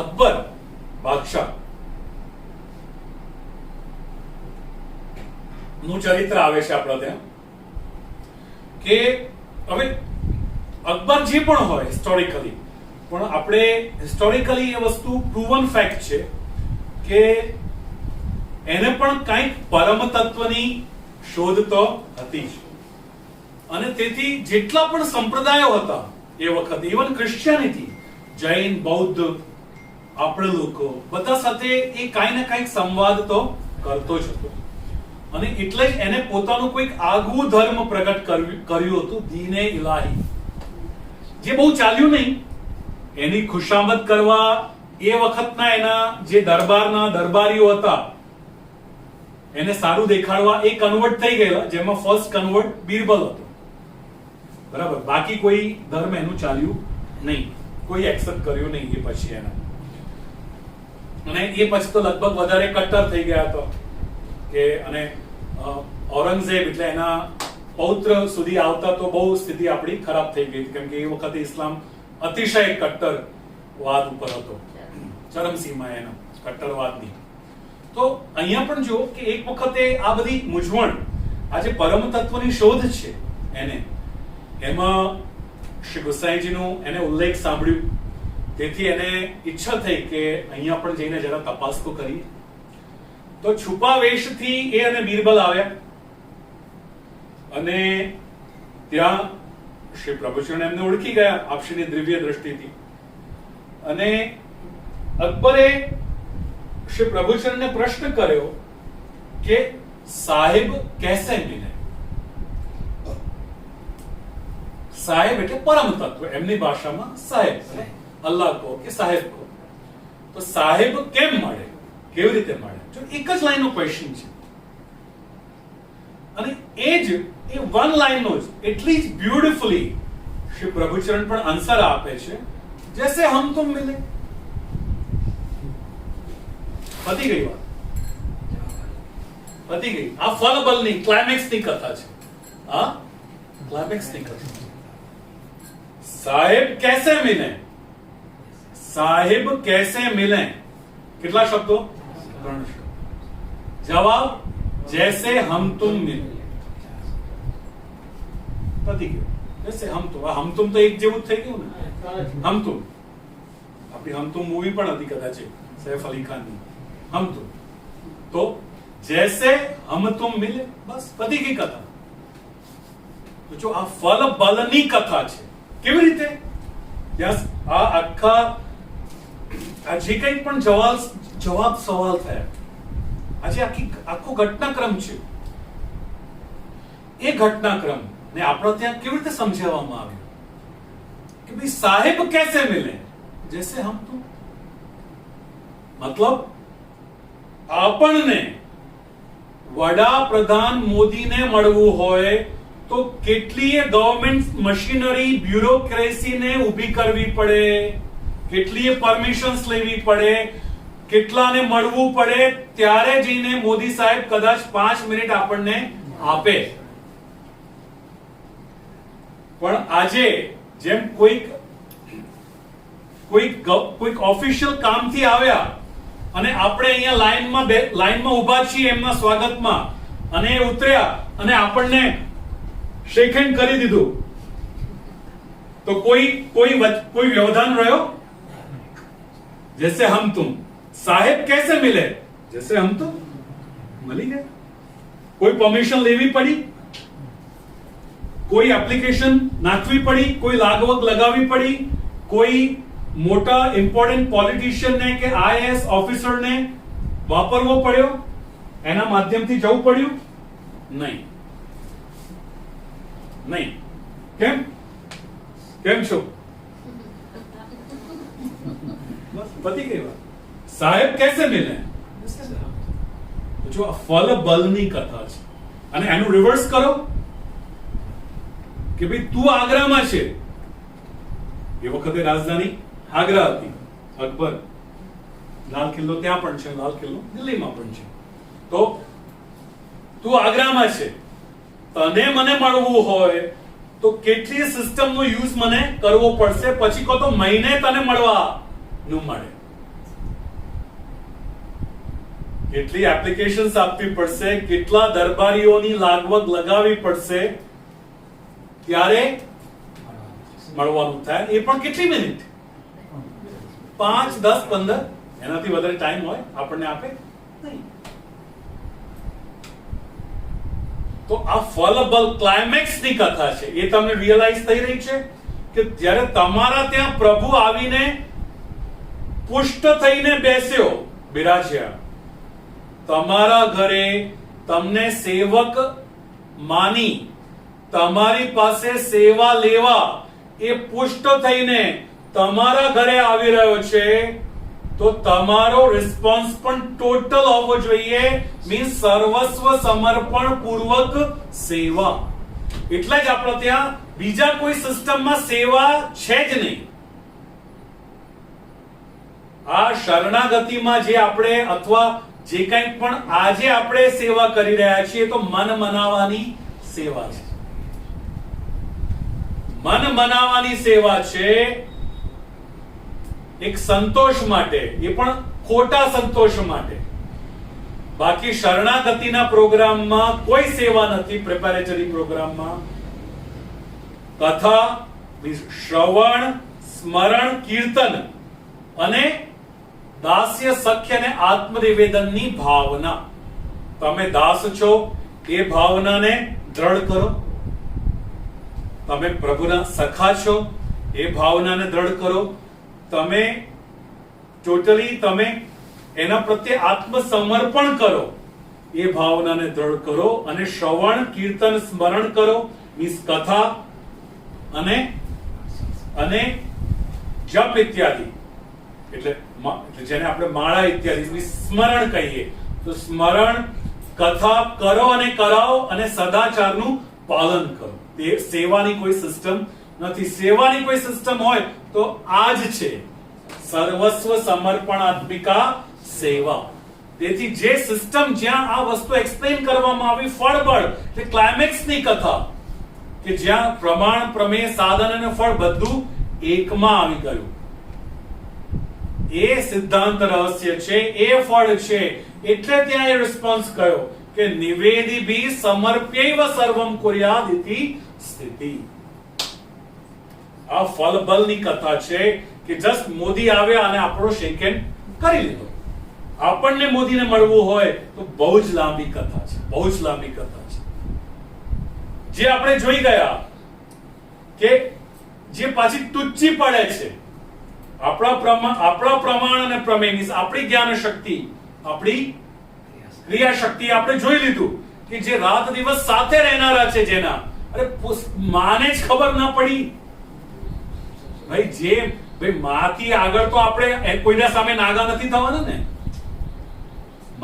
અકબર બાદશાહ નું ચરિત્ર આવે છે આપણા ત્યાં કે હવે અકબર જે પણ હોય હિસ્ટોરિકલી, પણ આપણે હિસ્ટોરિકલી એ વસ્તુ પ્રૂવન ફેક્ટ છે કે એને પણ કંઈક પરમ તત્વની શોધ તો હતી જ. અને તેથી જેટલા પણ સંપ્રદાયો હતા એ વખતે, ઇવન ક્રિશ્ચિયાનિટી, જૈન, બૌદ્ધ, આપણે લોકો બધા સાથે એ કાંઈ ને કાંઈક સંવાદ તો કરતો જ હતો. અને એટલે જ એને પોતાનું કોઈક આગવું ધર્મ પ્રગટ કર્યું હતું, દીને ઇલાહી, જે બહુ ચાલ્યું નહીં. એની ખુશામત કરવા એ વખતના એના જે દરબારીઓ હતા એને સારું દેખાડવા એ કન્વર્ટ થઈ ગયેલા, જેમાં ફર્સ્ટ કન્વર્ટ બીરબલ હતો. બરાબર. બાકી કોઈ ધર્મ એનું ચાલ્યું નહીં. કોઈ એક્સેપ્ટ કર્યું નહીં એ પછી એના. અને એ પછી તો લગભગ વધારે કટ્ટર થઈ ગયા હતો કે અને ઔરંગઝેબ એટલે એના પૌત્ર સુધી આવતા તો બહુ સ્થિતિ આપણી ખરાબ થઈ ગઈ કેમ કે એ વખતે ઇસ્લામ અતિશય કટ્ટરવાદ ઉપર હતો, ચરમસીમા એનો કટ્ટરવાદની. તો અહીંયા પણ જો કે એક વખતે આ બધી મૂંઝવણ, આ જે પરમ તત્વની શોધ છે એને, એમાં શ્રી ગોસાઈજીનું એને ઉલ્લેખ સાંભળ્યું, તેથી એને ઈચ્છા થઈ કે અહીંયા પણ જઈને જરા તપાસ તો કરીએ. તો છુપા વેશથી એ અને બીરબલ આવ્યા અને ત્યાં શ્રી પ્રભુચરણ એમને ઓળખી ગયા આપશ્રીની દિવ્ય દ્રષ્ટિથી. અને અકબરે શ્રી પ્રભુચરણને પ્રશ્ન કર્યો કે સાહેબ कैसे मिले? સાહેબ એટલે પરમ તત્વ, એમની ભાષામાં સાહેબ, અલ્લાહ કહો કે સાહેબ કહો. તો સાહેબ કેમ મળે, કેવી રીતે મળે? જો એક જ લાઈનનો ક્વેશ્ચન છે અને એ જ એ વન લાઈનનો જ એટલી જ બ્યુટીફુલી શ્રી પ્રભુચરણ પણ આન્સર આપે છે, જૈસે હમ તુમ મિલે. પતી ગઈ વાત, પતી ગઈ. આ ફલબલની ક્લાઇમેક્સની કથા છે. આ ક્લાઇમેક્સની કથા. સાહેબ कैसे मिले? સાહેબ कैसे मिले? કેટલા શબ્દો? 3 શબ્દો. જવાબ जैसे हम तुम मिले. પતી ગયો. जैसे हम तुम. हम तुम તો એક જેવું જ થઈ ગયું ને. हम तुम આપણી हम तुम મૂવી પણ હતી કદાચ સૈફ અલી ખાનની. हम तुम તો जैसे हम तुम मिले, બસ પતી ગઈ કથા. તો જો આ ફલ બલની કથા છે, કેવી રીતે ત્યાં આ આખા આ જે કંઈ પણ જવાબ સવાલ થયા, આજે આખો ઘટનાક્રમ છે, એ ઘટનાક્રમ ને આપણે ત્યાં કેવી રીતે સમજાવવામાં આવ્યું કે ભાઈ સાહેબ कैसे मिले? जैसे हम तुम. મતલબ આપણને વડાપ્રધાન મોદીને મળવું હોય તો કેટલીય ગવર્નમેન્ટ મશીનરી, બ્યુરોક્રેસીને ઊભી કરવી પડે, કેટલીય પરમિશન્સ લેવી પડે, કેટલાને મળવું પડે, ત્યારે જઈને મોદી સાહેબ કદાચ 5 મિનિટ આપણને આપે. પણ આજે જેમ કોઈક ઓફિશિયલ કામથી આવ્યા અને આપણે અહીંયા લાઈનમાં ઊભા છીએ એમના સ્વાગતમાં અને એ ઉતર્યા અને આપણને શેક હેન્ડ કરી દીધું, તો કોઈ વ્યવધાન રહ્યો? जैसे हम तुम. साहेब कैसे मिले? जैसे हम तुम. મળી ગયા. કોઈ પરમિશન લેવી પડી, કોઈ એપ્લિકેશન નાખવી પડી, કોઈ લાગવગ લગાવવી પડી, કોઈ મોટા ઇમ્પોર્ટન્ટ પોલિટિશિયનને કે આઈએએસ ઓફિસરને વાપરવો પડ્યો, એના માધ્યમથી જવું પડ્યું? નહીં. નહીં. કેમ છો? બસ પતી ગઈ વાત. સાહેબ कैसे मिले? જો આ ફલ બલની કથા છે અને એનું રિવર્સ કરો કે ભાઈ તું આગ્રામાં છે, એ વખતે રાજધાની આગ્રા હતી. અકબર લાલ કિલ્લો ત્યાં પણ છે, લાલ કિલ્લો દિલ્હીમાં પણ છે. તો તું આગ્રામાં છે, તને મને મળવું હોય તો કેટલી સિસ્ટમનો યુઝ મને કરવો પડશે, પછી કહો તો મહિને તને મળવાનું મળે. કેટલી એપ્લિકેશન્સ આપવી પડશે, કેટલા દરબારીઓની લાગવગ લગાવવી પડશે, ત્યારે મળવાનું થાય. એ પણ કેટલી મિનિટ? 5, 10, 15, એનાથી વધારે ટાઈમ હોય આપણને આપે નહીં. તો આ ફલબલ ક્લાઇમેક્સની કથા છે, એ તમને રિયલાઇઝ થઈ રહી છે કે જ્યારે તમારા ત્યાં પ્રભુ આવીને પુષ્ટ થઈને બેસ્યો, બિરાજ્યા, તમારા ઘરે તમને સેવક માની તમારી પાસે સેવા લેવા એ પુષ્ટ થઈને તમારા ઘરે આવી રહ્યો છે, તો તમારો રિસ્પોન્સ પણ ટોટલ હોવો જોઈએ, મીન્સ સર્વસ્વ સમર્પણ પૂર્વક સેવા. એટલે જ આપણે ત્યાં બીજા કોઈ સિસ્ટમમાં સેવા છે જ નહીં. આ શરણાગતિમાં જે આપણે અથવા જે કંઈ પણ આજે આપણે સેવા કરી રહ્યા છીએ તો મન મનાવાની સેવા છે. મન મનાવાની સેવા છે, એક સંતોષ માટે, એ પણ ખોટા સંતોષ માટે. બાકી શરણાગતિના પ્રોગ્રામમાં કોઈ સેવા નથી. પ્રિપેરેટરી પ્રોગ્રામમાં કથા, શ્રવણ, સ્મરણ, કીર્તન અને દાસ્ય, સખ્ય અને આત્મનિવેદનની ભાવના. તમે દાસ છો એ ભાવનાને દ્રઢ કરો. તમે પ્રભુના સખા છો એ ભાવનાને દ્રઢ કરો. તમે ટોટલી તમે એના પ્રત્યે આત્મસમર્પણ કરો એ ભાવનાને દ્રઢ કરો. અને શ્રવણ, કીર્તન, સ્મરણ કરો, મીન્સ કથા અને જપ ઇત્યાદિ, એટલે જેને આપણે માળા ઇત્યાદિ સ્મરણ કહીએ, તો સ્મરણ, કથા કરો અને કરાવો અને સદાચારનું પાલન કરો. તે સેવાની કોઈ સિસ્ટમ નથી. સેવાની કોઈ સિસ્ટમ હોય તો આ જ છે, સર્વસ્વ સમર્પણાત્મિકા સેવા. તેથી જે સિસ્ટમ જ્યાં આ વસ્તુ એક્સપ્લેન કરવામાં આવી, ફળબળ એટલે ક્લાઇમેક્સની કથા, કે જ્યાં પ્રમાણ, પ્રમેય, સાધન અને ફળ બધું એકમાં આવી ગયું. એ સિદ્ધાંત રહસ્ય છે, એ ફળ છે. એટલે ત્યાં એ રિસ્પોન્સ કયો કે નિવેદિભિ સમર્પ્યૈવ સર્વમ કુર્યાદ ઇતિ સ્થિતિ. આ ફલબલની કથા છે કે જસ્ટ મોદી આવ્યા અને આપણો શેક હેન્ડ કરી લીધો. આપણને મોદીને મળવું હોય તો બહુ જ લાંબી કથા છે, બહુ જ લાંબી કથા છે. જે આપણે જોઈ ગયા કે જે પાછી ટૂચી પડે છે, આપણા પ્રમાણ અને પ્રમેય, મીન્સ આપણી જ્ઞાન શક્તિ, આપણી ક્રિયા શક્તિ આપણે જોઈ લીધું કે જે રાત દિવસ સાથે રહેનારા છે, જેના અરે માને જ ખબર ના પડી. ભાઈ માથી આગળ તો આપણે કોઈના સામે નાગા નથી થવાના ને.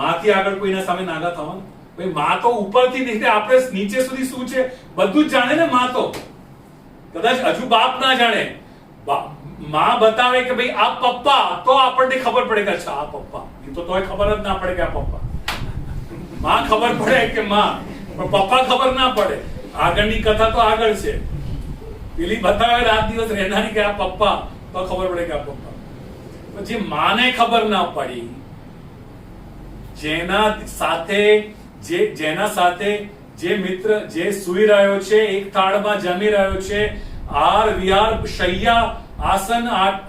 માથી આગળ કોઈના સામે નાગા થવાના. ભાઈ માં તો ઉપરથી નીચે, આપણે નીચે સુધી શું છે બધું જ જાણે ને. માં તો કદાચ હજુ બાપ ના જાણે, માં બતાવે કે ભાઈ આ પપ્પા, તો આપણને ખબર પડે કે અચ્છા આ પપ્પા. એ તો તોય ખબર જ ના પડે કે આ પપ્પા. માં ખબર પડે કે માં, પણ પપ્પા ખબર ના પડે. આગળની કથા તો આગળ છે. પેલી બતાવે રાત દિવસ રહેનારી કે આ પપ્પા, તો ખબર પડે કે આ પપ્પા. પછી માને ખબર ના પડી, જેના સાથે જે મિત્ર જે સૂઈ રહ્યો છે, એક થાળમાં જમી રહ્યો છે, આર વિહાર, શૈયા, આસન,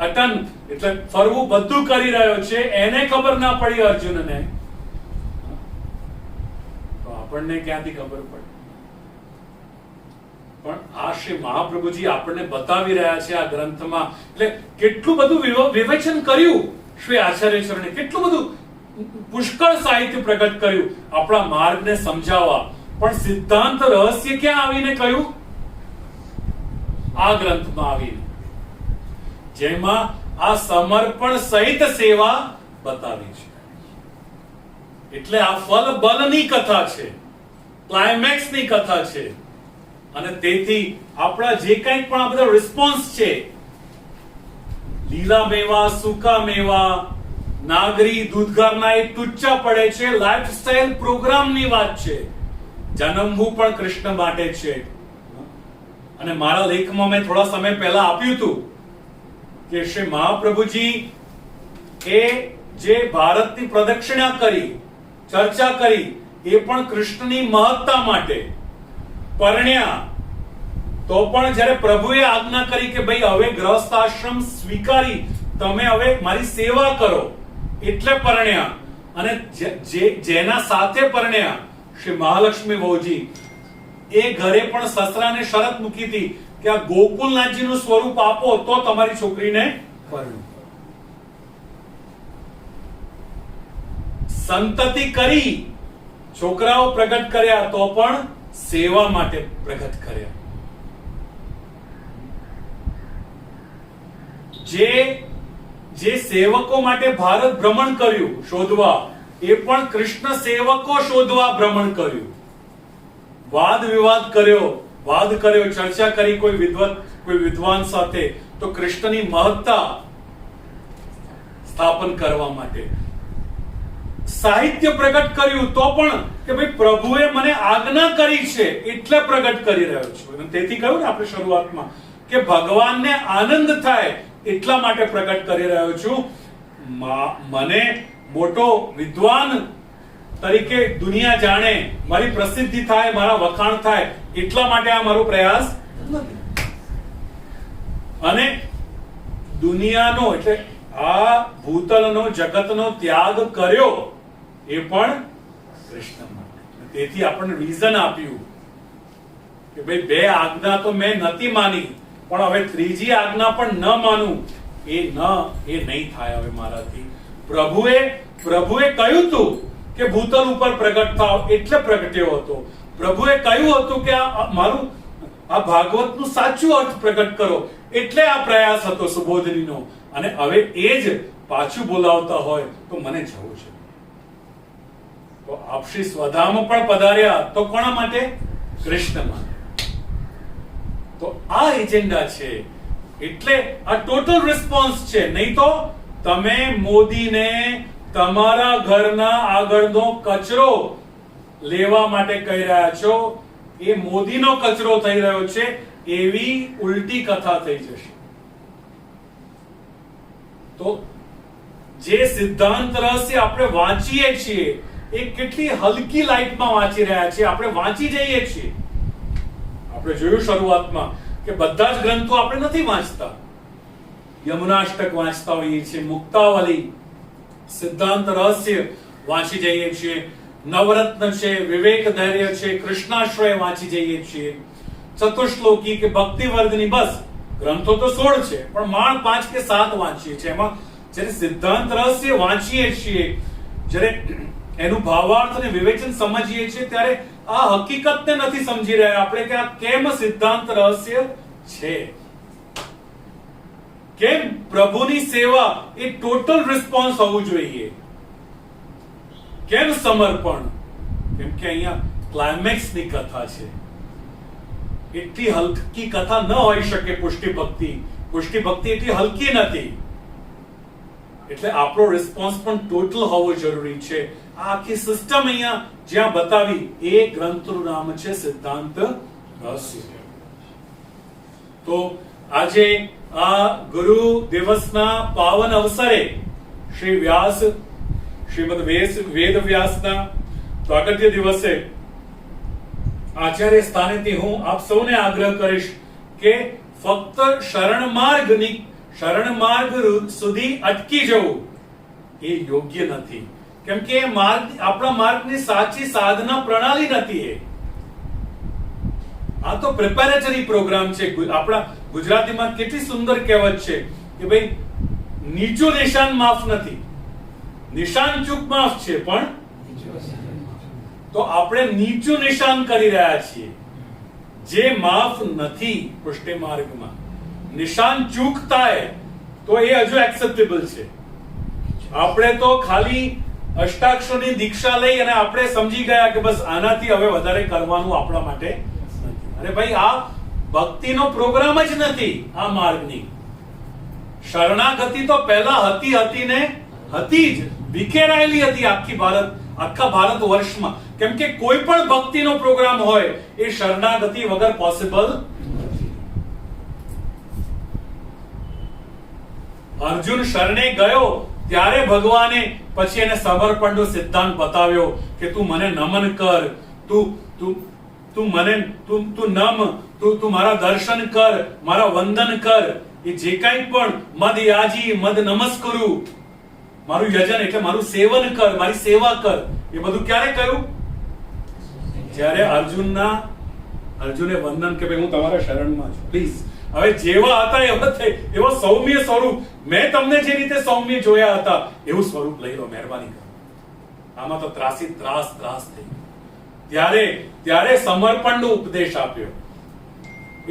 અટન એટલે ફરવું બધું કરી રહ્યો છે, એને ખબર ના પડી અર્જુનને, તો આપણને ક્યાંથી ખબર પડે? પણ આ શ્રી મહાપ્રભુજી આપણને બતાવી રહ્યા છે આ ગ્રંથમાં. એટલે કેટલું બધું વિવેચન કર્યું શ્રી આચાર્ય ચરણે, કેટલું બધું પુષ્કળ સાહિત્ય પ્રગટ કર્યું આપણા માર્ગને સમજાવવા. પણ સિદ્ધાંત રહસ્ય ક્યાં આવીને કહ્યું? આ ગ્રંથમાં આવીને, જેમાં આ સમર્પણ સહિત સેવા બતાવી છે. એટલે આ ફલ બલની કથા છે, ક્લાઇમેક્સની કથા છે. અને તેથી આપણા જે કંઈ પણ આ બધા રિસ્પોન્સ છે, લીલા મેવા, સૂકા મેવા, નાગરી, દૂધગારના, એ ટુચ્ચા પડે છે. લાઈફસ્ટાઈલ પ્રોગ્રામની વાત છે. જન્મવું પણ કૃષ્ણ માટે છે. અને મારા લેખમાં મેં થોડા સમય પહેલા આપ્યું હતું કે શ્રી મહાપ્રભુજી એ જે ભારતની પ્રદક્ષિણા કરી, ચર્ચા કરી, એ પણ કૃષ્ણની મહત્તા માટે. પરણ્યા તો પણ જ્યારે પ્રભુએ આજ્ઞા કરી કે ભાઈ હવે ગ્રહસ્થ આશ્રમ સ્વીકારી તમે હવે મારી સેવા કરો, એટલે પરણ્યા. અને જેના સાથે પરણ્યા શ્રી મહાલક્ષ્મી વહુજી, એ ઘરે પણ સસરાને શરત મૂકી હતી કે આ ગોકુલનાથજીનું સ્વરૂપ આપો તો તમારી છોકરીને પરણું. સંતતિ કરી છોકરાઓ પ્રગટ કર્યા તો પણ સેવા માટે પ્રગટ કર્યા. જે સેવકો માટે ભારત ભ્રમણ કર્યું શોધવા, એ પણ કૃષ્ણ સેવકો શોધવા ભ્રમણ કર્યું. વાદ વિવાદ કર્યો, ચર્ચા કરી કોઈ વિદ્વાન સાથે, તો કૃષ્ણની મહત્તા સ્થાપન કરવા માટે. સાહિત્ય પ્રગટ કર્યું તો પણ કે ભાઈ પ્રભુએ મને આજ્ઞા કરી છે એટલે પ્રગટ કરી રહ્યો છું. અને તેથી કહ્યું ને આપણે શરૂઆતમાં કે ભગવાનને આનંદ થાય એટલા માટે પ્રગટ કરી રહ્યો છું. મને મોટો વિદ્વાન તરીકે દુનિયા જાણે, મારી પ્રસિદ્ધિ થાય, મારા વખાણ થાય એટલા માટે આ મારો પ્રયાસ નથી. અને દુનિયાનો એટલે આ ભૂતલનો જગતનો ત્યાગ કર્યો એ પણ કૃષ્ણ માટે. તેથી આપણને રીઝન આપ્યું કે ભાઈ બે આજ્ઞા તો મેં નથી માની, પણ હવે ત્રીજી આજ્ઞા પણ ન માનું એ નહીં થાય હવે મારાથી. પ્રભુએ કહ્યું હતું કે ભૂતલ ઉપર પ્રગટ થાવ એટલે પ્રગટ્યો હતો. પ્રભુએ કહ્યું હતું કે આ મારું આ ભાગવતનું સાચું અર્થ પ્રગટ કરો એટલે આ પ્રયાસ હતો સુબોધનીનો. અને હવે એ જ પાછું બોલાવતા હોય તો મને જવું છે. તો આપ શ્રી સ્વધામ પણ પધાર્યા તો કોના માટે? કૃષ્ણ માટે. તો આ એજન્ડા છે એટલે આ ટોટલ રિસ્પોન્સ છે. નહીં તો તમે મોદીને તમારા ઘરના આગળનો કચરો લેવા માટે કહી રહ્યા છો, એ મોદીનો કચરો થઈ રહ્યો છે એવી ઉલટી કથા થઈ જશે. તો જે સિદ્ધાંત રહસ્ય આપણે વાંચીએ છીએ એ કેટલી હલકી લાઈટમાં વાંચી રહ્યા છીએ, આપણે વાંચી જઈએ છીએ. આપણે જોયું શરૂઆતમાં કે બધા જ ગ્રંથો આપણે નથી વાંચતા. યમુનાષ્ટક વાંચતા હોઈએ છીએ, મુક્તાવલી, સિદ્ધાંત રહસ્ય વાંચી જઈએ છીએ, નવરત્ન છે, વિવેક ધૈર્ય છે, કૃષ્ણાશ્રય વાંચી જઈએ છીએ, ચતુશ્લોકી કે ભક્તિવર્ધની, બસ ગ્રંથો તો 16 છે પણ માળ 5 કે 7 વાંચીએ છીએ. એમાં જ્યારે સિદ્ધાંત રહસ્ય વાંચીએ છીએ, જ્યારે એનું ભાવાર્થ અને વિવેચન સમજીએ છીએ ત્યારે આ હકીકતને નથી સમજી રહ્યા આપણે કે આ કેમ સિદ્ધાંત રહસ્ય છે, કેમ પ્રભુની સેવા એ ટોટલ રિસ્પોન્સ હોવું જોઈએ, કેમ સમર્પણ. કેમ કે અહીંયા ક્લાઇમેક્સ ની કથા છે. એટલી હલકી કથા ન હોઈ શકે પુષ્ટિ ભક્તિ એટલી હલકી નથી. એટલે આપણો રિસ્પોન્સ પણ ટોટલ હોવો જરૂરી છે. આ આખી સિસ્ટમ અહીંયા જ્યાં બતાવી એ ગ્રંથનું નામ છે સિદ્ધાંત રહસ્ય. તો આજે આ ગુરુ દિવસના પાવન અવસરે શ્રી વ્યાસ શ્રીમદ વેદ વ્યાસના પ્રાગટ્ય દિવસે આચાર્ય સ્થાનેથી હું આપ સૌને આગ્રહ કરીશ કે ફક્ત શરણ માર્ગ સુધી અટકી જવું એ યોગ્ય નથી. કેમ કે એ માર્ગ આપણા માર્ગની સાચી સાધના પ્રણાલી નથી. આ તો પ્રિપેરેટરી પ્રોગ્રામ છે. આપણા ગુજરાતીમાં કેટલી સુંદર કહેવત છે કે ભાઈ નીચું નિશાન માફ નથી, નિશાન ચૂક માફ છે, પણ તો આપણે નીચું નિશાન કરી રહ્યા છીએ. જે માફ નથી પુષ્ટિ માર્ગમાં, નિશાન ચૂક થાય તો એ હજુ એક્સેપ્ટેબલ છે. આપણે તો ખાલી અષ્ટાક્ષરની દીક્ષા લઈ અને આપણે સમજી ગયા કે બસ આનાથી હવે વધારે કરવાનું આપણા માટે નથી. અરે ભાઈ આ ભક્તિનો પ્રોગ્રામ જ નથી. આ માર્ગની શરણાગતિ તો પહેલા હતી ને હતી જ, વિખેરાયેલી હતી આખા ભારત વર્ષમાં. કેમ કે કોઈ પણ ભક્તિનો પ્રોગ્રામ હોય એ શરણાગતિ વગર પોસિબલ નથી. અર્જુન શરણે ગયો ત્યારે ભગવાને પછી એને સમર્પણનો સિદ્ધાંત બતાવ્યો કે તું મને નમન કર, તું મારા દર્શન કર, મારા વંદન કર. એ જે કાંઈ પણ મદ યાજી મદ નમસ્કરું, મારું યજન એટલે મારું સેવન કર, મારી સેવા કર. એ બધું ક્યારે કહ્યું? જ્યારે અર્જુને વંદન કે ભાઈ હું તમારા શરણમાં છું, પ્લીઝ. હવે જેવા હતા એવા સૌમ્ય સ્વરૂપ, મેં તમને જે રીતે સૌમ્ય જોયા હતા એવું સ્વરૂપ લઈ લો, મહેરબાની કરો. આમાં તો ત્રાસ થઈ. ત્યારે સમર્પણનો ઉપદેશ આપ્યો.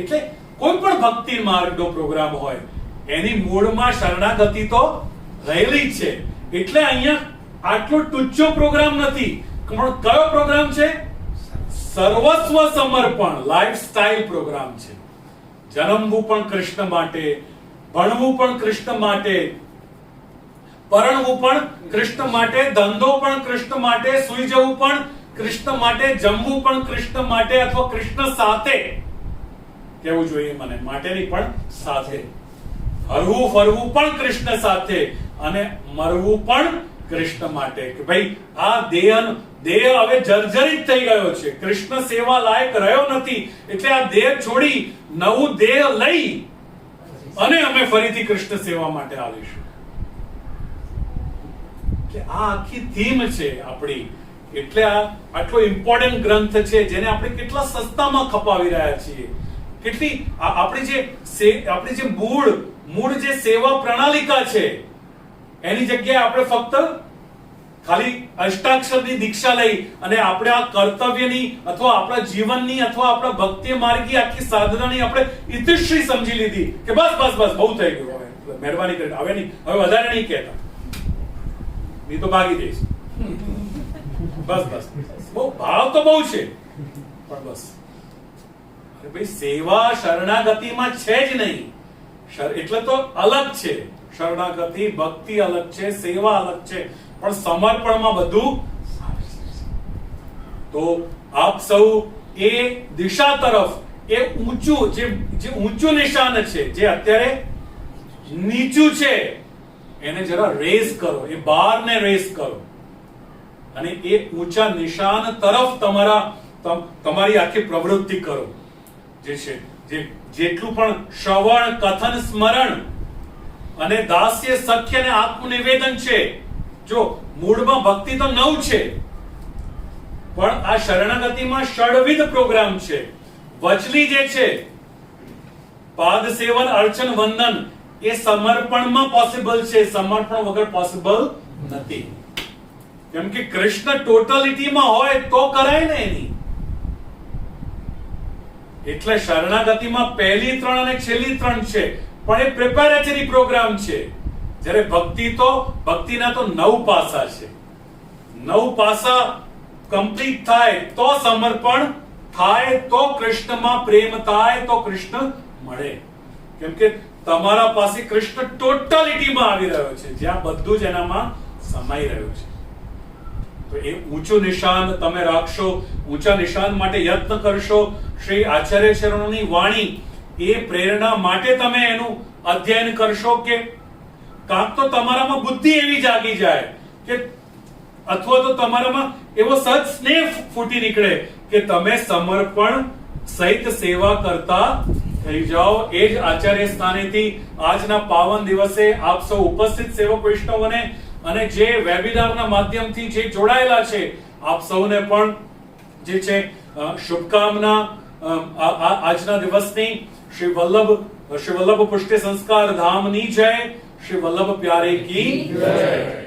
એટલે કોઈ પણ ભક્તિ માર્ગનો પ્રોગ્રામ હોય એની મૂળમાં શરણાગતિ તો રહેલી જ છે. એટલે અહીંયા આટલો ટૂંચો પ્રોગ્રામ નથી. પણ કયો પ્રોગ્રામ છે? સર્વસ્વ સમર્પણ લાઈફસ્ટાઈલ પ્રોગ્રામ છે. જન્મવું પણ કૃષ્ણ માટે, ભણવું પણ કૃષ્ણ માટે, પરણવું પણ કૃષ્ણ માટે, ધંધો પણ કૃષ્ણ માટે, સૂઈ જવું પણ કૃષ્ણ માટે, જમવું પણ કૃષ્ણ માટે, અથવા કૃષ્ણ સાથે કેવું જોઈએ મને, માટે નહીં પણ સાથે, હરવું ફરવું પણ કૃષ્ણ સાથે, અને મરવું પણ કૃષ્ણ માટે. કે ભાઈ આ દેહ હવે જર્જરિત થઈ ગયો છે, કૃષ્ણ સેવા લાયક રહ્યો નથી, એટલે આ દેહ છોડી નવું દેહ લઈ અને અમે ફરીથી કૃષ્ણ સેવા માટે આવીશું. કે આ આખી થીમ છે આપણી. એટલે આ આટલો ઇમ્પોર્ટન્ટ ગ્રંથ છે, જેને આપણે કેટલા સસ્તામાં ખપાવી રહ્યા છીએ. કેટલી આપણી જે મૂળ જે સેવા પ્રણાલિકા છે, એની જગ્યાએ આપણે ફક્ત ખાલી અષ્ટાક્ષરની દીક્ષા લઈ અને આપણે આ કર્તવ્યની અથવા આપણા જીવનની અથવા આપણા ભક્તિ માર્ગી આખી સાધનાની આપણે ઇતિશ્રી સમજી લીધી કે બસ બહુ થઈ ગયું, હવે મહેરબાની કરીને હવે વધારે નહીં કહેતા, મેં તો ભાગી જઈશ, બસ બહુ ભાવ તો બહુ છે, પણ બસ ભાઈ સેવા શરણાગતિમાં છે જ નહીં. એટલે તો અલગ છે, શરણાગતિ ભક્તિ અલગ છે, સેવા અલગ છે, પણ સમર્પણમાં બધું. તો આપ સૌ એ દિશા તરફ, એ ઊંચું જે ઊંચું નિશાન છે, જે અત્યારે નીચું છે, એને જરા રેઝ કરો, એ બારને રેઝ કરો, અને એ ઊંચા નિશાન તરફ તમારી આખી પ્રવૃત્તિ કરો. જે છે જેટલું પણ શ્રવણ, કથન, સ્મરણ અને દાસ્ય, સખ્ય અને આત્મનિવેદન છે, જો મૂળમાં ભક્તિ તો 9 છે, પણ આ શરણાગતિમાં ષડવિધ પ્રોગ્રામ છે. વચલી જે છે પાદ સેવન, અર્ચન, વંદન, એ સમર્પણમાં પોસિબલ છે, સમર્પણ વગર પોસિબલ નથી. કેમ કે કૃષ્ણ ટોટલિટીમાં હોય તો કરાય ને એની. એટલે શરણાગતિમાં પહેલી 3 અને છેલ્લી 3 છે, પણ એ પ્રિપેરેટરી પ્રોગ્રામ છે. જ્યારે ભક્તિના તો 9 પાસા છે. 9 પાસા કમ્પ્લીટ થાય તો સમર્પણ થાય, તો કૃષ્ણમાં પ્રેમ થાય, તો કૃષ્ણ મળે. કેમ કે તમારા પાસે કૃષ્ણ ટોટલિટીમાં આવી રહ્યો છે, જ્યાં બધું જ એનામાં સમાઈ રહ્યું છે. તો એ ઊંચું નિશાન તમે રાખશો, ઊંચા નિશાન માટે યત્ન કરશો. શ્રી આચાર્ય ચરણોની વાણી, એ પ્રેરણા માટે તમે એનું અધ્યયન કરશો, કે કાંક તો તમારામાં બુદ્ધિ એવી જાગી જાય કે, અથવા તો તમારામાં એવો સજ સ્નેહ ફૂટી નીકળે કે તમે સમર્પણ સહિત સેવા કરતા થઈ જાઓ. એ જ આચાર્ય સ્થાનેથી આજના પાવન દિવસે આપ સૌ ઉપસ્થિત સેવક વૈષ્ણવોને અને જે વેબિનારના માધ્યમથી જે જોડાયેલા છે, આપ સૌને પણ જે છે શુભકામના. આજના દિવસની શ્રી વલ્લભ પુષ્ટિ સંસ્કાર ધામની જય, શ્રી વલ્લભ પ્યારે કી જય.